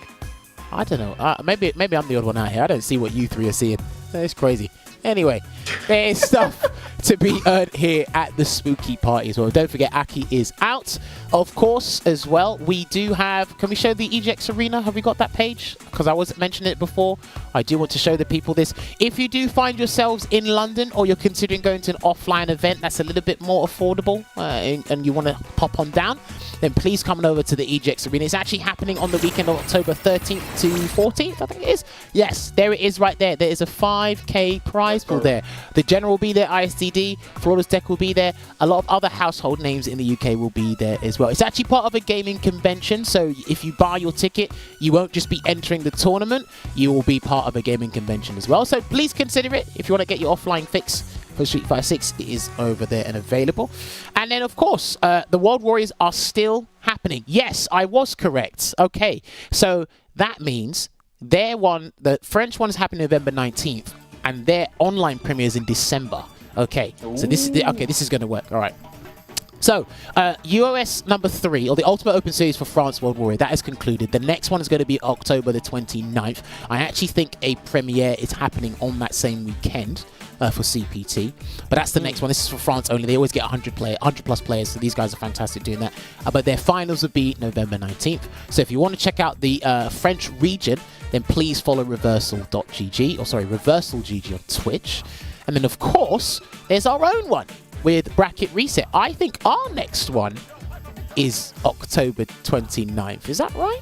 I don't know. Maybe I'm the odd one out here. I don't see what you three are seeing. It's crazy. Anyway, there's stuff to be earned here at the Spooky Party as well. Don't forget, A.K.I is out. Of course, as well, we do have... Can we show the EGX Arena? Have we got that page? Because I wasn't mentioning it before. I do want to show the people this. If you do find yourselves in London or you're considering going to an offline event that's a little bit more affordable and you want to pop on down, then please come on over to the EGX Arena. It's actually happening on the weekend of October 13th to 14th, I think it is. Yes, there it is right there. There is a 5K prize pool there. The General will be there, ISTD, Flawless Deku will be there. A lot of other household names in the UK will be there as well. It's actually part of a gaming convention, so if you buy your ticket, you won't just be entering the tournament, you will be part of a gaming convention as well. So please consider it. If you want to get your offline fix for Street Fighter 6, it is over there and available. And then, of course, the World Warriors are still happening. Yes, I was correct. Okay, so that means the French one is happening November 19th, and their online premiere is in December. Okay, so this is going to work. All right. So, UOS number 3, or the Ultimate Open Series for France World Warrior, that is concluded. The next one is going to be October the 29th. I actually think a premiere is happening on that same weekend for CPT. But that's the next one. This is for France only. They always get 100 plus players, so these guys are fantastic doing that. But their finals will be November 19th. So if you want to check out the French region, then please follow Reversal.gg, or sorry, Reversal.gg on Twitch. And then, of course, there's our own one with Bracket Reset. I think our next one is October 29th. Is that right?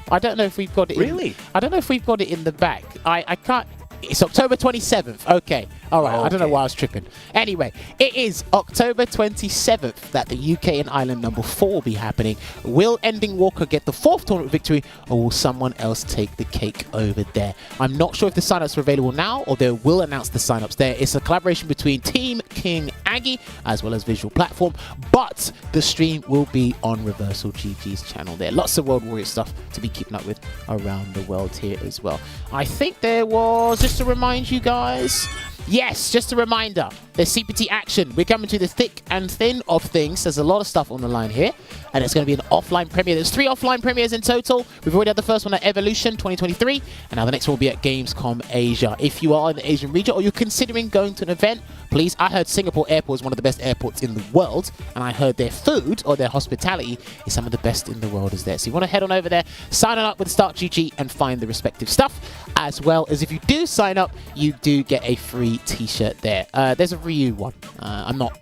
I don't know if we've got it. Really? I don't know if we've got it in the back. I can't. It's October 27th. Okay. All right. Okay. I don't know why I was tripping. Anyway, it is October 27th that the UK and Ireland number 4 will be happening. Will Ending Walker get the 4th tournament victory, or will someone else take the cake over there? I'm not sure if the signups are available now, or they will announce the signups there. It's a collaboration between Team King Aggie as well as Visual Platform, but the stream will be on Reversal GG's channel there. Lots of World Warrior stuff to be keeping up with around the world here as well. I think there was, just to remind you guys, yes, just a reminder, there's CPT action. We're coming to the thick and thin of things. There's a lot of stuff on the line here, and it's going to be an offline premiere. There's 3 offline premieres in total. We've already had the first one at Evolution 2023, and now the next one will be at Gamescom Asia. If you are in the Asian region or you're considering going to an event, please, I heard Singapore Airport is one of the best airports in the world, and I heard their food or their hospitality is some of the best in the world is there. So you want to head on over there, sign up with Start GG, and find the respective stuff, as well as if you do sign up, you do get a free t-shirt there. There's a Ryu one. I'm not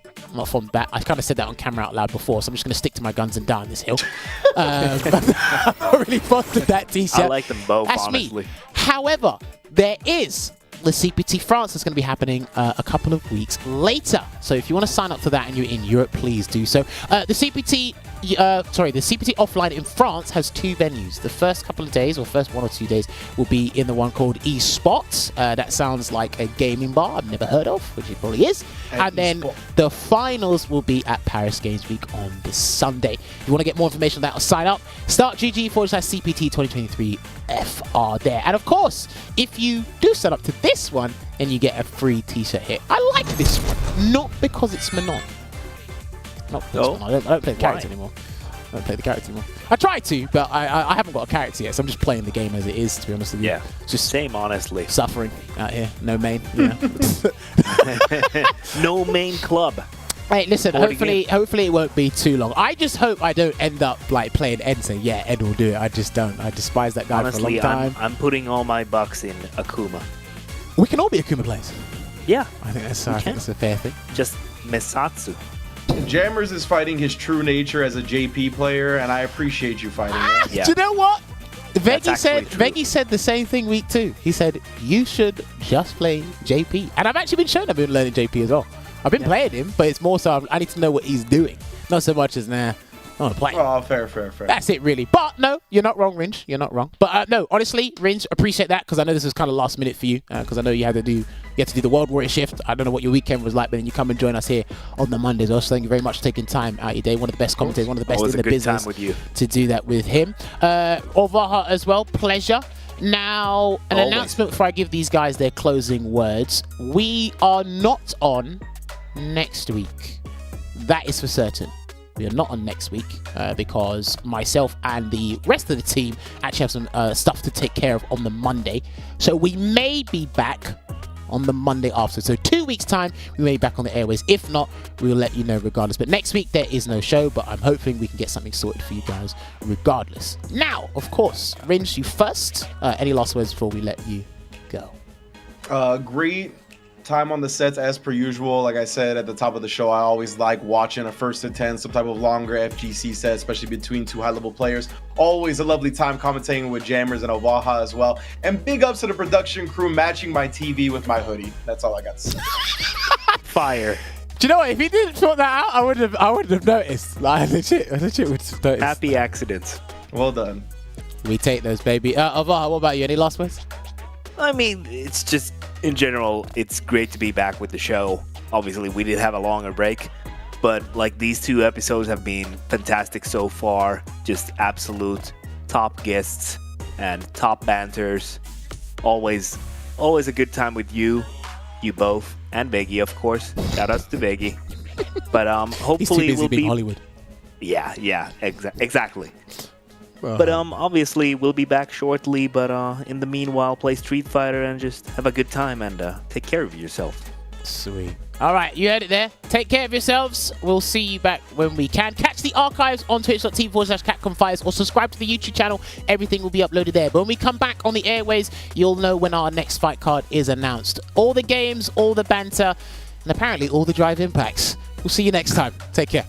from that. I kind of said that on camera out loud before, so I'm just going to stick to my guns and die on this hill. I'm not really fond of that t-shirt. I like them both, That's honestly. Me. However, there is the CPT France that's going to be happening a couple of weeks later. So if you want to sign up for that and you're in Europe, please do so. The CPT the CPT offline in France has 2 venues. The first couple of days, or first 1 or 2 days, will be in the one called eSpots. That sounds like a gaming bar I've never heard of, which it probably is. And then the finals will be at Paris Games Week on this Sunday. If you want to get more information on that, or sign up, startgg/CPT 2023 FR there. And of course, if you do sign up to this one, then you get a free t-shirt here. I like this one, not because it's Manon. Not because it's Manon. I don't play the character anymore. I don't play the character anymore. I try to, but I haven't got a character yet, so I'm just playing the game as it is, to be honest with you. Yeah, just same, honestly. Suffering out here. No main. Yeah. No main club. Hey, listen, hopefully it won't be too long. I just hope I don't end up like playing Ed and saying, yeah, Ed will do it. I just don't. I despise that guy honestly, for a long time. I'm putting all my bucks in Akuma. We can all be Akuma players. Yeah. I think that's a fair thing. Just Misatsu. Jammers is fighting his true nature as a JP player, and I appreciate you fighting it. Yeah. Do you know what? Veggie said the same thing week 2. He said, you should just play JP. And I've actually been shown I've been learning JP as well. I've been playing him, but it's more so I need to know what he's doing. Not so much as, I want to play. Oh, fair. That's it, really. But no, you're not wrong, Ringe. You're not wrong. But no, honestly, Ringe, appreciate that, because I know this was kind of last minute for you, because I know you had to do the World Warrior shift. I don't know what your weekend was like, but then you come and join us here on the Mondays. Also, thank you very much for taking time out of your day. One of the best commentators, one of the best in the business with you. To do that with him. Orvaha as well, pleasure. Now, an announcement before I give these guys their closing words. We are not on next week. That is for certain. We are not on next week because myself and the rest of the team actually have some stuff to take care of on the Monday. So we may be back on the Monday after. So 2 weeks time, we may be back on the airways. If not, we'll let you know regardless. But next week, there is no show, but I'm hoping we can get something sorted for you guys regardless. Now, of course, Ringe, you first. Any last words before we let you go? Great time on the sets as per usual. Like I said at the top of the show, I always like watching a first to 10, some type of longer FGC set, especially between 2 high-level players. Always a lovely time commentating with Jammers and Ovaha as well. And big ups to the production crew matching my TV with my hoodie. That's all I got to say. Fire. Do you know what? If he didn't sort that out, I wouldn't have noticed. Like, legit would have noticed. Happy accidents. Well done. We take those, baby. Ovaha, what about you? Any last words? I mean, it's just, in general, it's great to be back with the show. Obviously, we did have a longer break, but like these 2 episodes have been fantastic so far. Just absolute top guests and top banters. Always a good time with you both, and Beggy, of course. Shout outs to Beggy. But hopefully He's too busy we'll being be Hollywood. Yeah, exactly. But obviously we'll be back shortly, but in the meanwhile, play Street Fighter and just have a good time and take care of yourself. Sweet. All right, you heard it there. Take care of yourselves. We'll see you back when we can. Catch the archives on twitch.tv/CapcomFires or subscribe to the YouTube channel. Everything will be uploaded there. But when we come back on the airways, you'll know when our next fight card is announced. All the games, all the banter, and apparently all the drive impacts. We'll see you next time. Take care.